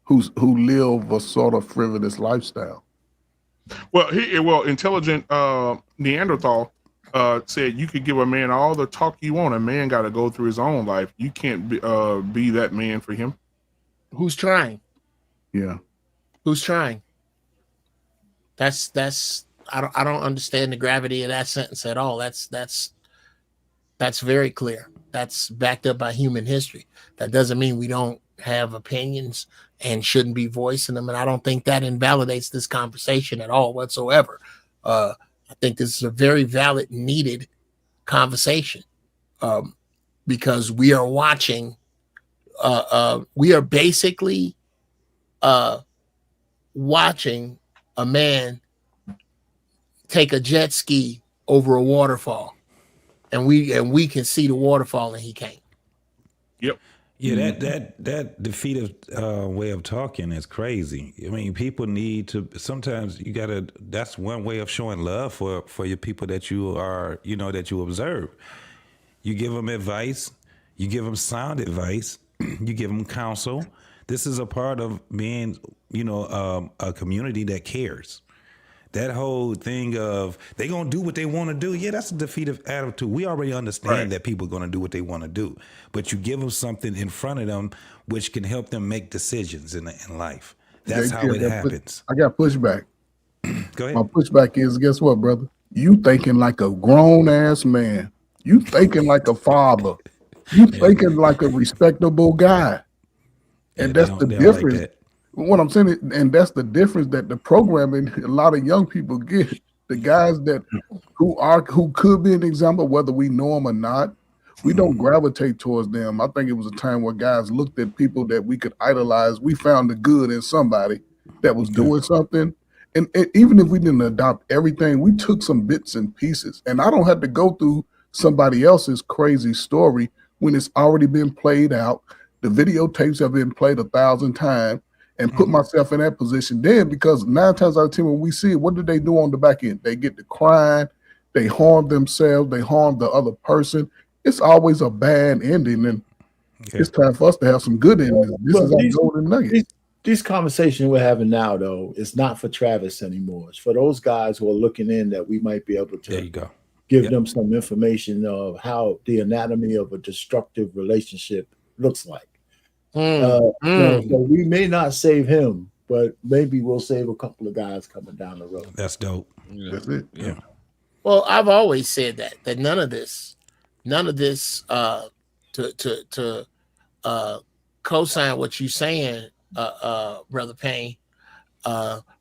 who live a sort of frivolous lifestyle? Well, intelligent Neanderthal said you could give a man all the talk you want. A man got to go through his own life. You can't be that man for him. Who's trying? Yeah. Who's trying? That's I don't understand the gravity of that sentence at all. That's very clear. That's backed up by human history. That doesn't mean we don't have opinions and shouldn't be voicing them. And I don't think that invalidates this conversation at all whatsoever. I think this is a very valid, needed conversation because we are watching. We are basically watching a man take a jet ski over a waterfall, and we can see the waterfall and he can't. Yep. Yeah, that defeative way of talking is crazy. I mean, people need to, sometimes you gotta, that's one way of showing love for your people that you are, that you observe. You give them advice, you give them sound advice, you give them counsel. This is a part of being, a community that cares. That whole thing of they gonna do what they want to do, yeah, that's a defeative attitude. We already understand that people are gonna do what they want to do, but you give them something in front of them which can help them make decisions in life. That's how it happens. I got pushback. Go ahead. My pushback is, guess what, brother? You thinking like a grown ass man. You thinking like a father. You thinking like a respectable guy. And that's the difference. Like what I'm saying, and that's the difference that the programming a lot of young people get. The guys that who could be an example, whether we know them or not, we don't gravitate towards them. I think it was a time where guys looked at people that we could idolize. We found the good in somebody that was doing something. And even if we didn't adopt everything, we took some bits and pieces. And I don't have to go through somebody else's crazy story when it's already been played out. The videotapes have been played 1,000 times. And put myself in that position then, because 9 times out of 10 when we see it, what do they do on the back end? They get to crying, they harm themselves, they harm the other person. It's always a bad ending, and it's time for us to have some good endings. This is our golden nugget. These conversations we're having now, though, is not for Travis anymore. It's for those guys who are looking in that we might be able to give them some information of how the anatomy of a destructive relationship looks like. So we may not save him, but maybe we'll save a couple of guys coming down the road. That's dope. That's it. Yeah. Well, I've always said that none of this to co-sign what you're saying, Brother Payne.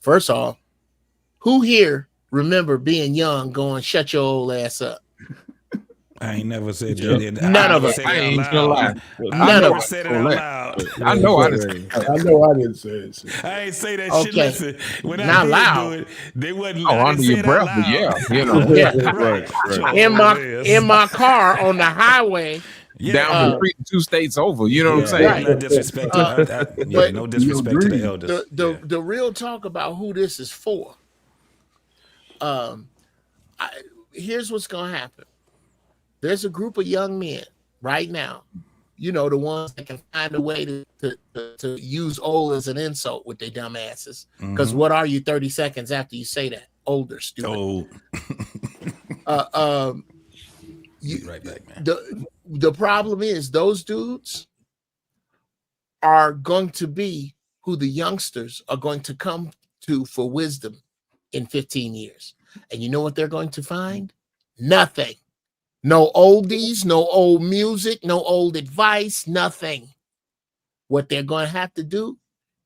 First off, who here remember being young going, shut your old ass up? I ain't never said that. None of us. I ain't gonna lie. I never said it out loud. I know I didn't. I know I didn't say it. I ain't say that shit. Okay. Listen, when Not I did loud. do it, they wasn't. Oh, I under didn't say your it breath, out but loud. yeah, Right. In my car on the highway. Down the street 2 states over. You know what I'm saying? Right. No disrespect. No disrespect to the elders. The real talk about who this is for. Here's what's gonna happen. There's a group of young men right now, the ones that can find a way to use old as an insult with their dumb asses. Because what are you 30 seconds after you say that? Older, stupid. Right back, man. The problem is those dudes are going to be who the youngsters are going to come to for wisdom in 15 years. And you know what they're going to find? Nothing. No oldies, no old music, no old advice, nothing. What they're going to have to do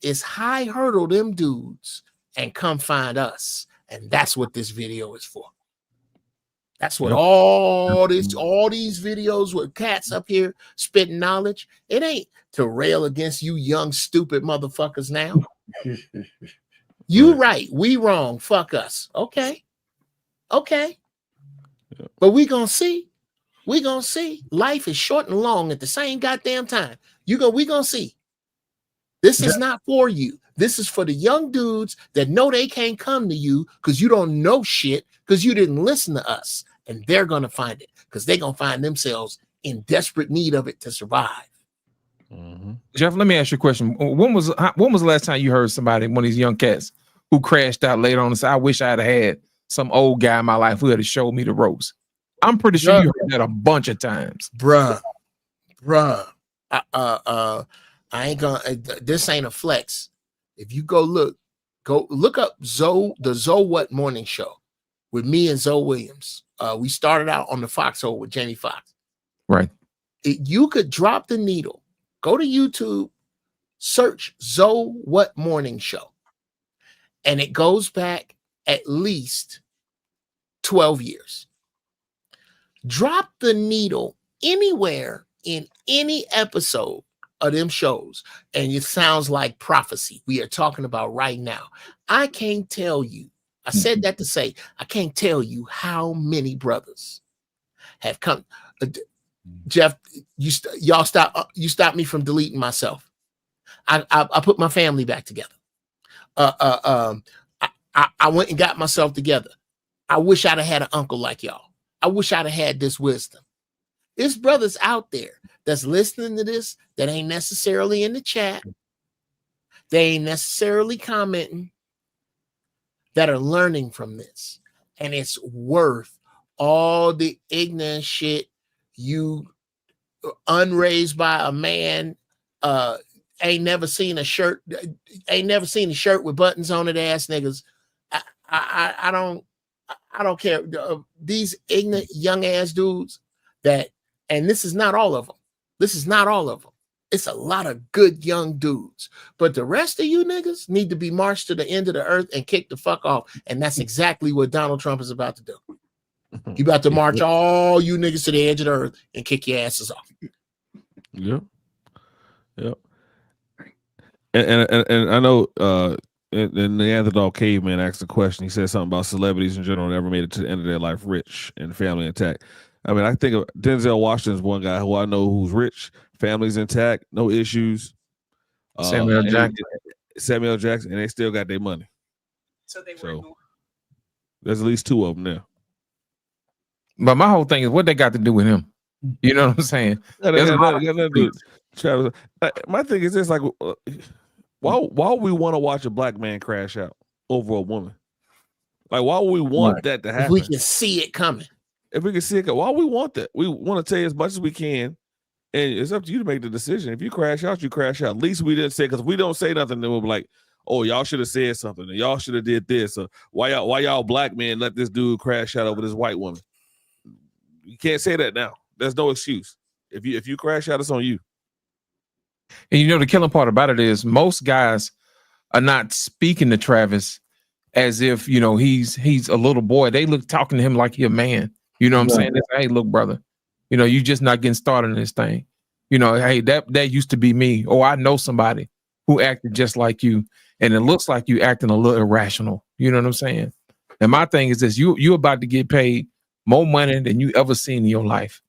is high hurdle them dudes and come find us. And that's what this video is for. That's what all these videos with cats up here spitting knowledge. It ain't to rail against you young, stupid motherfuckers now. You right, we wrong, fuck us. Okay. But we gonna see. We gonna see. Life is short and long at the same goddamn time. We gonna see. This is not for you. This is for the young dudes that know they can't come to you because you don't know shit because you didn't listen to us. And they're going to find it because they're going to find themselves in desperate need of it to survive. Jeff, let me ask you a question. When was the last time you heard somebody, one of these young cats who crashed out later on and said, I wish I'd have had some old guy in my life who had showed me the ropes? I'm pretty sure you heard that a bunch of times. Bruh. I ain't gonna, this ain't a flex. If you go look up the Zoe What Morning Show with me and Zoe Williams. We started out on the Foxhole with Jamie Foxx. Right. You could drop the needle, go to YouTube, search Zoe What Morning Show. And it goes back at least 12 years. Drop the needle anywhere in any episode of them shows, and it sounds like prophecy we are talking about right now. I can't tell you. I said that to say I can't tell how many brothers have come. Jeff, you stopped me from deleting myself. I put my family back together. I went and got myself together. I wish I'd have had an uncle like y'all. I wish I'd have had this wisdom. There's brothers out there that's listening to this that ain't necessarily in the chat. They ain't necessarily commenting, that are learning from this. And it's worth all the ignorant shit you unraised by a man, ain't never seen a shirt with buttons on it ass niggas. I don't care. These ignorant young ass dudes that, and this is not all of them. It's a lot of good young dudes. But the rest of you niggas need to be marched to the end of the earth and kicked the fuck off. And that's exactly what Donald Trump is about to do. You about to march all you niggas to the edge of the earth and kick your asses off. Yep. And I know the Neanderthal caveman asked a question. He said something about celebrities in general never made it to the end of their life rich and family intact. I mean, I think of Denzel Washington's one guy who I know who's rich, family's intact, no issues. Samuel Jackson, and they still got their money. So there's at least two of them now. But my whole thing is what they got to do with him. You know what I'm saying? Travis, my thing is this: like, why we want to watch a black man crash out over a woman? Like, why would we want that to happen? If we can see it coming. If we can see it, why we want that? We want to tell you as much as we can, and it's up to you to make the decision. If you crash out, you crash out. At least we didn't say, because if we don't say nothing, then we'll be like, oh, y'all should have said something, or y'all should have did this, or why y'all black men let this dude crash out over this white woman? You can't say that now. There's no excuse. If you crash out, it's on you. And you know the killing part about it is most guys are not speaking to Travis as if, you know, he's a little boy. They talking to him like he a man. You know what I'm saying? They say, hey, look, brother, you know, you just not getting started in this thing. You know, hey, that used to be me. Or I know somebody who acted just like you, and it looks like you acting a little irrational. You know what I'm saying? And my thing is this: you about to get paid more money than you ever seen in your life,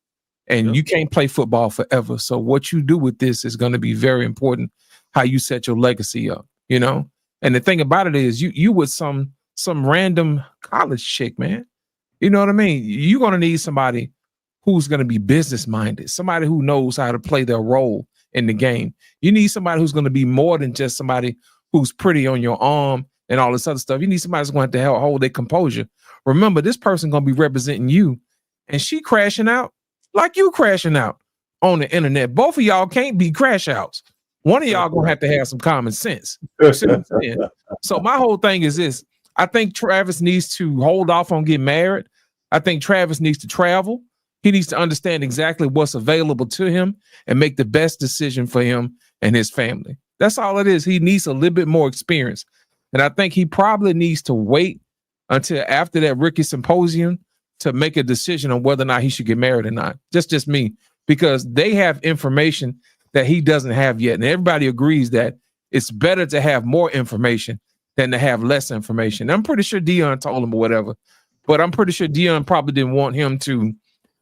and you can't play football forever. So what you do with this is going to be very important. How you set your legacy up, you know. And the thing about it is, you with some random college chick, man. You know what I mean? You're going to need somebody who's going to be business minded, somebody who knows how to play their role in the game. You need somebody who's going to be more than just somebody who's pretty on your arm and all this other stuff. You need somebody who's going to have to hold their composure. Remember, this person going to be representing you, and she crashing out like you crashing out on the internet. Both of y'all can't be crash outs. One of y'all going to have some common sense. You see what I'm saying? So my whole thing is this. I think Travis needs to hold off on getting married. I think Travis needs to travel. He needs to understand exactly what's available to him and make the best decision for him and his family. That's all it is. He needs a little bit more experience. And I think he probably needs to wait until after that Ricky symposium to make a decision on whether or not he should get married or not. Just me, because they have information that he doesn't have yet. And everybody agrees that it's better to have more information than to have less information. I'm pretty sure Dion told him or whatever, but I'm pretty sure Dion probably didn't want him to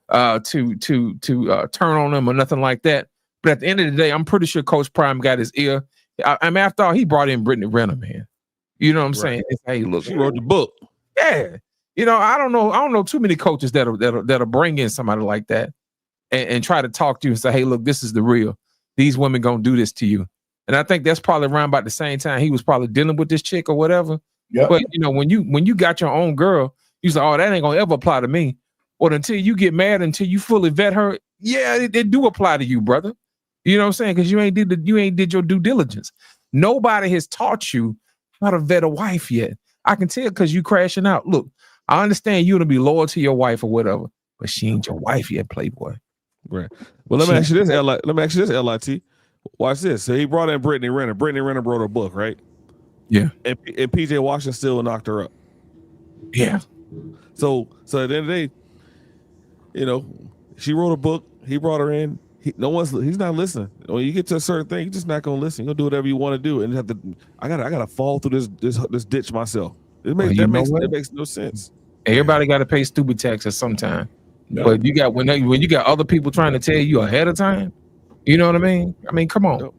turn on him or nothing like that. But at the end of the day, I'm pretty sure Coach Prime got his ear. I mean, after all, he brought in Brittany Renner, man. You know what I'm saying? It's, hey, look, she wrote the book. Yeah. You know, I don't know too many coaches that'll bring in somebody like that and try to talk to you and say, hey, look, this is the real. These women gonna do this to you. And I think that's probably around about the same time he was probably dealing with this chick or whatever. Yep. But you know, when you got your own girl, you say, oh, that ain't gonna ever apply to me. But until you get mad, until you fully vet her, yeah, it do apply to you, brother. You know what I'm saying? Because you ain't did your due diligence. Nobody has taught you how to vet a wife yet. I can tell because you crashing out. Look, I understand you to be loyal to your wife or whatever, but she ain't your wife yet, Playboy. Right. Well, let me ask you this, LIT. Watch this. So he brought in Brittany Renner. Brittany Renner wrote a book, right? Yeah. And PJ Washington still knocked her up. Yeah. So at the end of the day, you know, she wrote a book. He brought her in. He's not listening. When you get to a certain thing, you're just not gonna listen. You're gonna do whatever you want to do, and I gotta fall through this ditch myself. It makes no sense. Everybody got to pay stupid taxes sometime. No. But you got when you got other people trying to tell you ahead of time, you know what I mean? I mean, come on.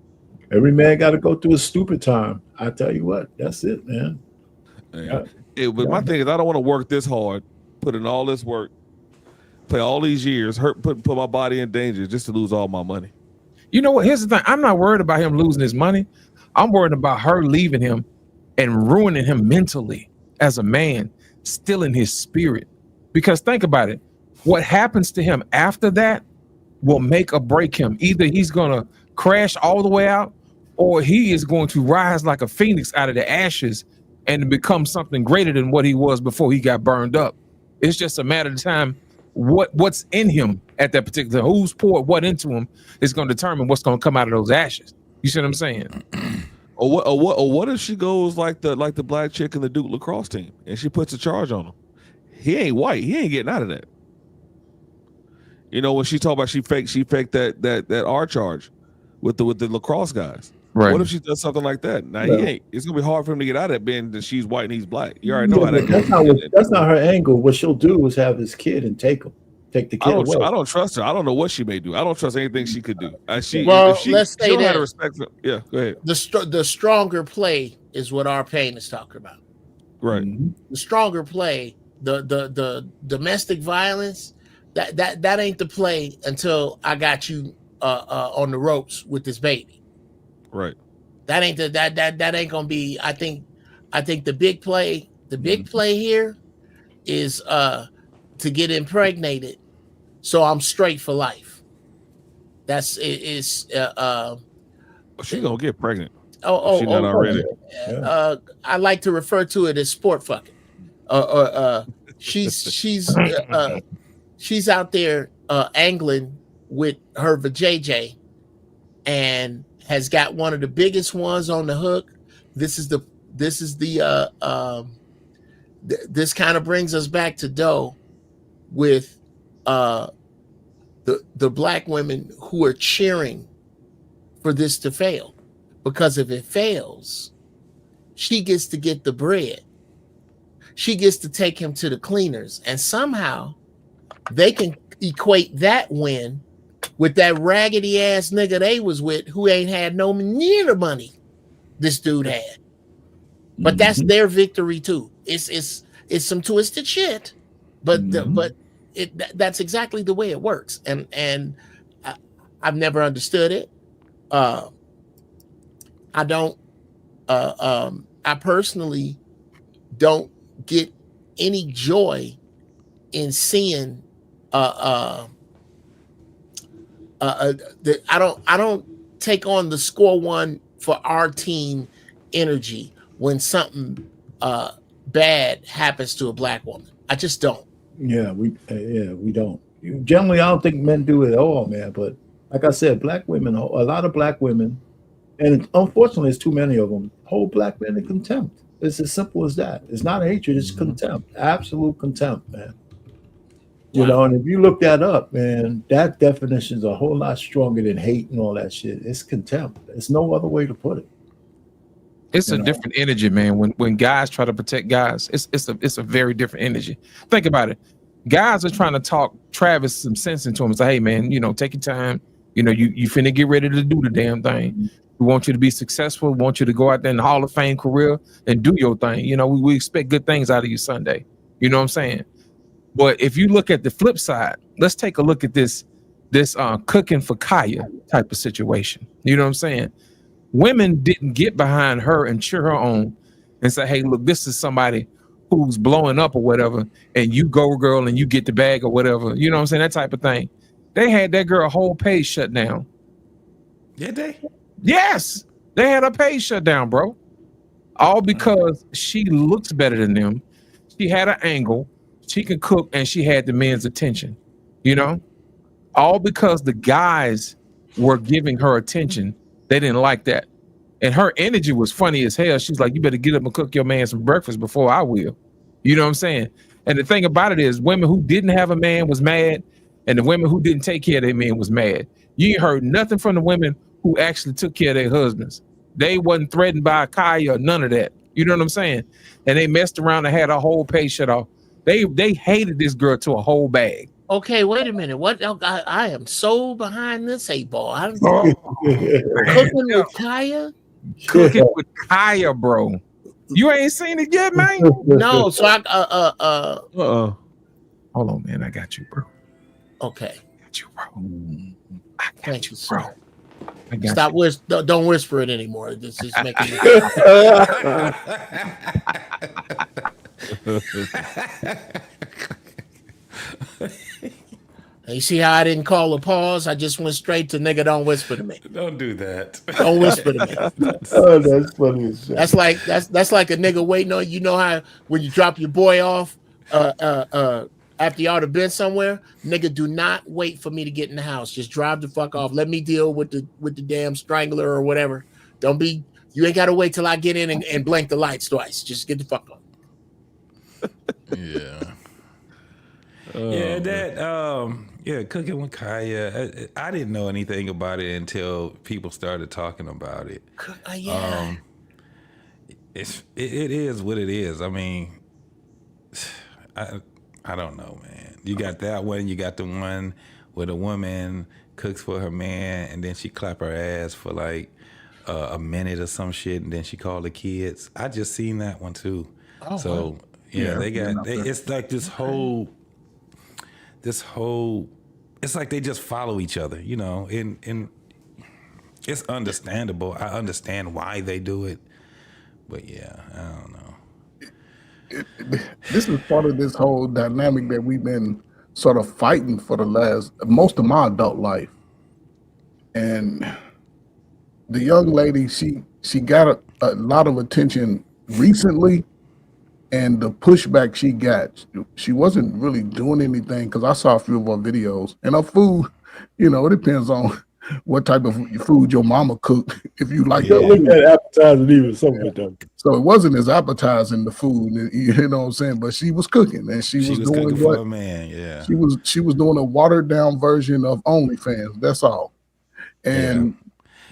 Every man got to go through a stupid time. I tell you what, that's it, man. But my thing is, I don't want to work this hard, put in all this work, play all these years, put my body in danger just to lose all my money. You know what? Here's the thing. I'm not worried about him losing his money. I'm worried about her leaving him and ruining him mentally as a man, stealing his spirit. Because think about it. What happens to him after that will make or break him. Either he's going to crash all the way out, or he is going to rise like a phoenix out of the ashes and become something greater than what he was before he got burned up. It's just a matter of time. What's in him at that particular, who's poured what into him is going to determine what's going to come out of those ashes. You see what I'm saying? Or what if she goes like the black chick in the Duke lacrosse team and she puts a charge on him? He ain't white. He ain't getting out of that. You know, when she talked about she faked that R charge with the lacrosse guys. Right. What if she does something like that? Now he ain't. It's gonna be hard for him to get out of that being that she's white and he's black. You already know how that goes. That's not her angle. What she'll do is have his kid and take the kid away. I don't trust her. I don't know what she may do. I don't trust anything she could do. Let's say that. Respect her. Yeah, go ahead. The stronger play is what our pain is talking about. Right. Mm-hmm. The stronger play, the domestic violence, that ain't the play until I got you on the ropes with this baby. Right. That ain't gonna be. I think the big play, play here is to get impregnated, so I'm straight for life. That's it. Is she's gonna get pregnant. She's not already. I like to refer to it as sport fucking. She's out there angling with her vajayjay and has got one of the biggest ones on the hook. This kind of brings us back to Doe with the black women who are cheering for this to fail, because if it fails, she gets to get the bread. She gets to take him to the cleaners, and somehow they can equate that win with that raggedy ass nigga they was with who ain't had no near the money this dude had. But that's their victory too. It's some twisted shit, but that's exactly the way it works. And I've never understood it. I personally don't get any joy in seeing I don't take on the score one for our team energy when something bad happens to a black woman. I just don't. Yeah, we don't. Generally, I don't think men do it at all, man. But like I said, a lot of black women And unfortunately, there's too many of them. Hold black men in contempt. It's as simple as that. It's not hatred, it's contempt. Absolute contempt, man. You know, and if you look that up, man, that definition is a whole lot stronger than hate and all that shit. It's contempt. There's no other way to put it. It's a different energy, man. When guys try to protect guys, it's a very different energy. Think about it. Guys are trying to talk Travis some sense into him. Say, hey man, you know, take your time. You know, you finna get ready to do the damn thing. We want you to be successful. We want you to go out there in the Hall of Fame career and do your thing. You know, we expect good things out of you Sunday. You know what I'm saying? But if you look at the flip side, let's take a look at this cooking for Kaya type of situation. You know what I'm saying? Women didn't get behind her and cheer her on and say, hey, look, this is somebody who's blowing up or whatever, and you go, girl, and you get the bag or whatever. You know what I'm saying? That type of thing. They had that girl whole page shut down. Did they? Yes. They had her page shut down, bro. All because she looks better than them. She had an angle. She could cook, and she had the men's attention. You know? All because the guys were giving her attention. They didn't like that. And her energy was funny as hell. She's like, you better get up and cook your man some breakfast before I will. You know what I'm saying? And the thing about it is, women who didn't have a man was mad, and the women who didn't take care of their men was mad. You ain't heard nothing from the women who actually took care of their husbands. They wasn't threatened by Kaya or none of that. You know what I'm saying? And they messed around and had a whole page shut off. They hated this girl to a whole bag. Okay, wait a minute. What? I am so behind this 8 ball. I'm cooking with Kaya. Cooking with Kaya, bro. You ain't seen it yet, man? No, so Hold on, man. I got you, bro. Okay. I got you, bro. Thank you, bro. I got Stop don't whisper it anymore. This is making You see how I didn't call a pause? I just went straight to nigga, don't whisper to me. Don't do that. Don't whisper to me. Oh, that's funny as shit. That's like a nigga waiting on you. Know how when you drop your boy off after y'all have been somewhere, nigga, do not wait for me to get in the house. Just drive the fuck off. Let me deal with the damn strangler or whatever. You ain't gotta wait till I get in and blink the lights twice. Just get the fuck off. Yeah. Yeah, cooking with Kaya. I didn't know anything about it until people started talking about it. It is what it is. I mean, I don't know, man. You got that one. You got the one where the woman cooks for her man, and then she clap her ass for like a minute or some shit, and then she called the kids. I just seen that one too. Oh, so wow. yeah, it's like this whole. It's like they just follow each other, you know, and it's understandable. I understand why they do it, but yeah, I don't know. This is part of this whole dynamic that we've been sort of fighting for most of my adult life. And the young lady, she got a lot of attention recently. And the pushback she got, she wasn't really doing anything, because I saw a few of her videos. And her food, you know, it depends on what type of food your mama cooked. If you like that, look at appetizing even something though. So it wasn't as appetizing, the food, you know what I'm saying? But she was cooking, and she was doing cooking for a man. Yeah, she was doing a watered down version of OnlyFans. That's all. And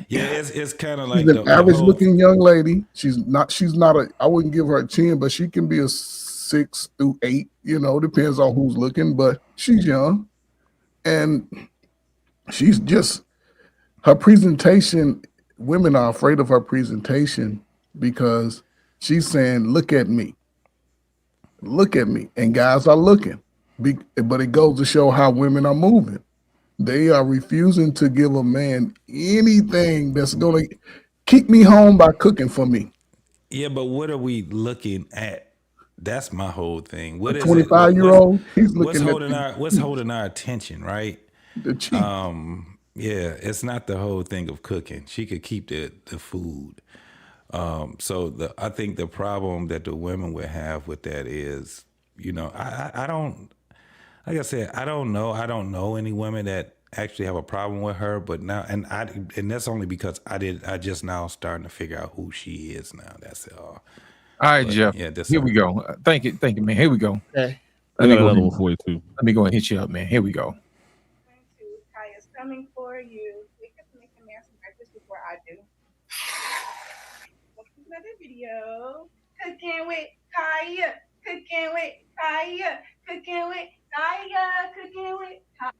yeah, it's kind of like she's an average looking young lady. She's not I wouldn't give her a 10, but she can be a 6 through 8, you know, depends on who's looking, but she's young. And she's just, her presentation, women are afraid of her presentation because she's saying, look at me. Look at me. And guys are looking. But it goes to show how women are moving. They are refusing to give a man anything that's going to keep me home by cooking for me. Yeah, but what are we looking at? That's my whole thing. What is 25-year-old? He's looking what's holding our attention, right? The cheap. Yeah, it's not the whole thing of cooking. She could keep the food. I think the problem that the women would have with that is, you know, I don't. Like I said, I don't know any women that actually have a problem with her, but now, and that's only because I just now starting to figure out who she is now. That's all. All right, Jeff. Yeah, here we go. Thank you, man. Here we go. Okay. I got another one for you too. Let me go and hit you up, man. Here we go. Kaya's coming for you. We have to make a man some breakfast before I do. Let's do another video. Cooking with Kaya. Cooking with Kaya. Cooking with Kaya. Cooking with Kaya.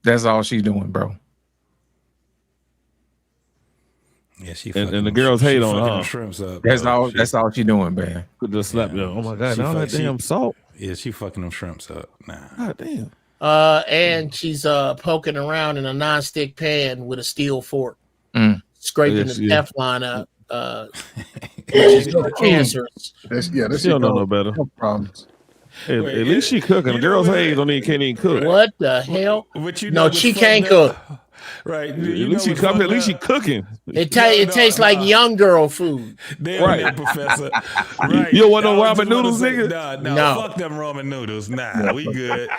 That's all she's doing, bro. Yeah, she and the girls hate on her. Shrimps up. That's all. That's all she doing, man. Could just slap you. Oh my god! All that damn salt. Yeah, she fucking them shrimps up. Nah. God damn. And she's poking around in a non-stick pan with a steel fork, Yeah, scraping the she- Teflon up. Which is cancerous. She don't know no better. No problems. Hey, at least she cooking. The girls hate can't even cook. What the hell? But you No, know she what's can't fucked cook. up? Right. At least she cooking. At least she cooking. It tastes like young girl food. Damn Right. it, Professor. Right. You don't want no I was ramen just about to noodles, say, nigga? No, fuck them ramen noodles. Nah, we good.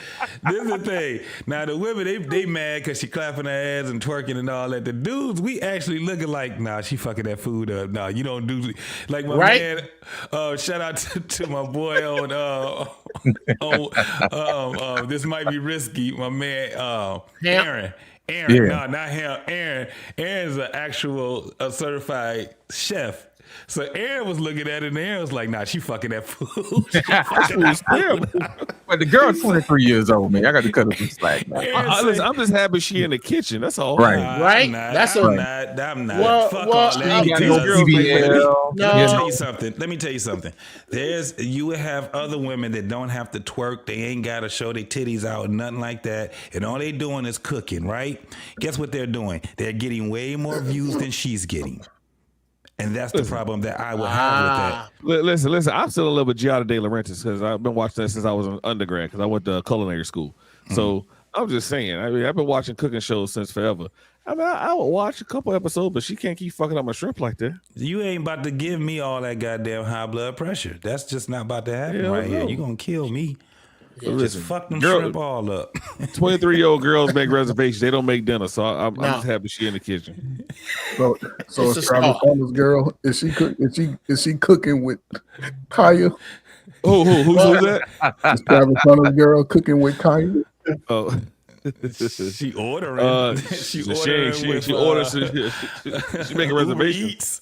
This is the thing. Now the women, they mad because she clapping her ass and twerking and all that. The dudes, we actually looking like, nah, she fucking that food up. Nah, you don't do like my Right? man. Shout out to my boy on this might be risky. My man Aaron. Aaron, Yeah. no, not him. Aaron's an actual certified chef. So Aaron was looking at it, and Aaron was like, "Nah, she fucking that food." She fucking that food. But the girl's 23 years old, man. I got to cut her some slack. Man. I'm just happy she in the kitchen. That's all. Right. Right? I'm not. That's I'm a- not. I'm not. Well- Fuck well, all that. She ain't got no BBL. Let me No. tell you something. Let me tell you something. You would have other women that don't have to twerk. They ain't got to show their titties out, nothing like that. And all they doing is cooking, right? Guess what they're doing? They're getting way more views than she's getting. And that's the problem that I would have with that. Listen. I'm still in love with Giada De Laurentiis because I've been watching that since I was an undergrad because I went to culinary school. So I'm just saying. I mean, I've been watching cooking shows since forever. I mean, I would watch a couple episodes, but she can't keep fucking up my shrimp like that. You ain't about to give me all that goddamn high blood pressure. That's just not about to happen Hell right here. no. You gonna kill me. Just Listen, fuck them girl- shrimp all up. 23-year-old girls make reservations. They don't make dinner, so I'm No. just happy she in the kitchen. So It's a is Travis start. Hunter's girl? Is she cooking with Kaya? Who's that? Is Travis Hunter's girl cooking with Kaya? Oh. She ordering. She making reservations.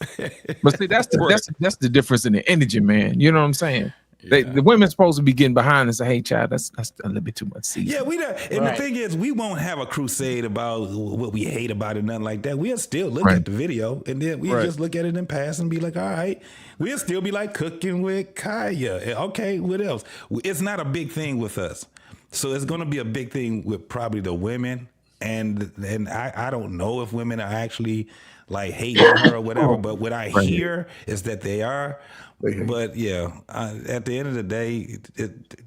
But see, that's the difference in the energy, man. You know what I'm saying? The women's supposed to be getting behind and say, "Hey, child, that's a little bit too much season." Yeah, we don't. And Right. the thing is, we won't have a crusade about what we hate about it, nothing like that. We'll still look Right. at the video and then we just look at it and pass and be like, all right. We'll still be like cooking with Kaya. Okay, what else? It's not a big thing with us. So it's going to be a big thing with probably the women. And I don't know if women are actually like hating on her or whatever, but what I hear is that they are. But yeah, at the end of the day,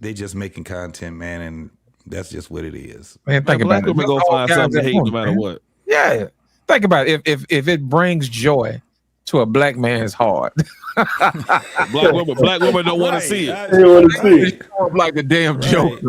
they just making content, man, and that's just what it is. Man, think Black about it. women gonna find something to hate no matter what. Yeah, think about it. If it brings joy to a black man's heart, Black women don't want to see it. They want to see. It's like the damn joke.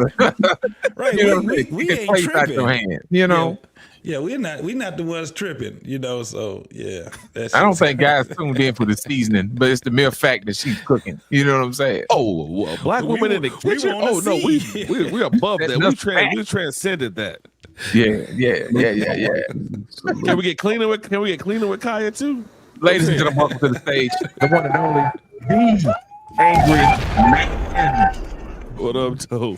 Right, You know, we it ain't plays out tripping. your hand, you know. Yeah, we're not the ones tripping, you know. So yeah, I don't think guys tuned in for the seasoning, but it's the mere fact that she's cooking. You know what I'm saying? Oh, black women in the kitchen. Oh no, we above that. We transcended that. Yeah. Can we get cleaner with Kaya too? Ladies and gentlemen, welcome to the stage, the one and only the Angry Man. What up, Toe?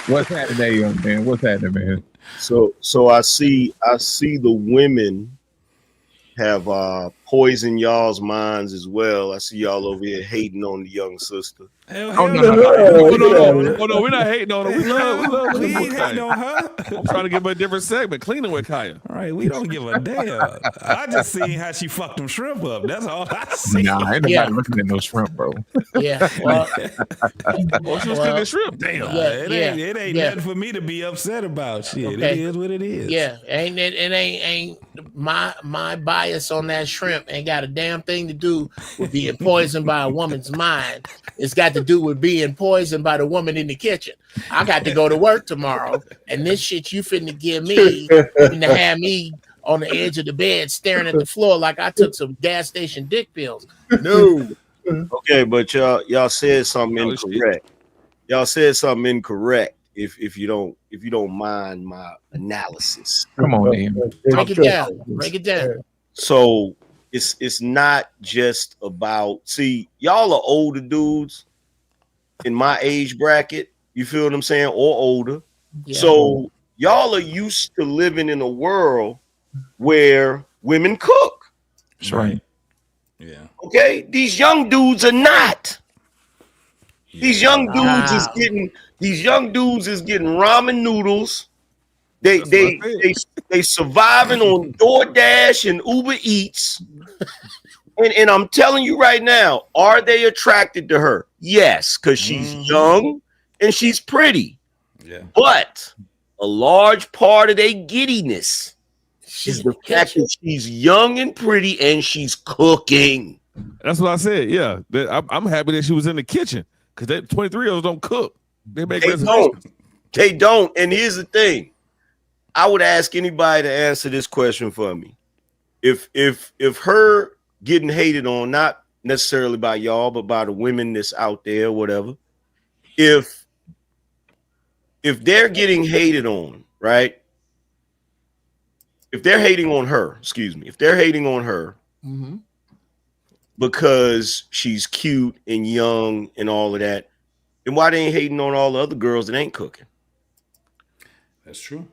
What's happening, young man? What's happening, man? So I see the women have poisoned y'all's minds as well. I see y'all over here hating on the young sister. Oh no, we're not hating on her. We love we ain't hating on her. I'm trying to give her a different segment. Cleaning with Kaya. All right, we don't give a damn. I just seen how she fucked them shrimp up. That's all I see. Nah, ain't nobody looking at no shrimp, bro. Yeah. Well, she was cooking shrimp. Damn. It ain't nothing for me to be upset about. Shit, Okay. it is what it is. Yeah, ain't my bias on that shrimp simp ain't got a damn thing to do with being poisoned by a woman's mind. It's got to do with being poisoned by the woman in the kitchen. I got to go to work tomorrow, and this shit you finna give me, finna have me on the edge of the bed staring at the floor like I took some gas station dick pills. No. Okay, but y'all said something incorrect. Y'all said something incorrect. If you don't mind my analysis. Come on, man. Break it down. Break it down. So it's not just about, see, y'all are older dudes in my age bracket, you feel what I'm saying, or older. Yeah. So y'all are used to living in a world where women cook. That's right. Yeah. Okay, these young dudes are not. These young dudes is getting ramen noodles. They surviving on DoorDash and Uber Eats. And I'm telling you right now, are they attracted to her? Yes, because she's young and she's pretty. Yeah. But a large part of their giddiness is the fact that she's young and pretty and she's cooking. That's what I said. Yeah, I'm happy that she was in the kitchen because that 23-year-olds don't cook. They make reservations. They don't. And here's the thing. I would ask anybody to answer this question for me. If her getting hated on, not necessarily by y'all, but by the women that's out there, whatever. If they're getting hated on, right? If they're hating on her, Mm-hmm. because she's cute and young and all of that, then why they ain't hating on all the other girls that ain't cooking? That's true.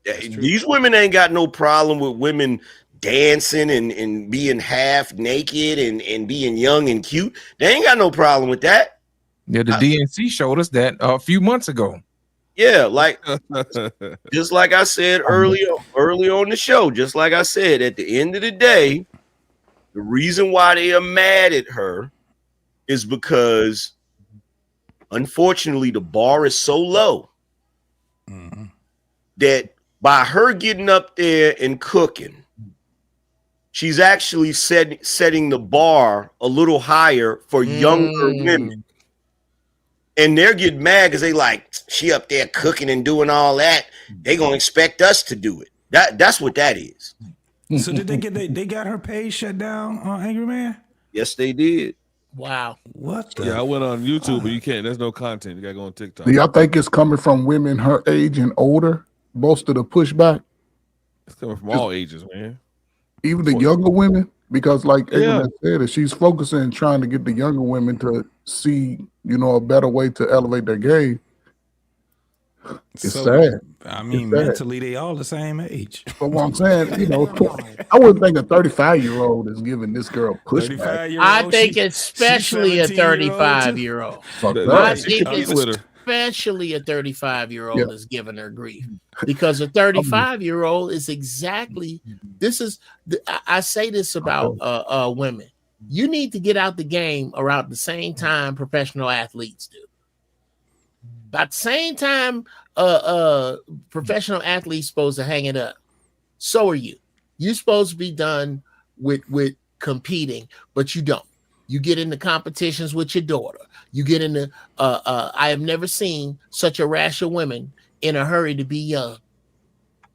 These women ain't got no problem with women dancing and being half naked and being young and cute. They ain't got no problem with that. Yeah, the DNC showed us that a few months ago. Yeah, like just like I said early on the show, just like I said, at the end of the day, the reason why they are mad at her is because unfortunately the bar is so low that by her getting up there and cooking, she's actually setting the bar a little higher for younger women. And they're getting mad because they like, she up there cooking and doing all that. They gonna expect us to do it. That's what that is. So did they got her page shut down on Angry Man? Yes, they did. Wow. What the? Yeah, I went on YouTube, but you can't. There's no content. You gotta go on TikTok. Do y'all think it's coming from women her age and older? Most of the pushback? It's coming from all ages, man. Even the younger women? Because like Abraham said, if she's focusing and trying to get the younger women to see, a better way to elevate their game, it's sad. I mean, mentally, they all the same age. But what I'm saying, I wouldn't think a 35-year-old is giving this girl pushback. I think especially a 35-year-old. I think especially a 35-year-old is giving her grief because a 35-year-old is exactly. I say this about women. You need to get out the game around the same time professional athletes do. About the same time professional athletes supposed to hang it up. So are you. You're supposed to be done with competing, but you don't. You get into competitions with your daughter. You get into I have never seen such a rash of women in a hurry to be young.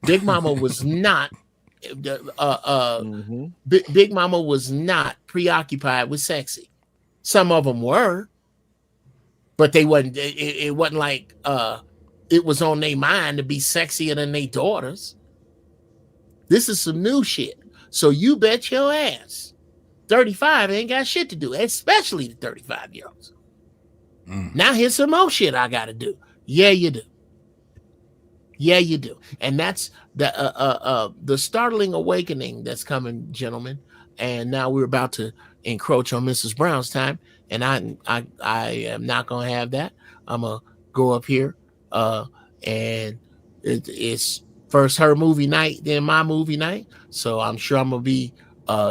Big Mama was not Big Mama was not preoccupied with sexy. Some of them were, but they wasn't. It wasn't like it was on their mind to be sexier than their daughters. This is some new shit. So you bet your ass, 35 ain't got shit to do, especially the 35-year-olds. Now here's some more shit I got to do. Yeah, you do. Yeah, you do. And that's the startling awakening that's coming, gentlemen. And now we're about to encroach on Mrs. Brown's time. And I am not going to have that. I'm going to go up here. And it's first her movie night, then my movie night. So I'm sure I'm going to be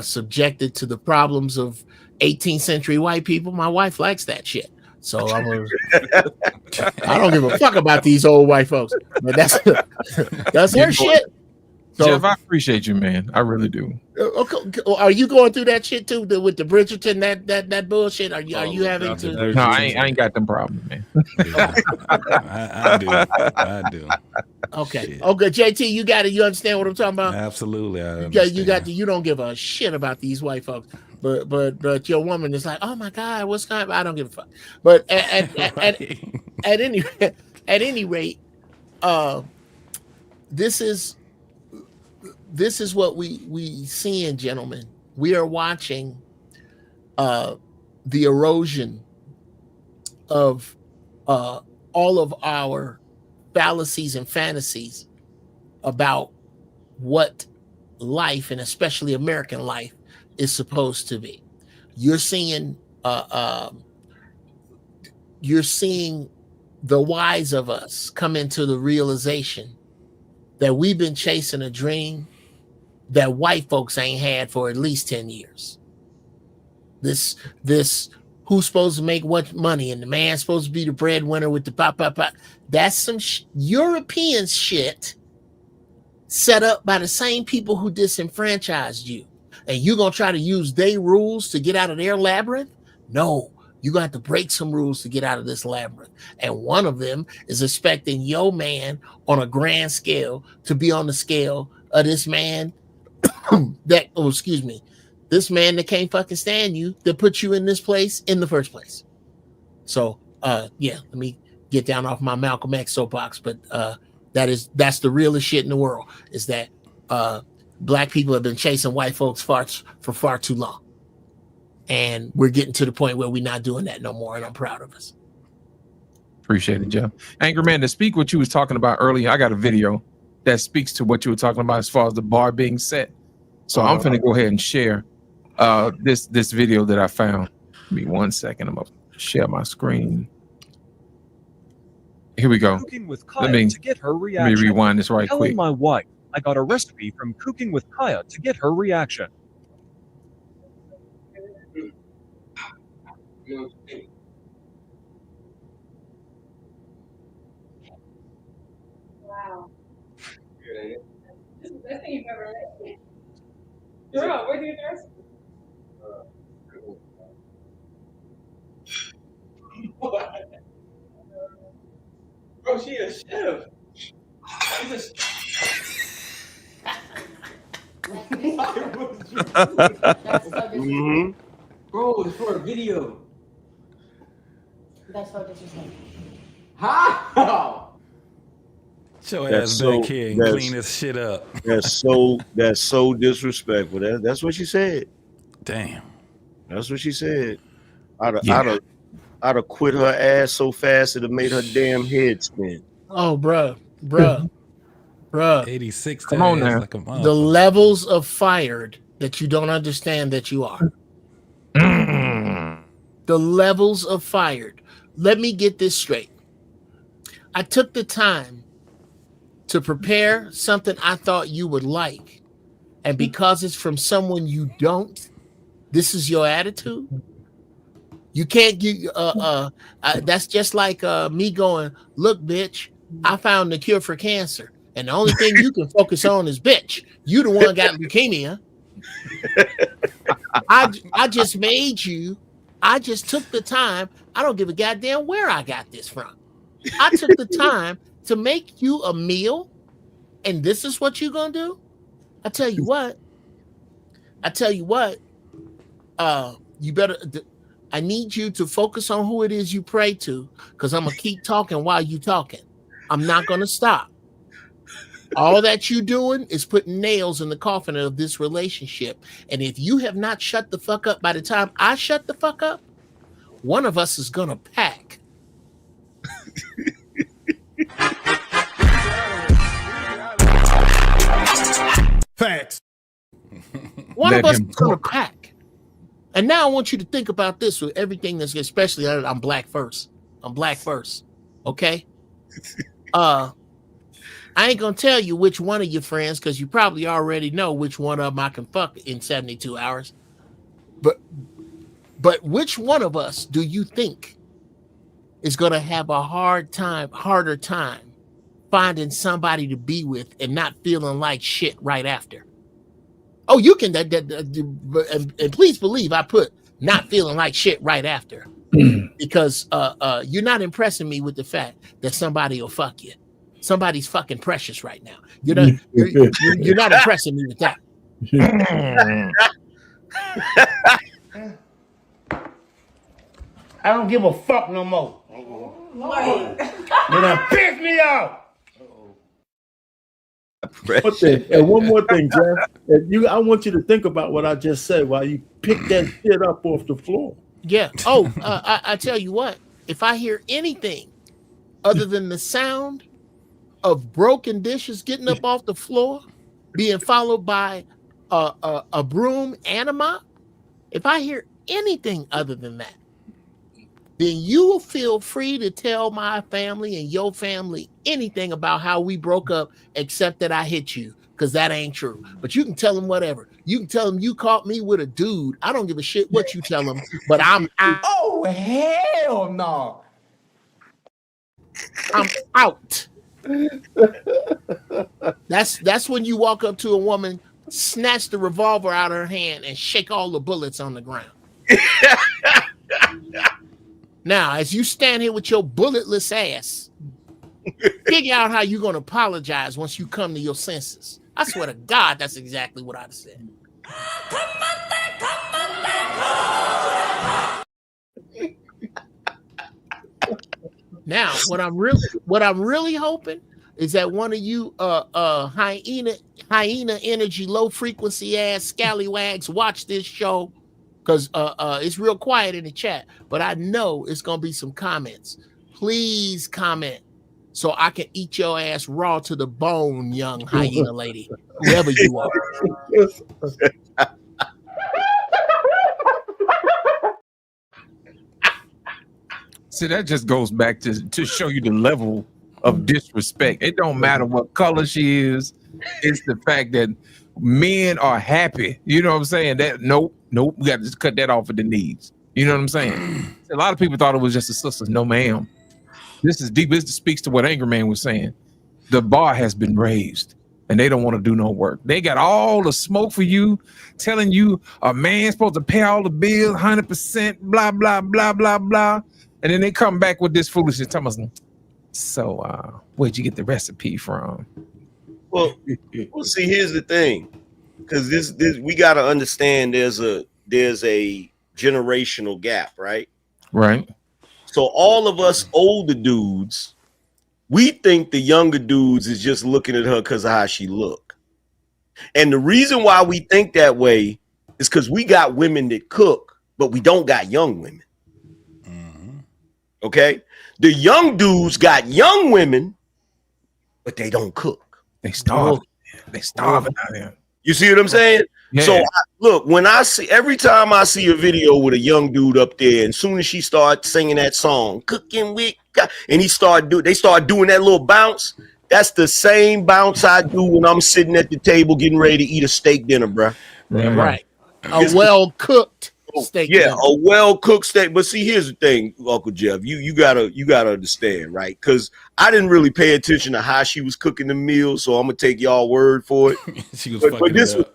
subjected to the problems of 18th century white people. My wife likes that shit. So I don't give a fuck about these old white folks, but that's her shit. So, Jeff, I appreciate you, man. I really do. okay, are you going through that shit too with the Bridgerton that bullshit? Are you having to? No, I ain't got them problems, man. I do. Okay. Shit. Okay, JT, you got it. You understand what I'm talking about? Absolutely, I You got you don't give a shit about these white folks, but your woman is like, oh my god, what's going on? I don't give a fuck. But at any rate, this is what we seeing, gentlemen. We are watching the erosion of all of our fallacies and fantasies about what life, and especially American life, is supposed to be. You're seeing the wise of us come into the realization that we've been chasing a dream that white folks ain't had for at least 10 years. This who's supposed to make what money, and the man's supposed to be the breadwinner with the pop. That's some European shit set up by the same people who disenfranchised you. And you're going to try to use their rules to get out of their labyrinth? No, you're going to have to break some rules to get out of this labyrinth. And one of them is expecting your man on a grand scale to be on the scale of this man this man that can't fucking stand you, that put you in this place in the first place. So, let me get down off my Malcolm X soapbox, but that's the realest shit in the world, is that black people have been chasing white folks for far too long. And we're getting to the point where we're not doing that no more, and I'm proud of us. Appreciate it, Jeff. Anchor Man, to speak what you was talking about earlier, I got a video that speaks to what you were talking about as far as the bar being set. So I'm finna go ahead and share this video that I found. Give me 1 second. I'm gonna share my screen. Here we go. Cooking with Kaya to get her reaction. Let me rewind this right Telling quick. my wife I got a recipe from Cooking with Kaya to get her reaction. Wow. This is the best thing you've ever made. Girl, where do you nurse? Bro, she a chef. She's a Mm-hmm. Bro, it's for a video. That's so disrespectful. How? Show That's ass so- back here and that's- clean this shit up. That's so disrespectful. That's what she said. Damn. That's what she said. I'd Yeah. have quit her ass so fast it'd have made her damn head spin. Oh, bruh. 86 Come on tags now. like a The motherfucker. levels of fired that you don't understand that you are. The levels of fired. Let me get this straight. I took the time to prepare something I thought you would like. And because it's from someone you don't, this is your attitude? You can't give that's just like me going, look, bitch, I found the cure for cancer. And the only thing you can focus on is bitch. You the one got leukemia. I just made you. I just took the time. I don't give a goddamn where I got this from. I took the time to make you a meal, and this is what you're gonna do? I tell you what. You better. I need you to focus on who it is you pray to, because I'm gonna keep talking while you talking. I'm not gonna stop. All that you doing is putting nails in the coffin of this relationship. And if you have not shut the fuck up by the time I shut the fuck up, one of us is gonna pack. Facts. One Let of us him is gonna pack. And now I want you to think about this with everything that's, especially I'm black first. Okay? I ain't gonna tell you which one of your friends, because you probably already know which one of them I can fuck in 72 hours. But which one of us do you think is gonna have a harder time finding somebody to be with and not feeling like shit right after. Oh, you can, and please believe I put not feeling like shit right after, because you're not impressing me with the fact that somebody will fuck you. Somebody's fucking precious right now. You're not impressing me with that. I don't give a fuck no more. You done pissed me off. And one more thing, Jeff. I want you to think about what I just said while you pick that shit up off the floor. Yeah. Oh, I tell you what, if I hear anything other than the sound of broken dishes getting up off the floor, being followed by a broom and a mop, if I hear anything other than that, then you will feel free to tell my family and your family anything about how we broke up, except that I hit you, because that ain't true. But you can tell them whatever. You can tell them you caught me with a dude. I don't give a shit what you tell them, but I'm out. Oh, hell no. I'm out. That's when you walk up to a woman, snatch the revolver out of her hand, and shake all the bullets on the ground. Now, as you stand here with your bulletless ass, figure out how you're going to apologize once you come to your senses. I swear to God, that's exactly what I'd have said. Now, what I'm really hoping is that one of you hyena energy, low frequency ass scallywags watch this show, because it's real quiet in the chat, but I know it's gonna be some comments. Please comment so I can eat your ass raw to the bone, young hyena lady, whoever you are. See, that just goes back to show you the level of disrespect. It don't matter what color she is. It's the fact that men are happy. You know what I'm saying? That nope, we got to just cut that off at the knees. You know what I'm saying? A lot of people thought it was just a sister. No, ma'am. This is deep. This speaks to what Angry Man was saying. The bar has been raised, and they don't want to do no work. They got all the smoke for you, telling you a man's supposed to pay all the bills, 100%, blah blah blah blah blah, and then they come back with this foolishness. Tell us, so where'd you get the recipe from? Well, see, here's the thing, because this we got to understand there's a generational gap, right? Right. So all of us older dudes, we think the younger dudes is just looking at her because of how she look. And the reason why we think that way is because we got women that cook, but we don't got young women. Okay? The young dudes got young women, but they don't cook. They starving. They starving out there. You see what I'm saying? Yeah. So look, every time I see a video with a young dude up there, and soon as she starts singing that song, cooking with, and they start doing that little bounce, that's the same bounce I do when I'm sitting at the table getting ready to eat a steak dinner, bro. Right. A well-cooked steak dinner. A well-cooked steak. But see, here's the thing, Uncle Jeff, you gotta understand, right? Because I didn't really pay attention to how she was cooking the meal, so I'm gonna take y'all word for it. She was but this you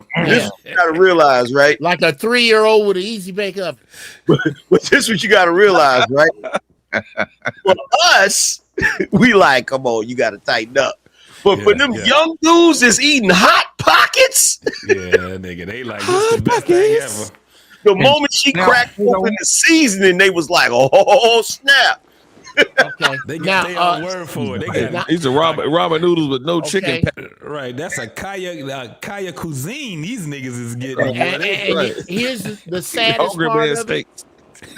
gotta realize, right? Like a 3-year-old with an easy bake oven. But this is what you gotta realize, right? For us, we like, come on, you gotta tighten up. But for them young dudes that's eating Hot Pockets, nigga, they like this the best thing ever. The moment she cracked open the seasoning, they was like, "Oh snap!" Okay, they got their own word for it. They got these are ramen noodles with no chicken. Right, that's a kaya cuisine. These niggas is getting. And here's the saddest part of it.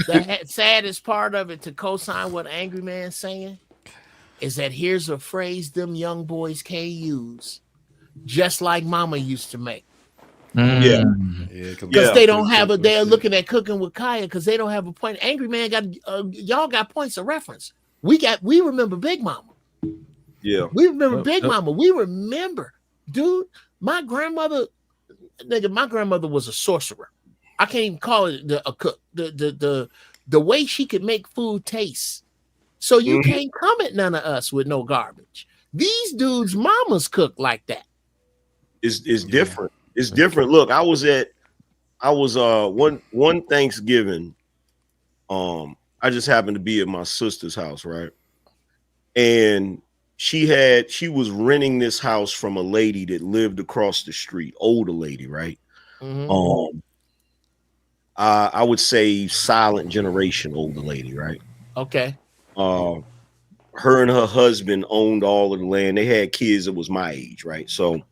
The saddest part of it, to co-sign what Angry Man's saying, is that here's a phrase them young boys can't use, just like Mama used to make. Because they don't have they're looking at Cooking with Kaya because they don't have a point. Angry Man got y'all got points of reference. We remember Big Mama. Yeah, we remember Big Mama. We remember, dude. My grandmother was a sorcerer. I can't even call it a cook. The way she could make food taste. So you can't come at none of us with no garbage. These dudes' mamas cook like that. It's different. It's different. Look, I was one Thanksgiving. I just happened to be at my sister's house, right? And she was renting this house from a lady that lived across the street, older lady, right? Mhm. I would say silent generation older lady, right? Okay. Her and her husband owned all of the land. They had kids that was my age, right? So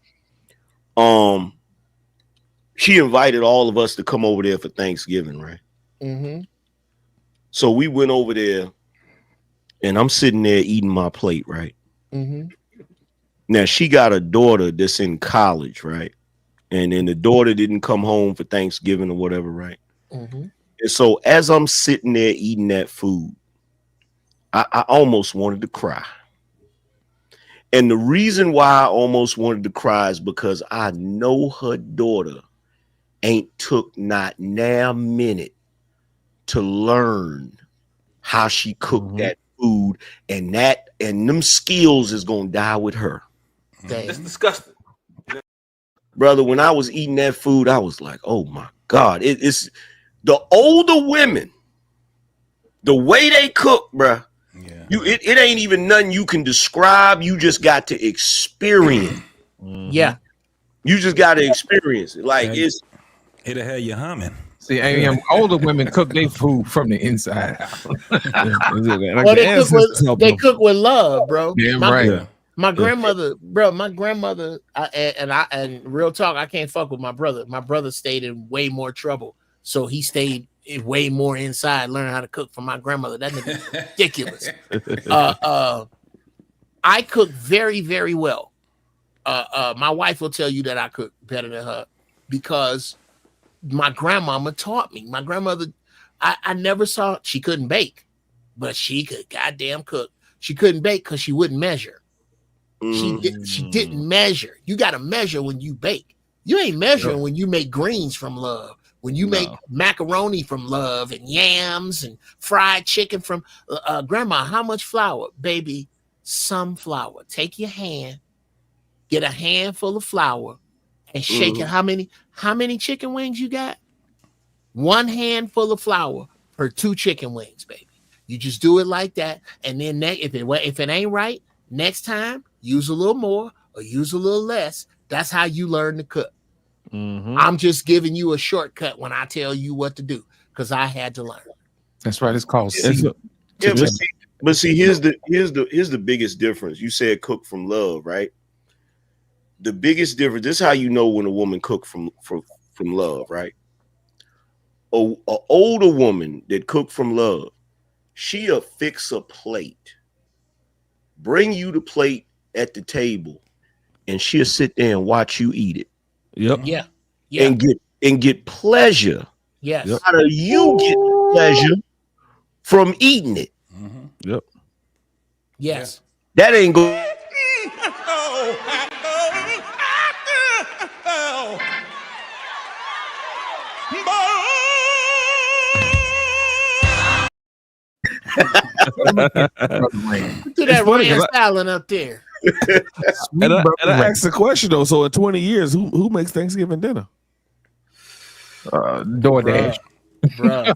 she invited all of us to come over there for Thanksgiving, right? Mm-hmm. So we went over there, and I'm sitting there eating my plate, right? Mm-hmm. Now she got a daughter that's in college, right? And then the daughter didn't come home for Thanksgiving or whatever, right? Mm-hmm. And so as I'm sitting there eating that food, I almost wanted to cry. And the reason why I almost wanted to cry is because I know her daughter ain't took not now minute to learn how she cooked that food, and them skills is gonna die with her. That's disgusting. Brother, when I was eating that food, I was like, oh my God. It's the older women, the way they cook, bruh. It ain't even nothing you can describe. You just got to experience. Yeah. You just got to experience it. Like it'll have you humming. See, older women cook their food from the inside out. Well, they cook with love, bro. Damn my, right. My grandmother, and real talk, I can't fuck with my brother. My brother stayed in way more trouble, so he stayed way more inside, learning how to cook from my grandmother. That nigga ridiculous. I cook very, very well. My wife will tell you that I cook better than her because my grandmama taught me. My grandmother, I never saw, she couldn't bake, but she could goddamn cook. She couldn't bake because she wouldn't measure. She didn't measure. You got to measure when you bake. You ain't measuring when you make greens from love. When you make macaroni from love and yams and fried chicken from grandma, how much flour? Baby, some flour. Take your hand, get a handful of flour and shake it. How many chicken wings you got? One handful of flour per 2 chicken wings, baby. You just do it like that. And then if it ain't right, next time use a little more or use a little less. That's how you learn to cook. I'm just giving you a shortcut when I tell you what to do because I had to learn. That's right. It's called but see, here's the biggest difference. You said cook from love, right? The biggest difference. This is how you know when a woman cook from love, right? A older woman that cook from love, she'll fix a plate, bring you the plate at the table, and she'll sit there and watch you eat it. Yep. Yeah. And get pleasure. Yes. How do you get pleasure from eating it? Yep. Yes. That ain't good. Do that Ryan Allen up there. And I asked the question though. So in 20 years, who makes Thanksgiving dinner? DoorDash. Bruh.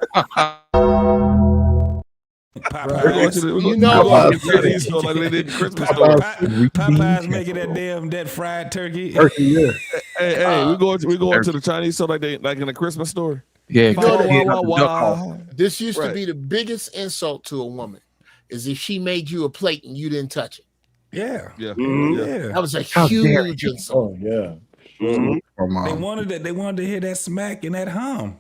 Popeyes making that fried turkey. Yeah. Hey, we going to the Chinese store like in a Christmas store. Yeah. This used to be the biggest insult to a woman is if she made you a plate and you didn't touch it. Yeah. Yeah. That was a huge insult. Oh yeah. They wanted to hear that smack and that hum.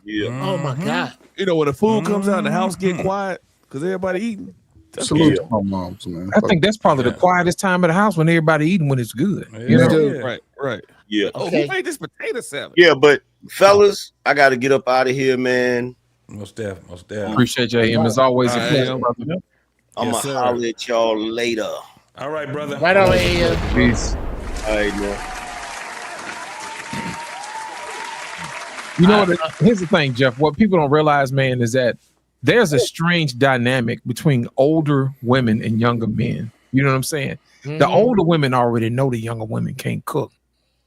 Yeah. Oh my God. You know when the food comes out and the house get quiet because everybody eating. Salute to my moms, man. I think that's probably the quietest time of the house when everybody eating when it's good. You know? Right. Yeah. Oh, who made this potato salad? Yeah, but fellas, I got to get up out of here, man. Most definitely. Appreciate you, AM. As always, a pleasure, brother. I'm going to holler at y'all later. All right, brother. Right on, AM. Peace. All right, man. You know what? Here's the thing, Jeff. What people don't realize, man, is that there's a strange dynamic between older women and younger men. You know what I'm saying? The Mhm. older women already know the younger women can't cook.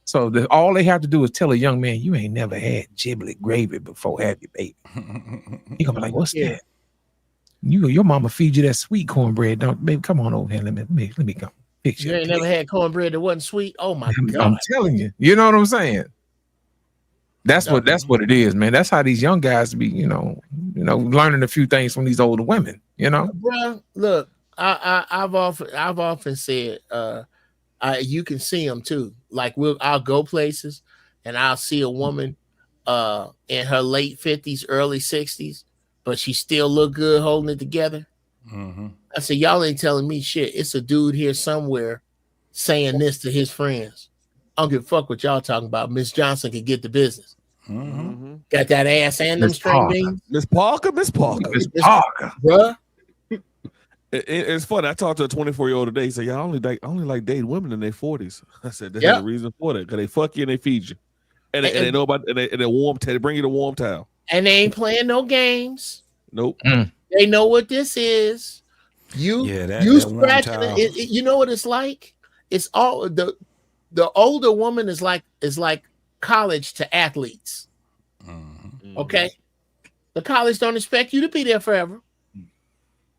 So all they have to do is tell a young man, you ain't never had giblet gravy before, have you, baby? He gonna be like, what's Yeah. that? Your mama feed you that sweet cornbread, don't baby? Come on over here. Let me come fix You you. ain't never had cornbread that wasn't sweet. Oh my I'm God. telling you. You know what I'm saying? That's what it is, man. That's how these young guys be, learning a few things from these older women, Bro, look, I've often said, you can see them too. Like I'll go places and I'll see a woman in her late 50s, early 60s, but she still look good holding it together. I said, y'all ain't telling me shit. It's a dude here somewhere saying this to his friends. I don't give a fuck what y'all talking about. Miss Johnson could get the business. Got that ass and them string beans. Miss Parker. Bruh. It's funny. I talked to a 24-year-old today. He said, "Yeah, I only like dating women in their 40s." I said, "There's a reason for that. Because they fuck you and they feed you, and they know about and they warm. They bring you the warm towel, and they ain't playing no games. Nope. They know what this is. You scratching it. You know what it's like? It's all the older woman is like college to athletes. Okay, the college don't expect you to be there forever.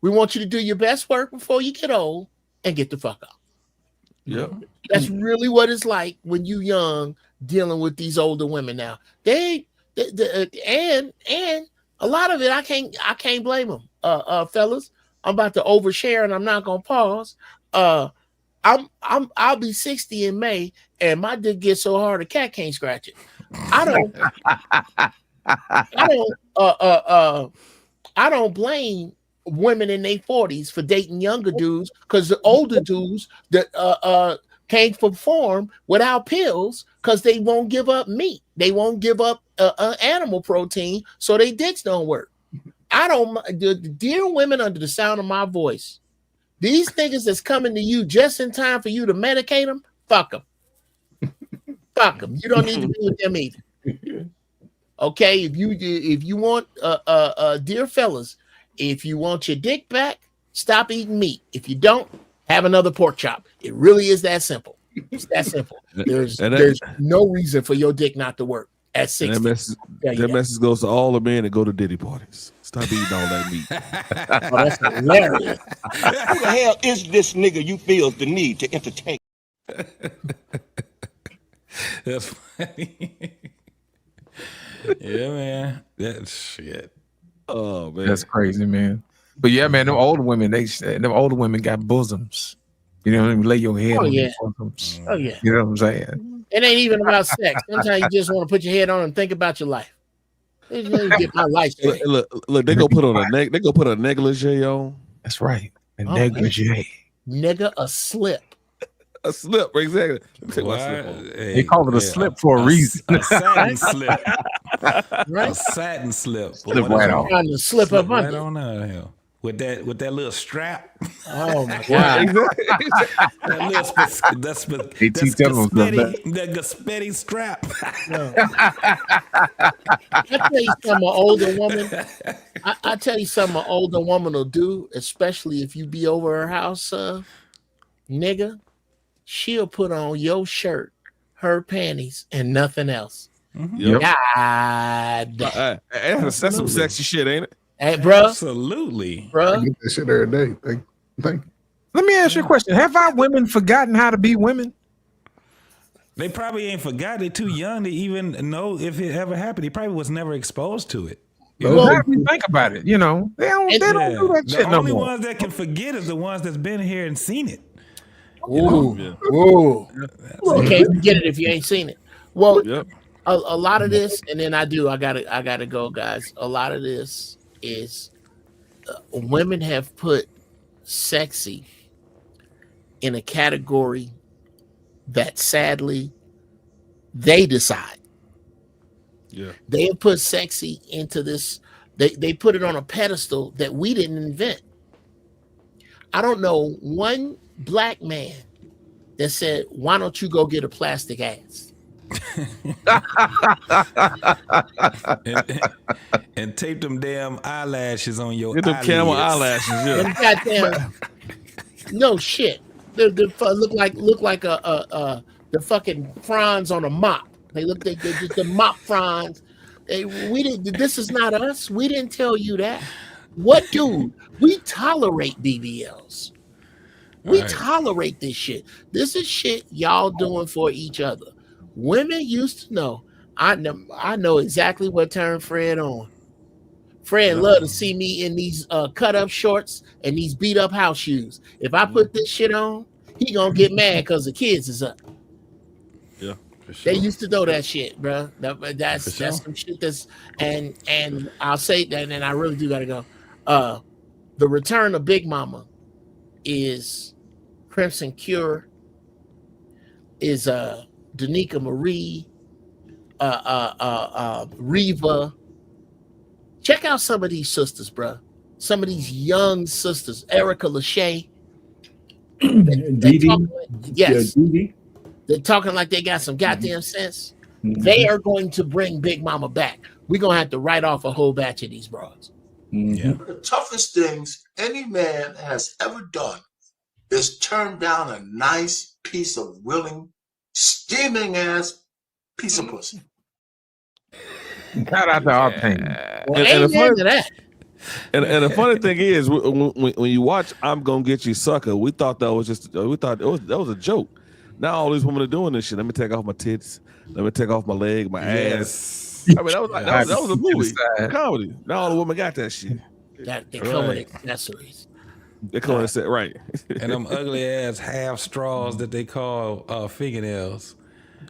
We want you to do your best work before you get old and get the fuck out. Yep. That's really what it's like when you young dealing with these older women now. And a lot of it I can't blame them. Fellas, I'm about to overshare and I'm not gonna pause. I'll be 60 in May and my dick gets so hard a cat can't scratch it. I don't blame women in their 40s for dating younger dudes because the older dudes that can't perform without pills because they won't give up meat. They won't give up animal protein, so they dicks don't work. The dear women under the sound of my voice, these niggas that's coming to you just in time for you to medicate them, fuck them. Fuck them. You don't need to be with them either. Okay, if you want dear fellas, if you want your dick back, stop eating meat. If you don't, have another pork chop. It really is that simple. It's that simple. There's no reason for your dick not to work at 60. That message goes to all the men that go to Diddy parties. Stop eating all that meat. Oh, that's hilarious. Who the hell is this nigga you feel the need to entertain? That's funny. Yeah, man. That's shit. Oh man, that's crazy, man. But yeah, man, them older women got bosoms. You know, lay your head on their bosoms. Oh yeah. You know what I'm saying? It ain't even about sex. Sometimes you just want to put your head on and think about your life. Get my life straight. Look, they go put a negligee on. That's right. A negligee. Nigga, a slip. A slip, exactly. They call it a slip for a reason. A satin slip. Right? A satin slip. Slip right on. Trying to slip up right under. on out of here. With that little strap. Oh my God. That Gaspetti strap. I tell you something, an older woman. I tell you something, an older woman will do, especially if you be over her house, nigga. She'll put on your shirt, her panties, and nothing else. Yep. God. That's some sexy shit, ain't it? Hey, bro. Absolutely. Bro. I get that shit every day. Thank you. Let me ask you a question. Have our women forgotten how to be women? They probably ain't forgot. They're too young to even know if it ever happened. He probably was never exposed to it. Well, how do we think about it? You know, they don't do that shit no more. The only ones that can forget is the ones that's been here and seen it. Ooh. You can't forget it if you ain't seen it. Well, a lot of this, and then I gotta go, guys. A lot of this is women have put sexy in a category that sadly they decide. Yeah. They have put sexy into this, they put it on a pedestal that we didn't invent. I don't know one black man that said, why don't you go get a plastic ass? and tape them damn eyelashes on your Get them camel eyelids. eyelashes. Yeah. Them goddamn No shit. They look like the fucking fronds on a mop. They just the mop fronds. We didn't. This is not us. We didn't tell you that. What, dude? We tolerate BBLs. We tolerate this shit. This is shit y'all doing for each other. Women used to know. I know exactly what turned Fred on. Fred loved to see me in these cut up shorts and these beat up house shoes. If I put this shit on, he gonna get mad because the kids is up. Yeah, for sure. They used to know that shit, bro. That's some shit that's and I'll say that, and I really do gotta go. The return of Big Mama is Crimson Cure, is Danica Marie, Reva. Check out some of these sisters, bro. Some of these young sisters, Erica Lachey. Dee. Yes. Yeah, Dee. They're talking like they got some goddamn sense. They are going to bring Big Mama back. We're going to have to write off a whole batch of these broads. Yeah. The toughest things any man has ever done is turn down a nice piece of willing, steaming ass piece of pussy. Shout out to our pain. And the funny thing is, when you watch "I'm Gonna Get You, Sucker," we thought that was a joke. Now all these women are doing this shit. Let me take off my tits. Let me take off my leg, my ass. I mean, that was a movie, comedy. Now all the women got that shit. That they come with accessories. They come with it, right? And them ugly ass half straws that they call fingernails.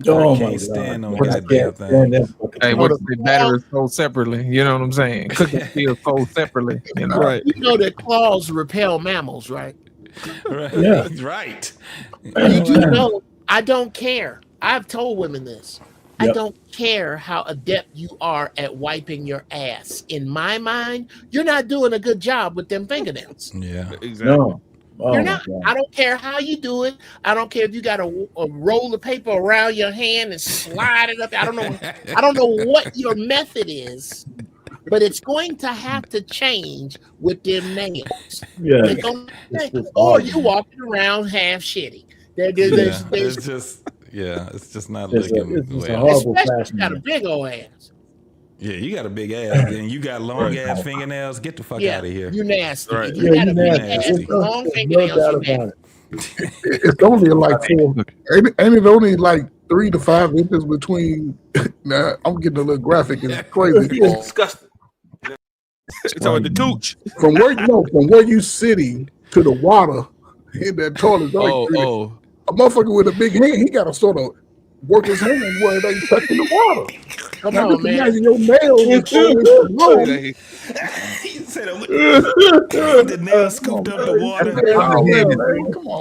Oh I can't stand them goddamn things. Hey, what if the batteries sold separately? You know what I'm saying? Cooking steel sold separately. You know? Right. You know that claws repel mammals, right? Right. Yeah. Right. Did you know? I don't care. I've told women this. I Yep. don't care how adept you are at wiping your ass. In my mind, you're not doing a good job with them fingernails. Yeah. Exactly. No. Oh, You're my not. God. I don't care how you do it. I don't care if you got a roll of paper around your hand and slide it up. I don't know what your method is, but it's going to have to change with them nails. Yeah. They're gonna change. Or you walking around half shitty. There's It's just not It's looking a well. horrible especially fashion. if you got a big old ass. Yeah, you got a big ass, and you got long ass fingernails. Get the fuck out of here. You nasty. Right. If you got a big nasty. ass, long There's fingernails, no doubt you about nasty. it. It's only like ain't it only like 3 to 5 inches between? Nah, I'm getting a little graphic. It's crazy. Disgusting. It's about the cooch. From where you sitting to the water in that toilet. A motherfucker with a big hand, he got to sort of work his hand where it ain't touching the water. Come Now, on, just man. imagine your nails is long. He said, with the nail scooped up the water. Come on,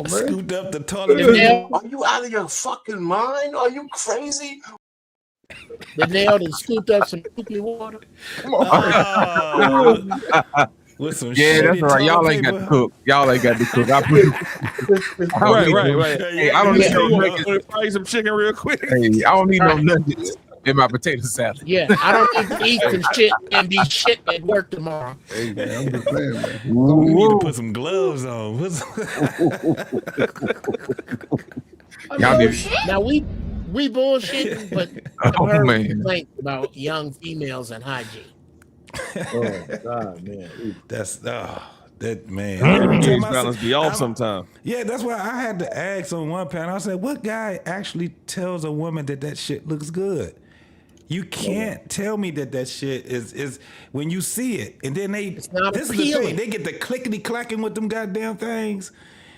man. Scooped up the toilet. Are you out of your fucking mind? Are you crazy? The nail and scooped up some poopy water. Come on. With some Yeah, that's shitty right. Y'all toilet ain't got to paper. cook. Y'all ain't got to cook. Right. Hey, I don't need no nuggets. Let me fry you some chicken real quick. Hey, I don't need no nuggets in my potato salad. Yeah, I don't need to eat some shit and be shit at work tomorrow. Hey, man, I'm just saying, man. You need to put some gloves on. Y'all need Now we bullshitting, but Oh, I've heard man. complaints about young females and hygiene. Oh, God, man. That's that man. PH balance be off sometimes. Yeah, that's why I had to ask on one panel. I said, "What guy actually tells a woman that shit looks good?" You can't tell me that shit is when you see it, and then It's not this is the appealing. thing. They get the clickety clacking with them goddamn things,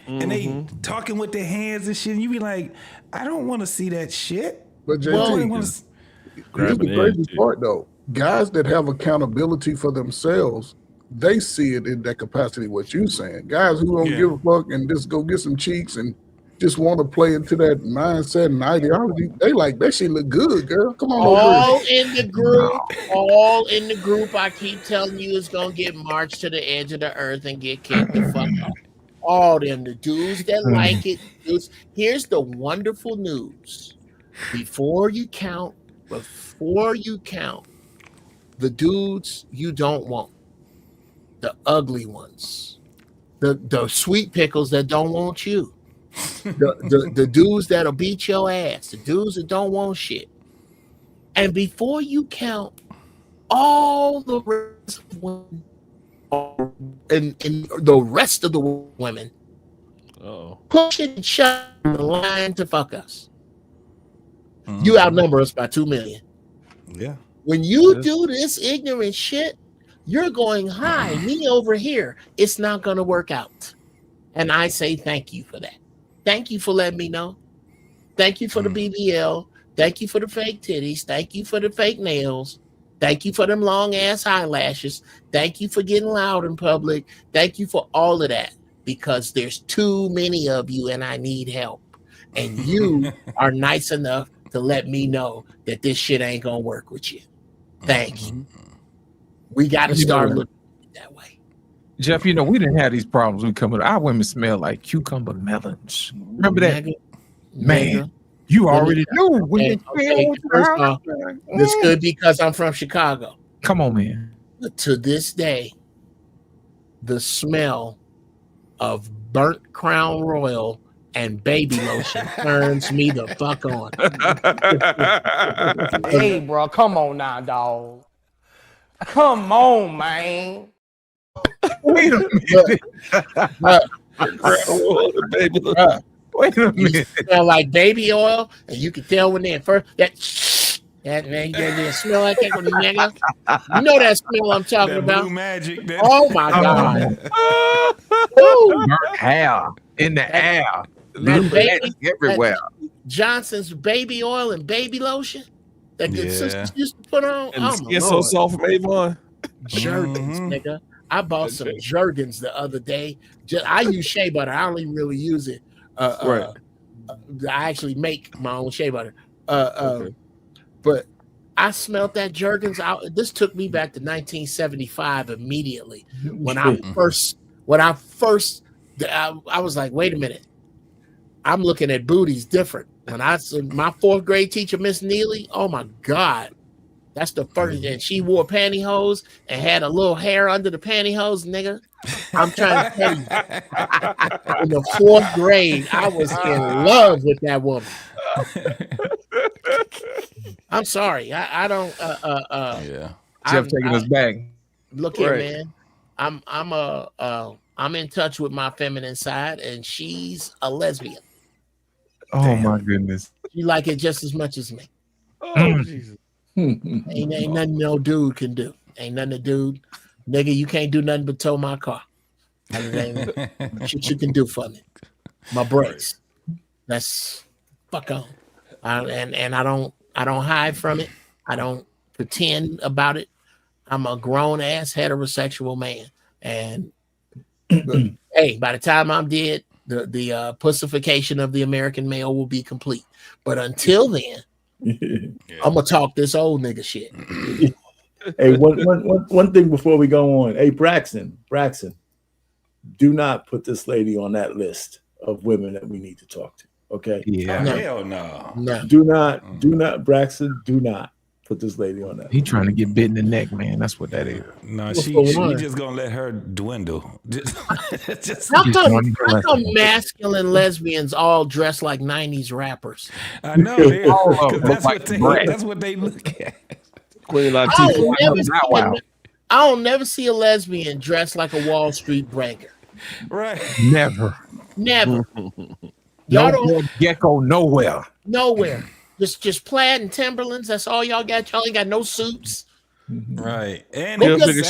and they talking with their hands and shit. And you be like, I don't want to see that shit. But I don't JT, wanna here's the crazy part, though. Guys that have accountability for themselves, they see it in that capacity. What you saying? Guys who don't give a fuck and just go get some cheeks and just want to play into that mindset and ideology, they like that shit look good, girl. Come on, All over here. in the group, all in the group. I keep telling you, it's gonna get marched to the edge of the earth and get kicked the fuck off. All them, the dudes that like it. Here's the wonderful news: before you count, the dudes you don't want, the ugly ones, the sweet pickles that don't want you, the dudes that'll beat your ass, the dudes that don't want shit. And before you count all the rest of women and the rest of the women pushing and shoving the line to fuck us, you outnumber us by 2 million. Yeah. When you do this ignorant shit, you're going high, me over here. It's not going to work out. And I say thank you for that. Thank you for letting me know. Thank you for the BBL. Thank you for the fake titties. Thank you for the fake nails. Thank you for them long ass eyelashes. Thank you for getting loud in public. Thank you for all of that, because there's too many of you and I need help. And you are nice enough to let me know that this shit ain't going to work with you. Thank you. We got to start looking that way. Jeff, you know, we didn't have these problems. We come with our women smell like cucumber melons. Remember that? Man, you already knew. First off, this could be because I'm from Chicago. Come on, man. But to this day, the smell of burnt Crown Royal and baby lotion turns me the fuck on. Hey, bro, come on now, dog. Come on, man. Wait a minute. Wait a minute. Smell like baby oil, and you can tell when they're first that man, they smell like that when you nigga. You know that smell I'm talking about. Blue magic. Oh my god. Burnt hair in the air. Blue magic everywhere. Johnson's baby oil and baby lotion that the sisters used to put on. And the skin so soft from Avon. Jergens, nigga. I bought some Jergens the other day. I use shea butter. I don't even really use it. I actually make my own shea butter. But I smelled that Jergens out. This took me back to 1975 immediately. When I was like, wait a minute. I'm looking at booties different. When my fourth grade teacher, Miss Neely, oh my God. That's the first, and she wore pantyhose and had a little hair under the pantyhose, nigga. I'm trying to tell you, in the fourth grade, I was in love with that woman. I'm sorry, I don't. Jeff taking us back. Look here, man. I'm in touch with my feminine side, and she's a lesbian. Oh my goodness. You like it just as much as me. Oh Jesus. Ain't nothing no dude can do. Ain't nothing a dude. Nigga, you can't do nothing but tow my car. Shit you can do for me. My brakes. That's fuck on. And I don't hide from it. I don't pretend about it. I'm a grown ass heterosexual man. And hey, by the time I'm dead, the pussification of the American male will be complete. But until then, I'm gonna talk this old nigga shit. Hey, one thing before we go on. Hey, Braxton, do not put this lady on that list of women that we need to talk to. Okay? Yeah. Hell no. Do not, Braxton. Do not put this lady on that. He trying to get bit in the neck, man. That's what that is. No, she just gonna let her dwindle. How come masculine lesbians all dress like 90s rappers? I know they are. That's what they look at. I don't never see a lesbian dressed like a Wall Street breaker. Right. Never. Y'all don't gecko nowhere. Nowhere. Just plaid and Timberlands. That's all y'all got. Y'all ain't got no suits. Right. And heel figure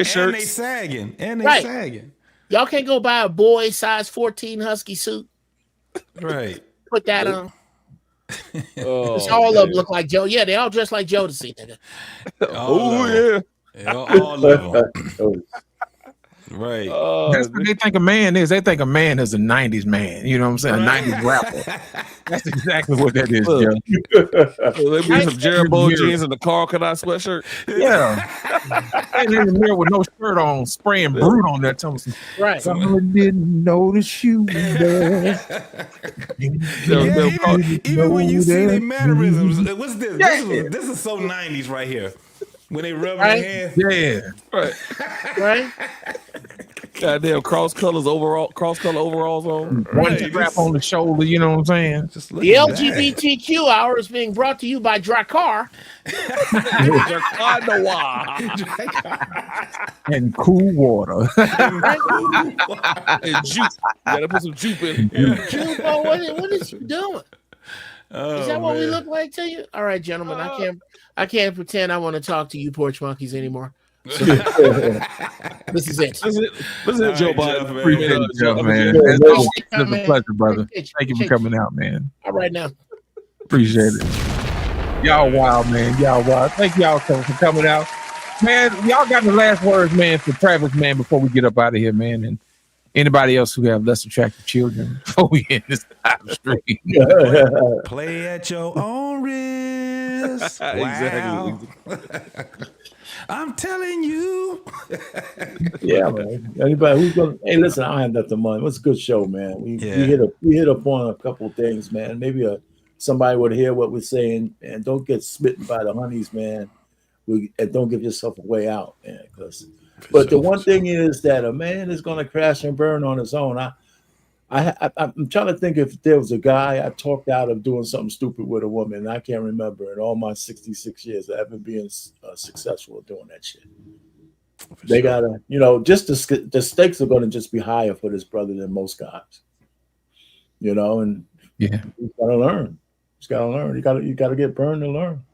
shirts. And they sagging. Sagging. Y'all can't go buy a boy size 14 husky suit. Right. Put that on. It's all of them look like Joe. Yeah, they all dress like Jodeci, nigga. All of them. Right. That's what they think a man is. They think a man is a 90s man. You know what I'm saying? A 90s rapper. That's exactly what that is, Joe. There be some Jeroboam jeans and the Carl Kanai sweatshirt. Yeah. And in the mirror with no shirt on, spraying brute on that tongue. Right. Someone didn't notice you there. Even when you see their mannerisms, what's this? This is so 90s right here. When they rub their hands. Yeah. Right. Right. Goddamn cross color overalls on. One strap on the shoulder, you know what I'm saying? Just The LGBTQ hour is being brought to you by Drakkar. And cool water. And juke. You gotta put some juke in. Juke, what is you doing? Is that what we look like to you? All right, gentlemen, I can't pretend I want to talk to you porch monkeys anymore. So, this is it. This is it, Joe Biden. Appreciate it, Jeff, man. It's a pleasure, brother. Thank you for coming out, man. All right now. Appreciate it. Y'all wild, man. Y'all wild. Thank y'all for coming out. Man, y'all got the last words, man, for Travis, man, before we get up out of here, man. And anybody else who have less attractive children before we end this live stream. Play at your own risk. Wow. Exactly. I'm telling you. Yeah, man. Anybody who's gonna? Hey, listen, I don't have nothing money. It was a good show, man. We hit up on a couple of things, man. Maybe somebody would hear what we're saying, and don't get smitten by the honeys, man. And don't give yourself a way out, man. But the one thing is that a man is gonna crash and burn on his own. I'm trying to think if there was a guy I talked out of doing something stupid with a woman, and I can't remember in all my 66 years of ever being successful at doing that shit. They gotta, just the stakes are gonna just be higher for this brother than most guys. And yeah, he's gotta learn. He's gotta learn. You gotta get burned to learn.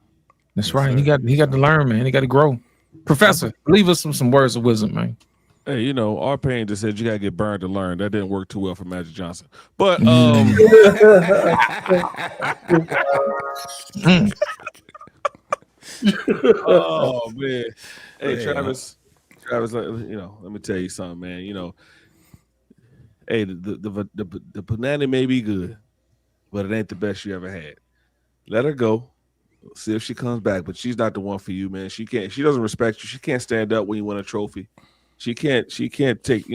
That's right. He got to learn, man. He got to grow. Professor, leave us some words of wisdom, man. Hey, our pain just said you gotta get burned to learn. That didn't work too well for Magic Johnson. But oh man. Hey, Travis, let me tell you something, man. Hey, the banana may be good, but it ain't the best you ever had. Let her go. See if she comes back, but she's not the one for you, man. She doesn't respect you. She can't stand up when you win a trophy. She can't take,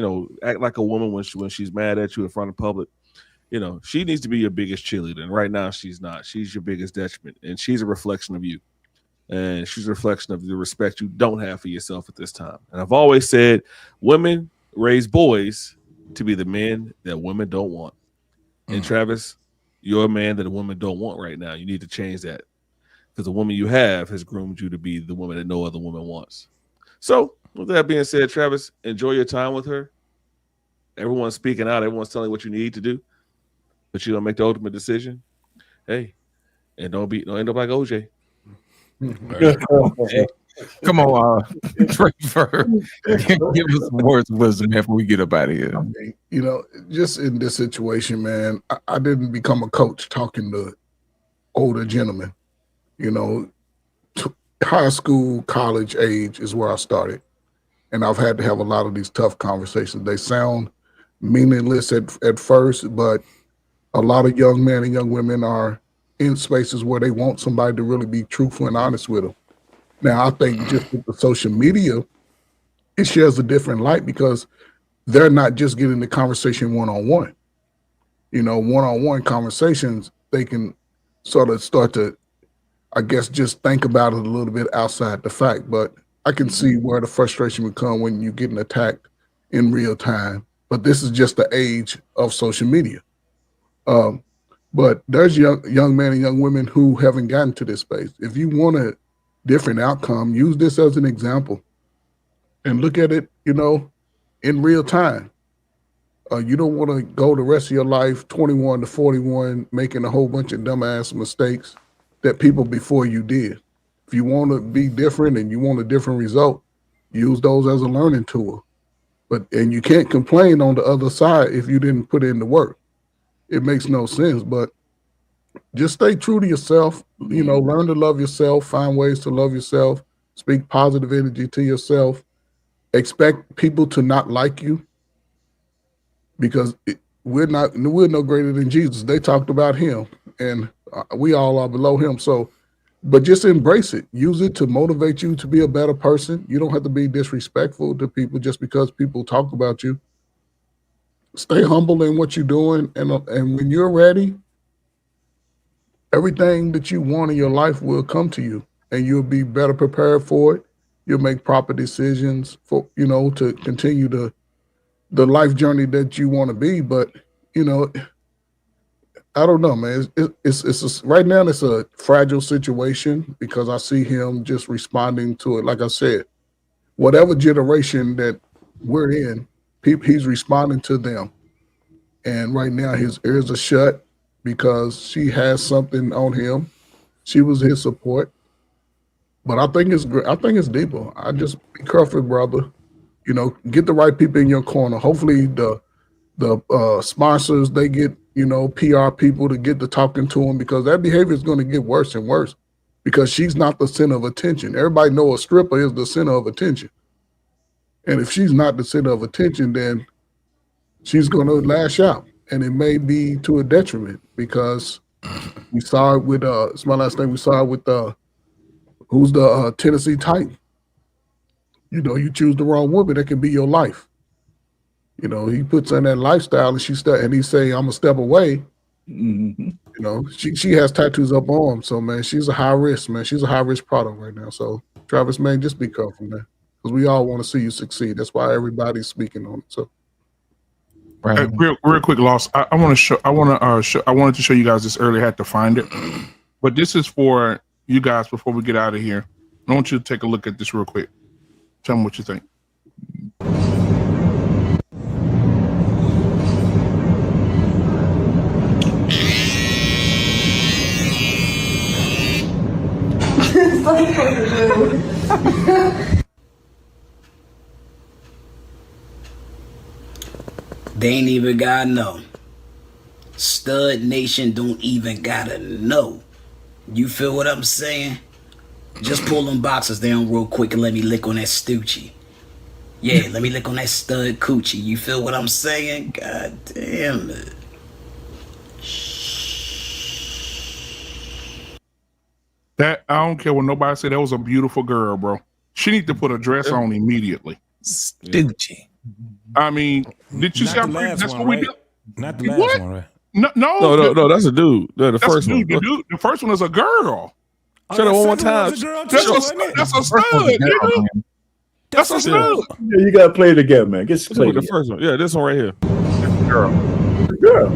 act like a woman when she's mad at you in front of public. She needs to be your biggest cheerleader. And right now she's not. She's your biggest detriment. And she's a reflection of you. And she's a reflection of the respect you don't have for yourself at this time. And I've always said women raise boys to be the men that women don't want. And Travis, you're a man that a woman don't want right now. You need to change that. Because the woman you have has groomed you to be the woman that no other woman wants. So, with that being said, Travis, enjoy your time with her. Everyone's speaking out. Everyone's telling you what you need to do. But you don't make the ultimate decision. Hey, and don't end up like OJ. Come on, Trevor. Give us some words of wisdom before we get up out of here. Just in this situation, man, I didn't become a coach talking to older gentlemen. High school, college age is where I started. And I've had to have a lot of these tough conversations. They sound meaningless at first, but a lot of young men and young women are in spaces where they want somebody to really be truthful and honest with them. Now, I think just with the social media, it shares a different light because they're not just getting the conversation one-on-one. One-on-one conversations, they can sort of start to, I guess, just think about it a little bit outside the fact. But I can see where the frustration would come when you're getting attacked in real time. But this is just the age of social media. But there's young men and young women who haven't gotten to this space. If you want a different outcome, use this as an example and look at it, in real time. You don't want to go the rest of your life 21 to 41 making a whole bunch of dumbass mistakes that people before you did. If you want to be different and you want a different result, use those as a learning tool. And you can't complain on the other side if you didn't put in the work. It makes no sense, but just stay true to yourself, learn to love yourself, find ways to love yourself, speak positive energy to yourself, expect people to not like you because we're no greater than Jesus. They talked about him and we all are below him. So, but just embrace it. Use it to motivate you to be a better person. You don't have to be disrespectful to people just because people talk about you. Stay humble in what you're doing. And when you're ready, everything that you want in your life will come to you and you'll be better prepared for it. You'll make proper decisions for, to continue to the life journey that you want to be. But you know, I don't know, man. It's right now it's a fragile situation because I see him just responding to it. Like I said, whatever generation that we're in, he's responding to them. And right now his ears are shut because she has something on him. She was his support. But I think it's deeper. I just be careful, brother. You know, get the right people in your corner. Hopefully the sponsors, they get, you know, PR people to get to talking to them, because that behavior is going to get worse and worse because she's not the center of attention. Everybody know a stripper is the center of attention. And if she's not the center of attention, then she's going to lash out, and it may be to a detriment, because we saw it with it's my last thing. We saw it with who's the Tennessee Titan. You know, you choose the wrong woman, that can be your life. You know, he puts in that lifestyle, and he say, "I'm a step away." Mm-hmm. You know, she has tattoos up on him, so man, she's a high risk, man. She's a high risk product right now. So Travis, man, just be careful, man, because we all want to see you succeed. That's why everybody's speaking on it. So, right. Real quick, Lost. I wanted to show you guys this earlier. I had to find it, but this is for you guys before we get out of here. I want you to take a look at this real quick. Tell me what you think. They ain't even gotta know. Stud Nation don't even gotta know. You feel what I'm saying? Just pull them boxes down real quick and let me lick on that stoochie. Yeah, let me lick on that stud coochie. You feel what I'm saying? God damn it. That, I don't care what nobody said, that was a beautiful girl, bro. She need to put a dress on immediately. Stoochie. I mean, did you see how pretty? That's what we did. Not the last one, right? No, that's a dude. No, the that's first a dude. one. The first one is a girl. Shut up one more time. That's a stud, nigga. That's a stud. Yeah, you gotta play it together, man. Get Play the first one. Yeah, this one right here. Girl. Girl.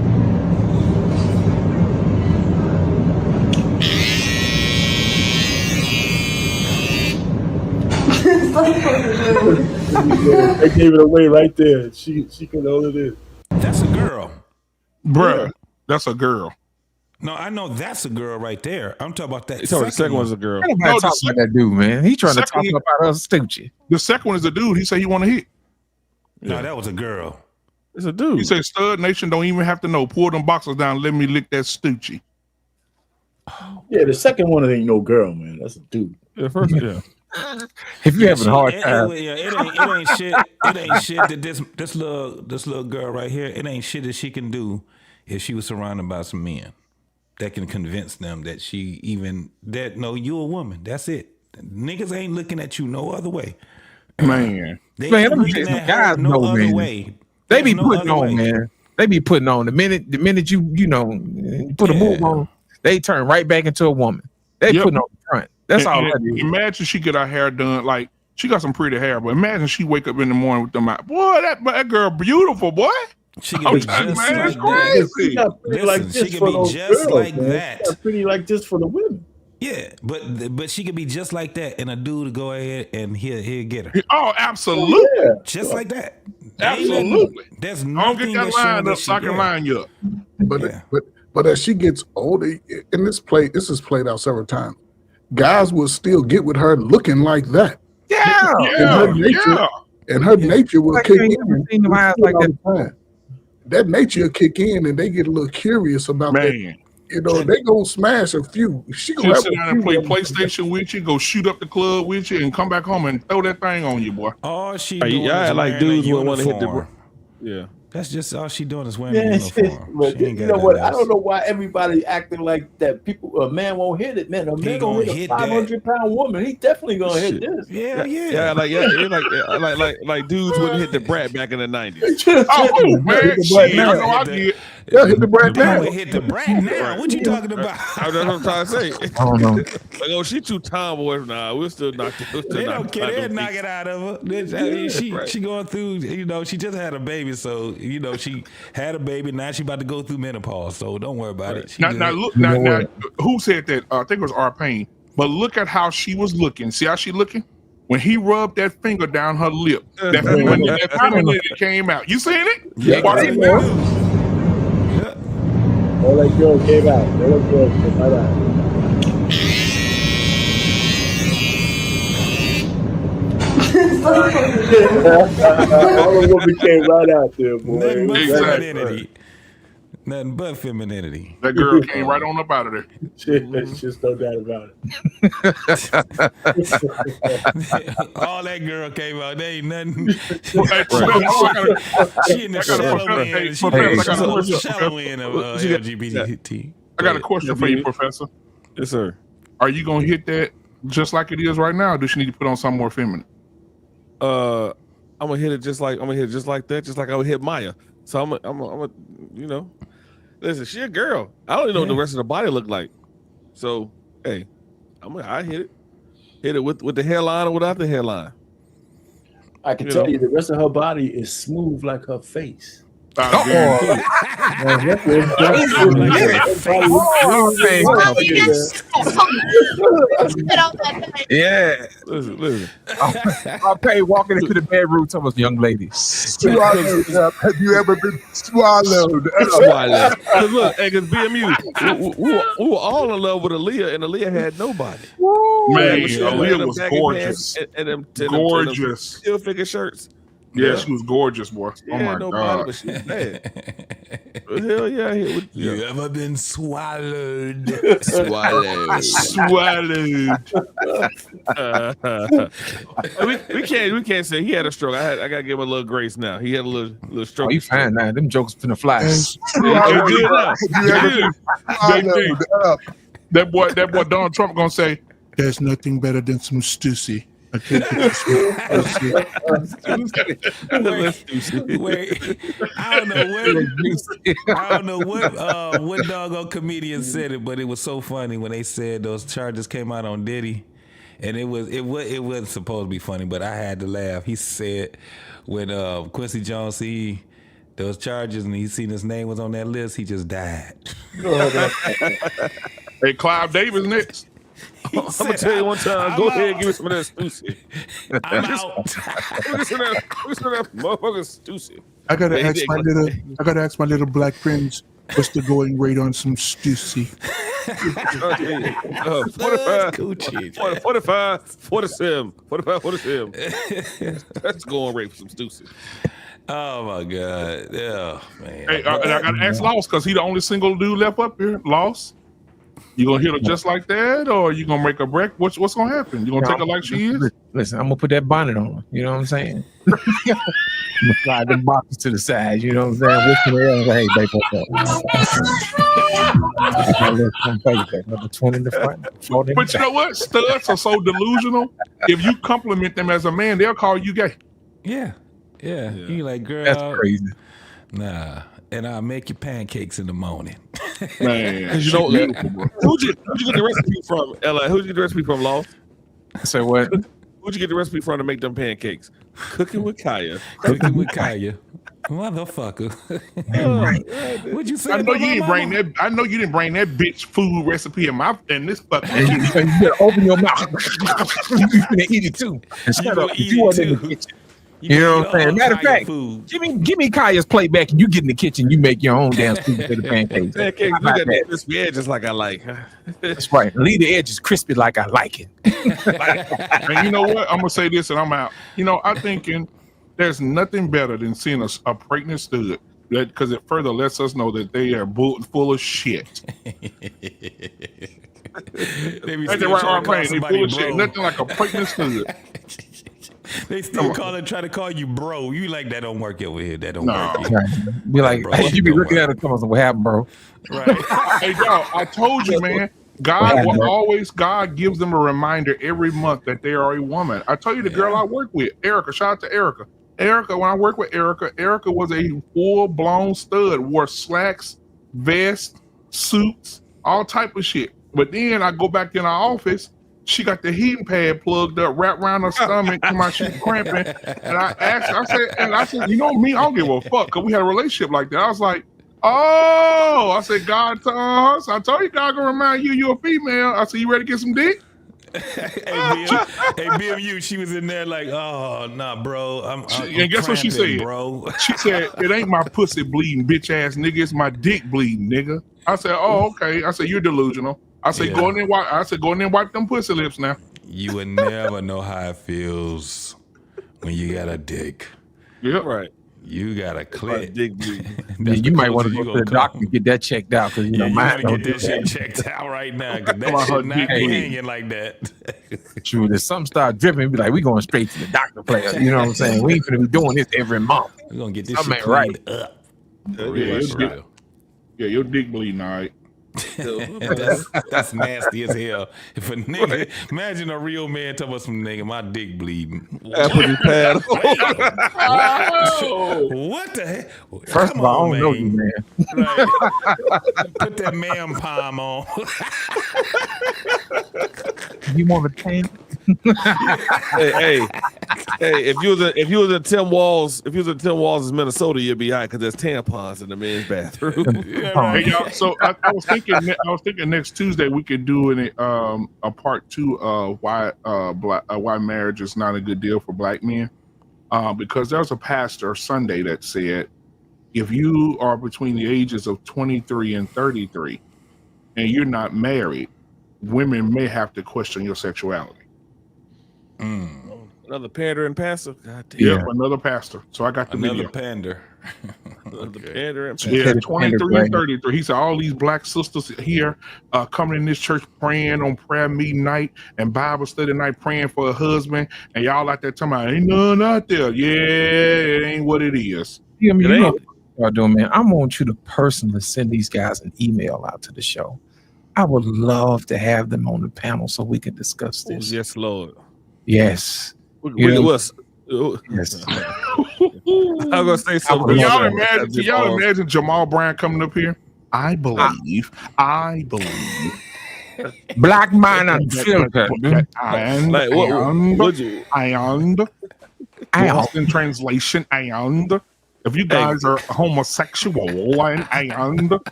They gave it away right there. She can hold it in. That's a girl. Bruh, Yeah. that's a girl. No, I know that's a girl right there. I'm talking about that. The second one's a girl. Ain't nobody talking about that dude, man. He trying to talk second- about us stoochie. The second one is a dude. He said he want to hit. No, that was a girl. It's a dude. He said Stud Nation don't even have to know. Pull them boxes down. Let me lick that stoochie. Yeah, the second one ain't no girl, man. That's a dude. Yeah, first, yeah. If you're having a hard It time, ain't shit. It ain't shit that this little girl right here. It ain't shit that she can do if she was surrounded by some men that can convince them that you a woman. That's it. Niggas ain't looking at you no other way. Man, They man, ain't them looking at her guys no know, other man. way. They be There's no putting other on, way. man. They be putting on the minute you put a move on, they turn right back into a woman. They Yep. putting on the front. That's all And that is. imagine she get her hair done. Like, she got some pretty hair, but imagine she wake up in the morning with them out. Boy, that girl beautiful, boy. She can be just man, like it's that. crazy. She got pretty Listen, like she this can for be those just girls, like man. that. She got pretty like this for the women. Yeah, but she could be just like that, and a dude to go ahead and he'll get her. Oh, absolutely. Yeah. Just like that. Absolutely. There's I don't nothing get that that's showing line that up so I can yeah. line you up. But as she gets older, and this is played out several times, guys will still get with her looking like that. Yeah. And her nature will Like kick you ain't in. never seen them eyes like that. That nature will kick in, and they get a little curious about that. Man. You know, they gonna smash a few. She gonna She'll have sit a down and few play of them. PlayStation with you, go shoot up the club with you, and come back home and throw that thing on you, boy. All she Hey, doing y'all is like wearing dudes a would want to hit the. uniform. Yeah. That's just all she doing is wearing Yeah, a it's just, uniform. but She ain't you got know what? nothing I else. don't know why everybody acting like that. A man won't hit it, man. A man gonna gonna hit a hit that. 500-pound woman. He definitely gonna hit this. Yeah. Like dudes wouldn't hit the brat back in the 90s. Oh, man, The shit, black I man. know I did. Yeah, hit the brat now. Hit the brat now. What you talking about? That's what I'm trying to say. I don't know. Like, oh, she too tomboy. Nah, we'll still knock it. They don't care. They'll knock it out of her. I mean, she going through. She just had a baby, so she had a baby. Now she about to go through menopause. So don't worry about it. Now, who said that? I think it was R. Payne. But look at how she was looking. See how she looking? When he rubbed that finger down her lip, that femininity came out. You seen it? Yeah. Watch it now. All that girl came out. All that girl came right out. All the woman came right out there, boy. Nothing but femininity. That girl came right on up out of there. It's just no doubt about it. All that girl came out. There ain't nothing. Right. She in the shallow end. She's the shallow end of LGBT. I got a question for you, Professor. Yes, sir. Are you gonna hit that just like it is right now, or do she need to put on something more feminine? I'm gonna hit it just like that, just like I would hit Maya. So I'm a listen, she a girl. I don't even know what the rest of the body look like. So hey, I hit it with the hairline or without the hairline. I can tell you the rest of her body is smooth like her face. Yeah. Listen. I'll pay walking into the bedroom to us, young ladies. Have you ever been swallowed? Swallowed. Cause look, because BMU, we were all in love with Aaliyah, and Aaliyah had nobody. Man, Aaliyah was gorgeous. Gorgeous. Still figure shirts. Yeah, she was gorgeous, boy. Oh my God. But she was bad. Hell yeah. You ever been swallowed? Swallowed. We can't say he had a stroke. I gotta give him a little grace now. He had a little stroke. Oh, you fine now. Them jokes finna fly. That boy Donald Trump gonna say, "There's nothing better than some stussy." Wait, I don't know what doggone comedian said it, but it was so funny when they said those charges came out on Diddy, and it wasn't supposed to be funny, but I had to laugh. He said when Quincy Jones see those charges and he seen his name was on that list, he just died. Hey, Clive Davis next. I'm gonna tell you one time. Go ahead and give me some of that Stussy. I'm out. Give me some of that motherfucking Stussy. I gotta ask my little black friends what's the going rate on some Stussy. 45, 47. That's the going rate for some Stussy. Oh my God. Yeah, man. Hey, and I gotta ask Loss because he the only single dude left up here. Loss. You gonna hit her just like that, or you gonna make her break? What's gonna happen? You gonna take her like she is? Listen, I'm gonna put that bonnet on her. You know what I'm saying? I'm gonna slide them boxes to the side. You know what I'm saying? Whisper her, hey, babe, what's up? Number 20 in the front. But you know what? Studs are so delusional. If you compliment them as a man, they'll call you gay. Yeah. You like, girl. That's crazy. Nah. And I'll make you pancakes in the morning. Man, because you know who'd you get the recipe from? Ella, who'd you get the recipe from? Law. Say what? Who'd you get the recipe from to make them pancakes? Cooking with Kaya. Motherfucker. What'd you say? I know you didn't bring that. I know you didn't bring that bitch food recipe in this fucking. You better open your mouth. You gonna eat it too. And shut up. You want in the kitchen. You know what I'm saying? Matter of fact, give me Kaya's plate back, and you get in the kitchen. You make your own damn sweet potato pancakes. Pancakes, you got the crispy edges like I like. That's right. Leave the edges crispy like I like it. And you know what? I'm gonna say this, and I'm out. You know, I'm thinking there's nothing better than seeing a pregnant stud, because it further lets us know that they are full of shit. They full of shit. Nothing like a pregnant stud. They still try to call you bro. You like that don't work over here. That don't work. Be like, bro, you be looking at it, come on, what happened, bro? Right. Hey, y'all, I told you, man. God gives them a reminder every month that they are a woman. I told you the girl I work with, Erica. Shout out to Erica. Erica, when I worked with Erica was a full-blown stud, wore slacks, vest, suits, all type of shit. But then I go back in our office, she got the heating pad plugged up, wrapped around her stomach, to my shit cramping. And I asked, I said, you know me, I don't give a fuck, because we had a relationship like that. I was like, oh, I said, God, I told you God gonna remind you you're a female. I said, you ready to get some dick? Hey, BMU, she was in there like, oh, nah, bro. I'm and guess what she said? Bro. She said, it ain't my pussy bleeding, bitch ass nigga. It's my dick bleeding, nigga. I said, oh, okay. I said, you're delusional. I said, go in there and wipe. I said, go in there and wipe them pussy lips now. You would never know how it feels when you got a dick. Yep. Right. You got a clit. Dick bleeding. Yeah, you might want to go to the doctor and get that checked out because you know you mine gotta don't get do that that. shit checked out right now because that should not be hanging like that. True, if something start dripping, be like, we going straight to the doctor, player. You know what I'm saying? We ain't gonna be doing this every month. We're gonna get this Something shit ain't cleaned up. Yeah, your dick bleeding, all right. that's nasty as hell. If a nigga, imagine a real man talking about some nigga, my dick bleeding. I put his pad What the heck? First of all, I don't know you, man. Right. Put that man palm on. You want a tank? hey, if you was in Tim Walls, in Minnesota, you'd be all right because there's tampons in the men's bathroom. Hey, y'all, so I was thinking next Tuesday we could do a part 2 of why marriage is not a good deal for black men, because there was a pastor Sunday that said if you are between the ages of 23 and 33 and you're not married, women may have to question your sexuality. Another pandering pastor. God damn. Yeah, another pastor. So I got the Another video. pander. Another pandering pastor. Yeah, 23 and 33. He said all these black sisters here coming in this church praying on prayer meeting night and Bible study night praying for a husband, and y'all out there talking about ain't none out there. Yeah, it ain't what it is. Yeah, I mean, you know what y'all doing, man. I want you to personally send these guys an email out to the show. I would love to have them on the panel so we can discuss this. Yes, Lord. Yes. Yes. I'm gonna say something. Can y'all imagine Jamal Brown coming up here? I believe. Black man unfiltered. And like, lost in translation, and if you guys are homosexual and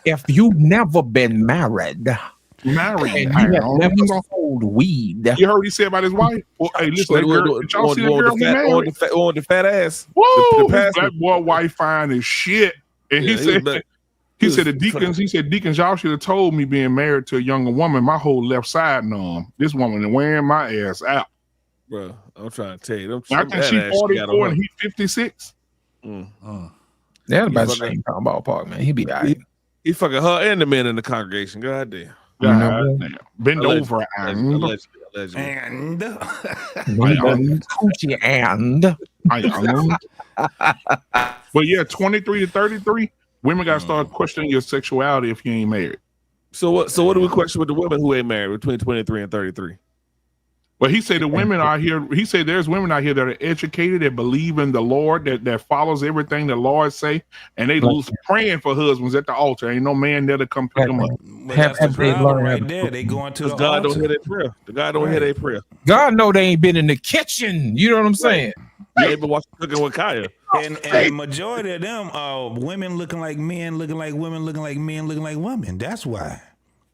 if you've never been married, and you have never sold weed. You heard what he said about his wife? Well, hey, listen, did y'all see the girl he married? On the fat ass. Woo! His black boy wife fine as shit. And he said the deacons, y'all should have told me being married to a younger woman, my whole left side numb. This woman is wearing my ass out. Bro, I'm trying to tell you. I think she's 44 and he's 56. That's about the same ballpark, man. He be all right. He fucking her and the men in the congregation. God damn. God damn. Bend over and but yeah, 23 to 33, women gotta start questioning your sexuality if you ain't married. So what do we question with the women who ain't married between 23 and 33? Well, he said the women out here, he said there's women out here that are educated, that believe in the Lord, that follows everything the Lord say, and they lose praying for husbands at the altar. Ain't no man there to come pick them up. That's the problem right there. They going to the God altar. don't hear their prayer. The God don't hear their prayer. God know they ain't been in the kitchen. You know what I'm saying? They ain't been watching Cooking with Kaya. And the majority of them are women looking like men, looking like women, looking like men, looking like women. That's why.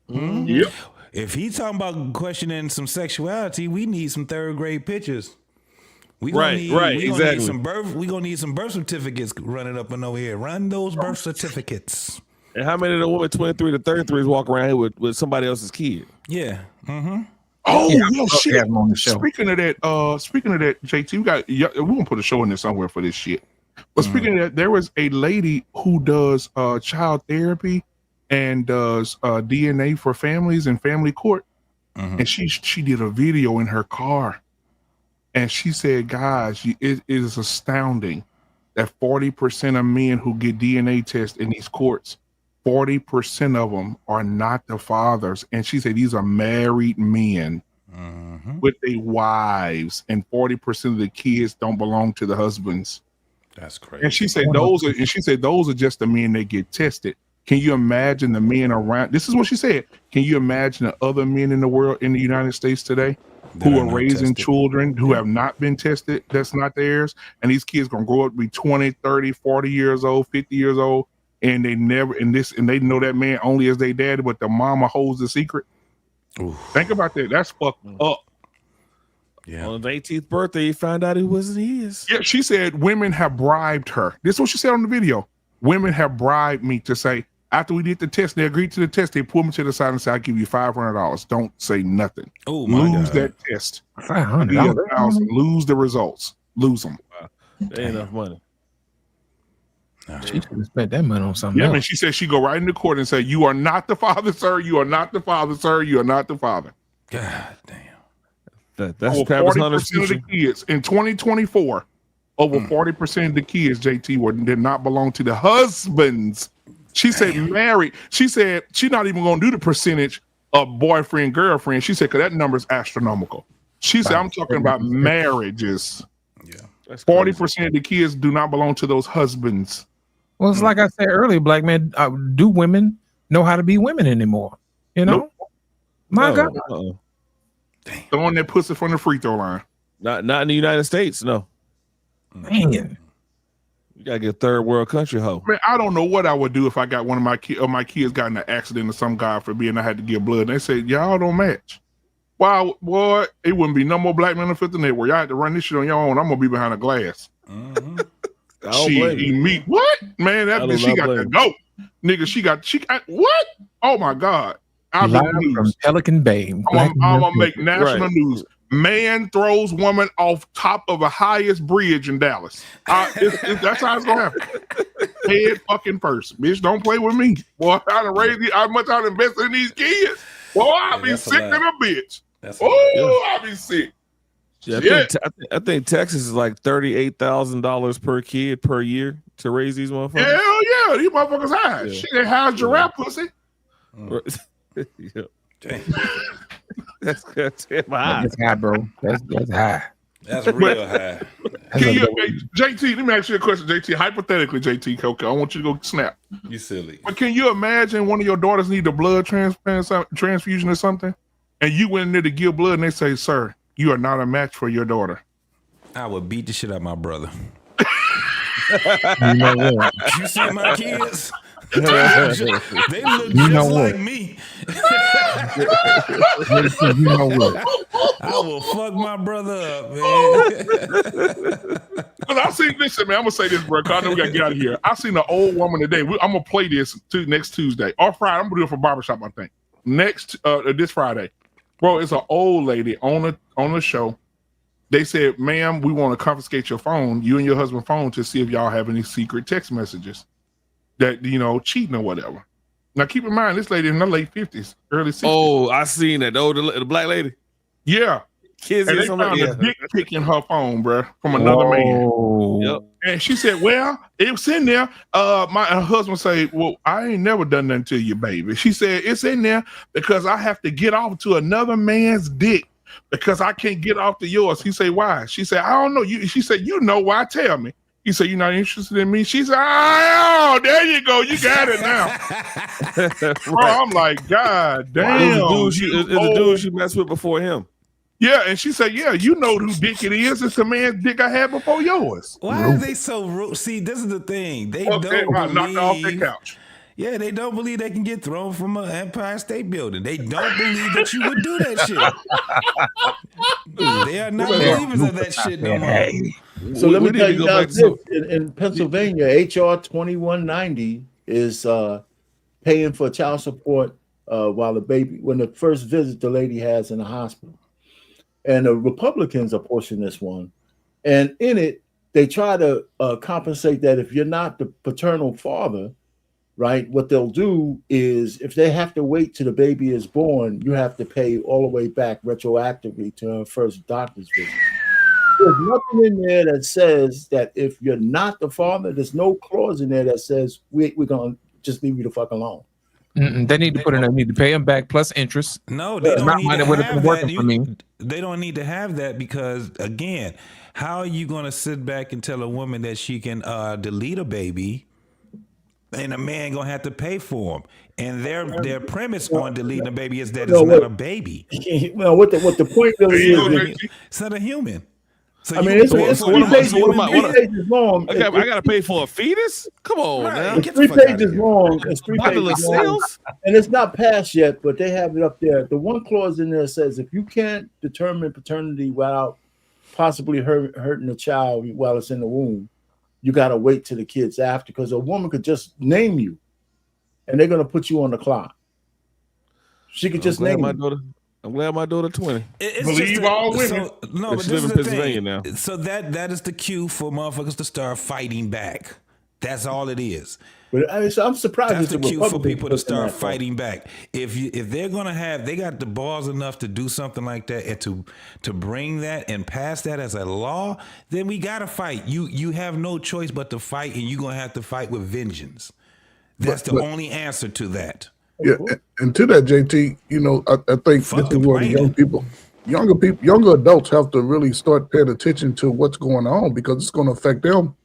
Yep. If he's talking about questioning some sexuality, we need some third grade pictures. We gonna need some birth certificates running up and over here. Run those birth certificates. And how many of the women 23 to 33s walk around here with somebody else's kid? Yeah. Mm-hmm. Oh, Yeah, yo, shit. on the show. Speaking of that, JT, we're gonna put a show in there somewhere for this shit. But speaking of that, there was a lady who does child therapy and does DNA for families and family court. And she did a video in her car. And she said, guys, it is astounding that 40% of men who get DNA tests in these courts, 40% of them are not the fathers. And she said, these are married men with their wives, and 40% of the kids don't belong to the husbands. That's crazy. And she said those are just the men that get tested. Can you imagine the men around? This is what she said. Can you imagine the other men in the world, in the United States today, who are raising children who have not been tested, that's not theirs, and these kids gonna grow up to be 20, 30, 40 years old, 50 years old, and they never and they know that man only as their daddy, but the mama holds the secret. Oof. Think about that. That's fucked up. Yeah. On his 18th birthday, he found out he wasn't his. Yeah, she said women have bribed her. This is what she said on the video. Women have bribed me to say, after we did the test, they agreed to the test, they pulled me to the side and said, I'll give you $500. Don't say nothing. Oh, my lose God. that test. $500. Lose the results. Lose them. Wow. That ain't enough money. She should have spent that money on something Yeah, else. man. She said she go right into court and say, you are not the father, sir. You are not the father, sir. You are not the father. God damn. That's over Travis 40% Hunter's of the future. kids in 2024. Over 40% of the kids, JT, did not belong to the husbands. She said married. She said she's not even going to do the percentage of boyfriend, girlfriend. She said, because that number is astronomical. She said, I'm talking about marriages. Yeah. 40% of the kids do not belong to those husbands. Well, it's like I said earlier, black man. Do women know how to be women anymore? You know, my God. Throwing that pussy from the free throw line. Not in the United States, no. Dang it. You gotta get a third world country hoe. Man, I don't know what I would do if I got one of my kids got in an accident or some guy for being I had to give blood. And they said, y'all don't match. Wow, boy, it wouldn't be no more black men on Fifth Network. Y'all had to run this shit on your own. I'm gonna be behind a glass. She meet what? Man, that bitch, she got to go. Nigga, she got what? Oh my God. I'll be Live in the news. from Pelican Bay. I'm gonna make national news. Man throws woman off top of a highest bridge in Dallas. That's how it's gonna happen. Head fucking first, bitch. Don't play with me, boy. I done raised how much I invested in these kids. Boy, I'll be sick than a bitch. I'll be sick. Yeah, I think Texas is like $38,000 per kid per year to raise these motherfuckers. Hell yeah, these motherfuckers high. Yeah. Shit, they high as giraffe pussy. Yeah. That's high. That's high, bro. That's high. That's real high. Can you, JT, let me ask you a question, JT. Hypothetically, JT, Coco, I want you to go snap. You silly. But can you imagine one of your daughters need a blood transfusion or something, and you went in there to give blood, and they say, "Sir, you are not a match for your daughter." I would beat the shit out of my brother. You know what? You see my kids? They look just like me. You know what? I will fuck my brother up, man. But I seen, listen, man, I'm gonna say this, bro. 'Cause I know we gotta get out of here. I seen an old woman today. I'm gonna play this next Tuesday or Friday. I'm gonna do it for barbershop, I think. This Friday, bro. It's an old lady on the show. They said, "Ma'am, we want to confiscate your phone, you and your husband's phone, to see if y'all have any secret text messages that cheating or whatever." Now, keep in mind, this lady in the late 50s, early 60s. Oh, I seen that. The black lady. Yeah. Kids and they found a dick pic in her phone, bro, from another man. Yep. And she said, "Well, it was in there." Her husband say, "Well, I ain't never done nothing to you, baby." She said, "It's in there because I have to get off to another man's dick because I can't get off to yours." He said, "Why?" She said, "I don't know." She said, "You know why? Tell me." He said, "You're not interested in me?" She said, "Oh, there you go. You got it now." Bro, I'm like, God damn. It's the dude she messed with before him. Yeah, and she said, "Yeah, you know whose dick it is. It's the man's dick I had before yours." Why are they so rude? See, this is the thing. They don't knocked believe. off their couch. Yeah, they don't believe they can get thrown from an Empire State Building. They don't believe that you would do that shit. They are not believers of that shit no more. So let me tell you guys this. In Pennsylvania, HR 2190 is paying for child support while when the first visit the lady has in the hospital. And the Republicans are pushing this one. And in it, they try to compensate that if you're not the paternal father, right, what they'll do is if they have to wait till the baby is born, you have to pay all the way back retroactively to her first doctor's visit. There's nothing in there that says that if you're not the father, there's no clause in there that says we're going to just leave you the fuck alone. They need to put in. They need to pay him back plus interest. No, they It's don't not need money to that would have have been that. working for me. They don't need to have that because, again, how are you going to sit back and tell a woman that she can delete a baby, and a man gonna have to pay for them? And their premise on deleting a baby is that it's not a baby. Well, what the point really is, It's not a human. So I you mean, can it's pay it's for three it as pages. a human It's being? 3 pages long. I gotta pay for a fetus? Come on, now. It's 3 pages long. It's 3 Popular pages long, sales? and it's not passed yet, but they have it up there. The one clause in there says if you can't determine paternity without possibly hurting the child while it's in the womb, you got to wait till the kid's after, because a woman could just name you, and they're gonna put you on the clock. She could just name you. I'm glad my daughter 20. Believe all women. So, no, but she this live is in the Pennsylvania thing. now. So that is the cue for motherfuckers to start fighting back. That's all it is. But I'm surprised. That's the it's a cue for Republican people to pushing start that, though. fighting back. If they're gonna have, they got the balls enough to do something like that and to bring that and pass that as a law, then we gotta fight. You have no choice but to fight, and you're gonna have to fight with vengeance. That's the only answer to that. Yeah, and to that, JT, I think this is where the younger adults have to really start paying attention to what's going on, because it's going to affect them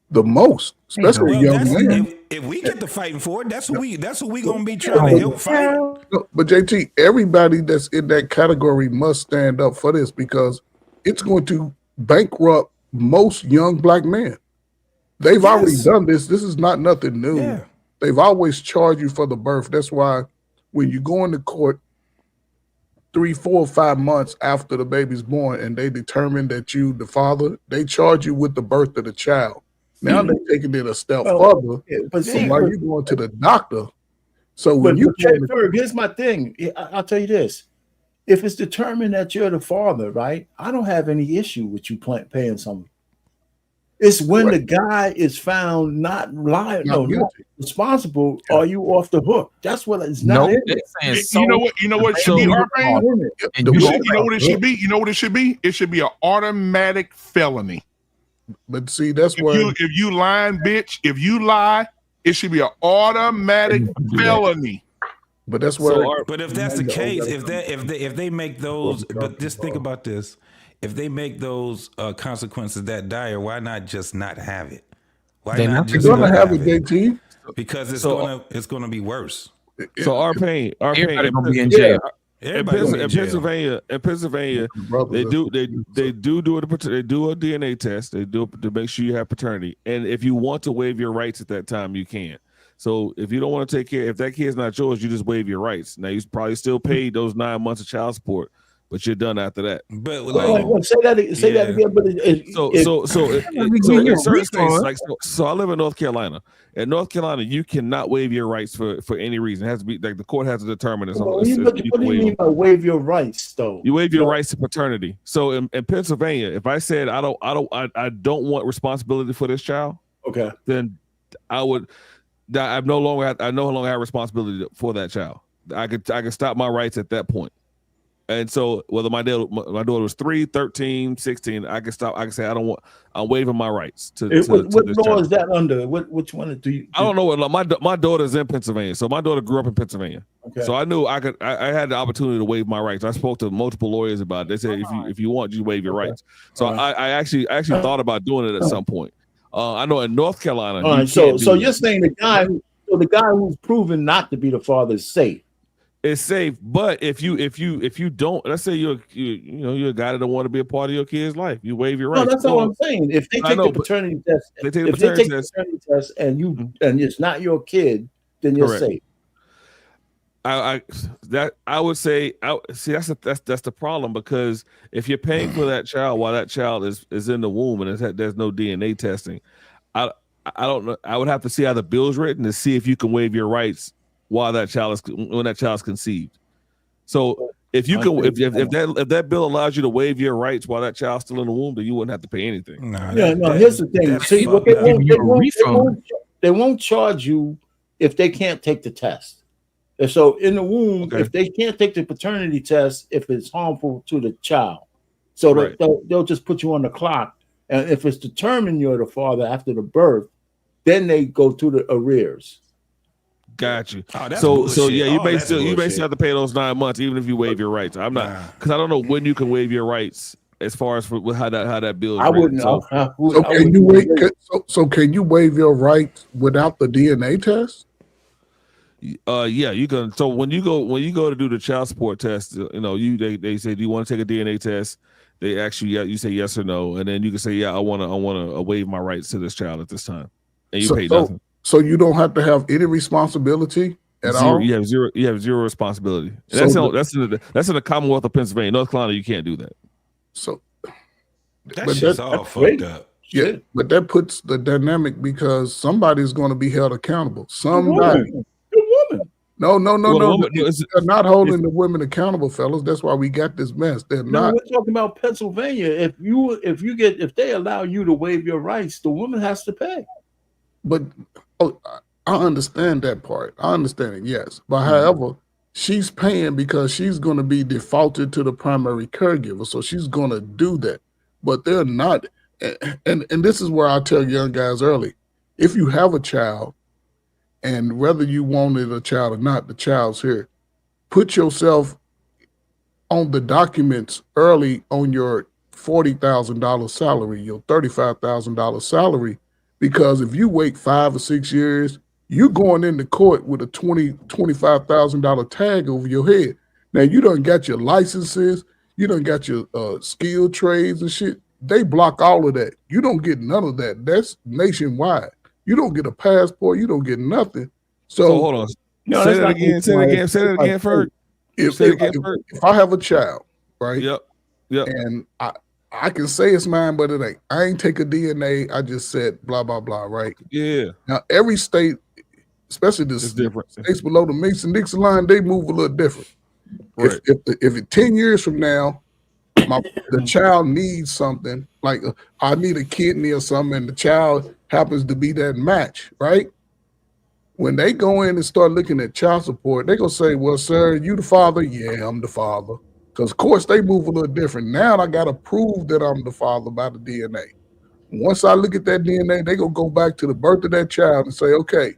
the most, especially young men. If we get to fighting for it, that's who we gonna be trying to help fight. No, but JT, everybody that's in that category must stand up for this, because it's going to bankrupt most young black men. They've already done this. This is not nothing new. Yeah. They've always charged you for the birth. That's why when you go into court 3, 4, 5 months after the baby's born and they determine that you the father, they charge you with the birth of the child. Now they're taking it a step further. But So see, while you're going to the doctor, so when But you Ferg, here's my thing. I'll tell you this: if it's determined that you're the father, right? I don't have any issue with you paying someone. It's when the guy is found not lying, not responsible. Are you off the hook? That's what it's not. You know what? You know what it should be, R-Pain? You know what it should be? You know what it should be? It should be an automatic felony. But see, that's where if you lying, bitch, if you lie, it should be an automatic felony. But that's where. But if that's the case, if they make those, but just think about this: if they make those consequences that dire, why not just not have it? Why not just gonna not have it, JT? Because it's gonna be worse. So our pain, Everybody gonna be in jail. In Pennsylvania, they do a DNA test. They do it to make sure you have paternity. And if you want to waive your rights at that time, you can. So if you don't want to take care, if that kid's not yours, you just waive your rights. Now you probably still paid those 9 months of child support, but you're done after that. But say that again. But so in certain states, so I live in North Carolina. In North Carolina, you cannot waive your rights for any reason. It has to be like the court has to determine it. What do you mean by waive your rights, though? You waive your rights to paternity. So in Pennsylvania, if I said I don't want responsibility for this child, okay, then I no longer have responsibility for that child. I could stop my rights at that point. And so whether my daughter was 3, 13, 16, I can say I'm waiving my rights to what this law child. is that under? Which one do you? I don't know what law. My daughter's in Pennsylvania, so my daughter grew up in Pennsylvania. Okay. So I knew I had the opportunity to waive my rights. I spoke to multiple lawyers about it. They said if you want, you waive your rights. So I actually thought about doing it at some point. I know in North Carolina. All right, so you're saying the guy who's proven not to be the father is safe. It's safe, but if you don't, let's say you're a guy that don't want to be a part of your kid's life, you waive your rights. No, that's all I'm saying. If they take the paternity test, paternity test, and it's not your kid, then you're safe. I would say that's the problem, because if you're paying for that child while that child is in the womb and there's no DNA testing, I don't know. I would have to see how the bill's written to see if you can waive your rights while when that child's conceived. So if you can, if that bill allows you to waive your rights while that child's still in the womb, then you wouldn't have to pay anything. Here's the thing. See, they won't charge you if they can't take the test. And so in the womb, if they can't take the paternity test, if it's harmful to the child, so they'll just put you on the clock. And if it's determined you're the father after the birth, then they go to the arrears. Got you. Oh, that's so bullshit. yeah, you Oh, may that's still bullshit. have to pay those 9 months, even if you waive your rights. I'm not because I don't know when you can waive your rights as far as for how that bill is I written. wouldn't. So, So can you wait? So can you waive your rights without the DNA test? yeah, you can. So when you go to do the child support test, they say, do you want to take a DNA test? They ask you, yeah, you say yes or no, and then you can say, yeah, I want to waive my rights to this child at this time, and you pay nothing. So you don't have to have any responsibility at Zero. all. You have zero responsibility. And So that's in the Commonwealth of Pennsylvania. North Carolina, you can't do that. So That shit's all fucked up. Yeah, but that puts the dynamic because somebody's going to be held accountable. Somebody. The woman. No. woman- They're not holding the women accountable, fellas. That's why we got this mess. They're No, not. we're talking about Pennsylvania. If they allow you to waive your rights, the woman has to pay. But I understand that part. I understand it, yes. But however, she's paying because she's going to be defaulted to the primary caregiver. So she's going to do that. But they're not. And this is where I tell young guys early, if you have a child, and whether you wanted a child or not, the child's here. Put yourself on the documents early on your $40,000 salary, your $35,000 salary, because if you wait 5 or 6 years, you're going into court with a $25,000 tag over your head. Now you done got your licenses, you done got your skilled trades and shit. They block all of that. You don't get none of that. That's nationwide. You don't get a passport. You don't get nothing. So hold on. Say that again. Say that again, Ferg. If I have a child, right? Yep. And I can say it's mine, but it ain't. I ain't take a DNA. I just said blah blah blah, right? Yeah. Now every state, especially the states below the Mason-Dixon line, they move a little different. Right. If 10 years from now, the child needs something, like I need a kidney or something, and the child happens to be that match, right? When they go in and start looking at child support, they're going to say, well, sir, you the father? Yeah, I'm the father. Because, of course, they move a little different. Now I got to prove that I'm the father by the DNA. Once I look at that DNA, they going to go back to the birth of that child and say, okay,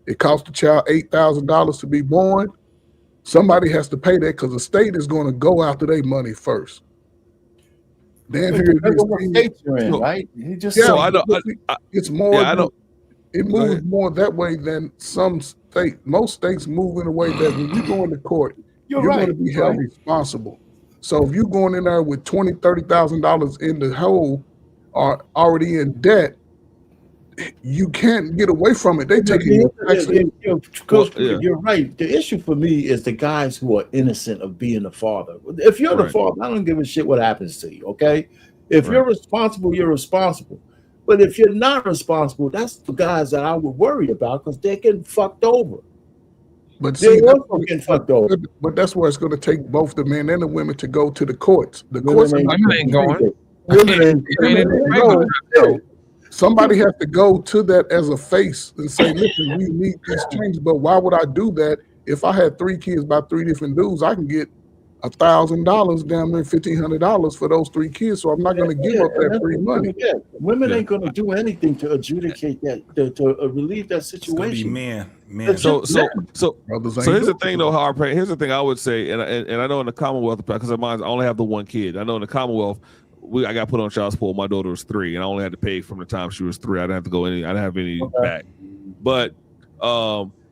it cost the child $8,000 to be born. Somebody has to pay that because the state is going to go after their money first. Then here it is. What states you're in, right? You just it's more. Yeah, I know. It moves more that way than some states. Most states move in a way that when you go into court, you're going to be held responsible. So if you're going in there with $20,000, $30,000 in the hole or already in debt, you can't get away from it. They take it. You're right. The issue for me is the guys who are innocent of being the father. If you're the father, I don't give a shit what happens to you. Okay, if you're responsible, you're responsible. But if you're not responsible, that's the guys that I would worry about because they're getting fucked over. But they're see, also getting fucked over. But that's where it's going to take both the men and the women to go to the courts. The Women courts ain't going. Women ain't somebody has to go to that as a face and say, listen, we need these changes. But why would I do that? If I had 3 kids by 3 different dudes, I can get $1,000, damn near $1,500 for those 3 kids. So I'm not going to give up that free money. Women ain't going to do anything to adjudicate that, to relieve that situation. It's gonna be men. So here's the thing, though. Here's the thing I would say, and I know in the Commonwealth, because of mine, I only have the 1 kid. I know in the Commonwealth, I got put on child support. My daughter was 3, and I only had to pay from the time she was 3. I didn't have to go any. I didn't have any back. But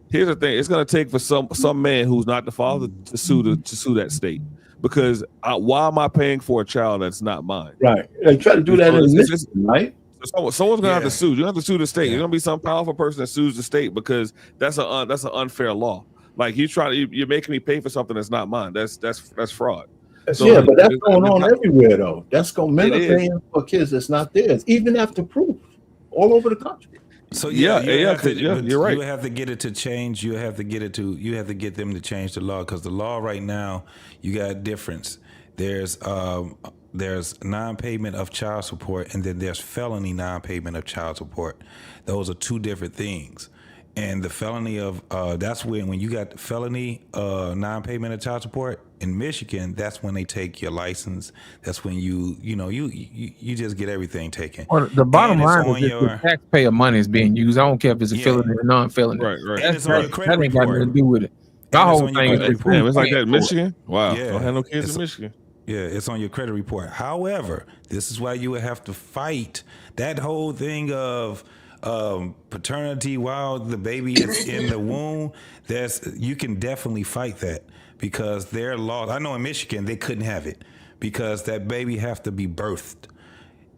here's the thing: it's going to take for some man who's not the father to sue that state, because why am I paying for a child that's not mine? Right. They try to do that in this, right? Someone's going to have to sue. You have to sue the state. There's going to be some powerful person that sues the state because that's an unfair law. Like you're making me pay for something that's not mine. That's fraud. So, but that's going on everywhere, though. That's going men are paying for kids that's not theirs, even after proof, all over the country. So you're right. You have to get it to change. You have to get them to change the law, because the law right now, you got a difference. There's non-payment of child support, and then there's felony non-payment of child support. Those are 2 different things. And the felony of that's when you got felony non-payment of child support in Michigan. That's when they take your license. That's when you just get everything taken. Well, the bottom And it's line on is if the taxpayer money is being used. I don't care if it's a felony or non-felony. Right. And it's on your credit that ain't got nothing report. to do with it. My And it's whole on your thing credit is report. Damn, it's like that in Michigan. Wow, Yeah. don't have no kids It's- in Michigan. Yeah, it's on your credit report. However, this is why you would have to fight that whole thing of paternity while the baby is in the womb. You can definitely fight that because their laws. I know in Michigan they couldn't have it because that baby have to be birthed.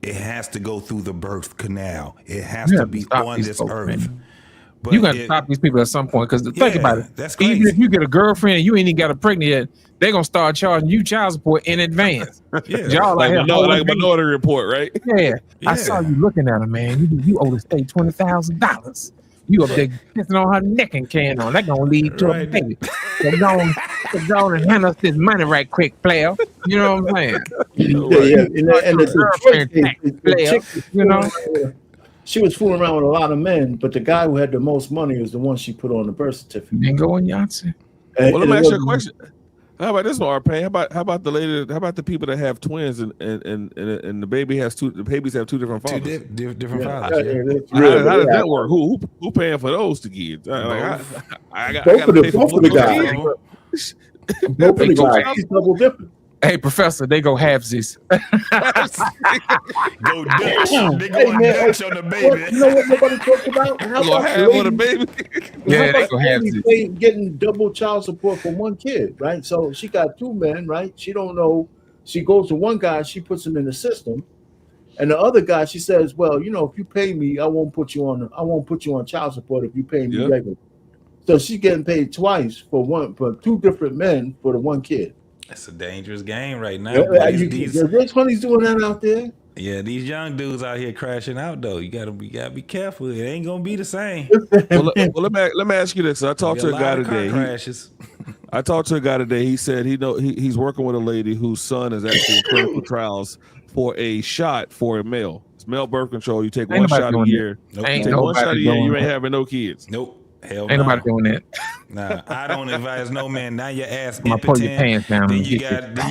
It has to go through the birth canal. It has to be on this earth. But you got to stop these people at some point because think about it. That's even if you get a girlfriend and you ain't even got a pregnant yet, they're gonna start charging you child support in advance. Yeah, Y'all like here a minority report, right? Yeah. I saw you looking at her, man. You owe the state $20,000. You up there kissing on her neck and carrying on. That gonna lead to a baby. So go on and hand us this money right quick, player. You know what I'm saying? And the chick, you know. She was fooling around with a lot of men, but the guy who had the most money was the one she put on the birth certificate. Bingo and Yahtzee. Well, let me ask you a question. How about this one, Arpay? How about the lady? How about the people that have twins and the babies have two different fathers? Different fathers. How does that work? Who paying for those two kids? I got both to pay for both of the guys. Both of the guys. He's double dipping. Hey, Professor, they go halvesies. Go Dutch. They go Dutch on the baby. You know what nobody talks about? How about half on the baby? Yeah, they go halvesies. Getting double child support for one kid, right? So she got two men, right? She don't know. She goes to one guy, she puts him in the system, and the other guy, she says, "Well, you know, if you pay me, I won't put you on child support if you pay me regular." So she's getting paid twice for two different men for the one kid. It's a dangerous game right now. There's honey's doing that out there. Yeah, these young dudes out here crashing out though. You gotta be careful. It ain't gonna be the same. Well, let me ask you this. I talked to a guy today. I talked to a guy today. He said he's working with a lady whose son is actually in clinical trials for a shot for a male. It's male birth control. You take one shot a year. You take one shot a year. You ain't having no kids. Nope. Hell Ain't nobody doing that. Nah, I don't advise no man. Now your ass I'm gonna pull your impotent. pants down. Then you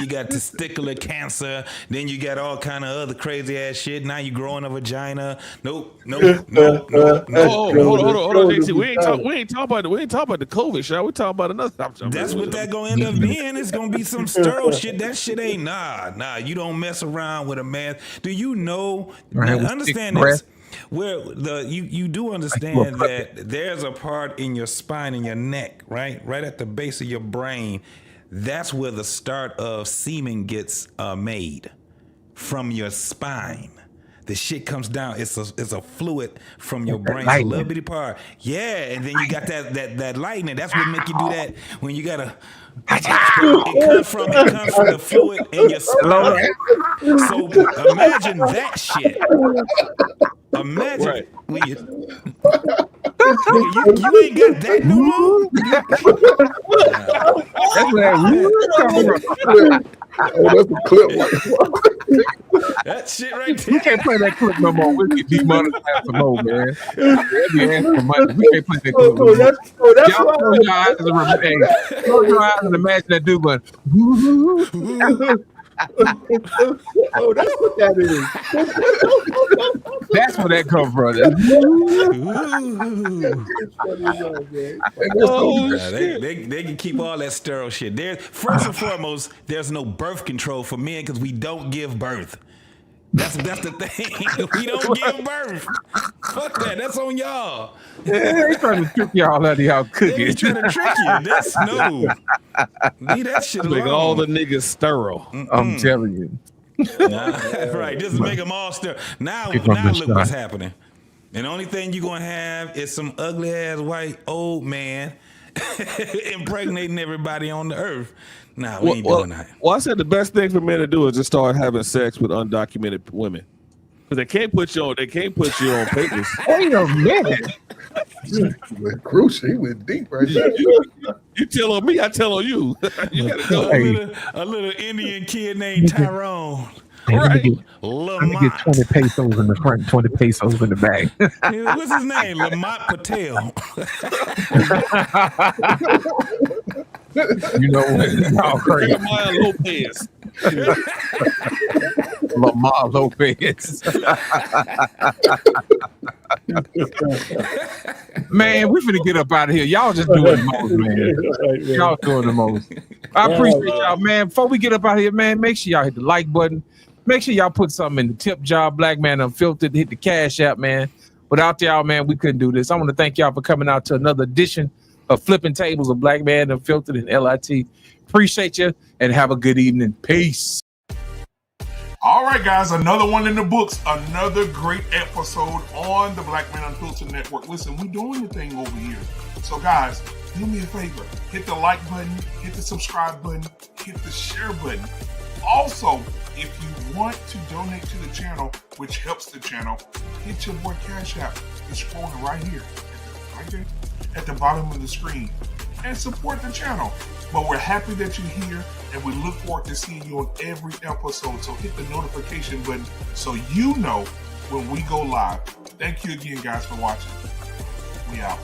got testicular cancer. Then you got all kind of other crazy ass shit. Now you growing a vagina. Nope. Oh, hold on, JC. We ain't talking about the COVID shot. We talking about another. That's what that gonna end up being. It's gonna be some sterile shit. That shit ain't nah. You don't mess around with a man. Do you know? Understand this. Where you do understand that there's a part in your spine and your neck, right at the base of your brain. That's where the start of semen gets made, from your spine. The shit comes down. It's a fluid from your brain. It's a little bitty part. Yeah, and then you got that lightning. That's what make you do that when you gotta. It comes from the fluid in your spine. So imagine that shit. Imagine when you ain't got that no more. That's a clip. That shit right there. We can't play that clip no more. We'll get demonetized some more, man. They'll be asking for money. We can't play that clip no more. Y'all close your eyes and imagine that dude going. Oh, that's what that is. That's where that comes from. They can keep all that sterile shit. First and foremost, there's no birth control for men because we don't give birth. That's the thing. We don't give birth. Fuck that. That's on y'all. Yeah, they trying to trick y'all out of y'all cooking. They trying to trick you. That's no. Leave that shit alone. Make all the niggas sterile. I'm telling you. Right. This is make them all sterile. Now look what's happening. And the only thing you're going to have is some ugly ass white old man impregnating everybody on the earth. Nah, we ain't doing that. Well, I said the best thing for men to do is just start having sex with undocumented women. Because they can't put you on papers. Wait a minute. He went crucial. He went deep right there. You tell on me, I tell on you. You gotta go. A little Indian kid named Tyrone. Hey, let me Lamont. get 20 pesos in the front, 20 pesos in the back. What's his name? Lamont Patel. You know what? Y'all crazy. Jeremiah Lopez. Lamar Lopez. Man, we finna get up out of here. Y'all just doing the most, man. Y'all doing the most. I appreciate y'all, man. Before we get up out of here, man, make sure y'all hit the like button. Make sure y'all put something in the tip jar. Black Man Unfiltered. Hit the cash app, man. Without y'all, man, we couldn't do this. I want to thank y'all for coming out to another edition of Flipping Tables of Black Man Unfiltered and LIT. Appreciate you and have a good evening. Peace. All right, guys, another one in the books. Another great episode on the Black Man Unfiltered Network. Listen, we're doing the thing over here. So, guys, do me a favor. Hit the like button, hit the subscribe button, hit the share button. Also, if you want to donate to the channel, which helps the channel, hit your boy Cash App. It's scrolling right here, right there, at the bottom of the screen, and support the channel. But we're happy that you're here, and we look forward to seeing you on every episode. So hit the notification button so you know when we go live. Thank you again, guys, for watching. We out.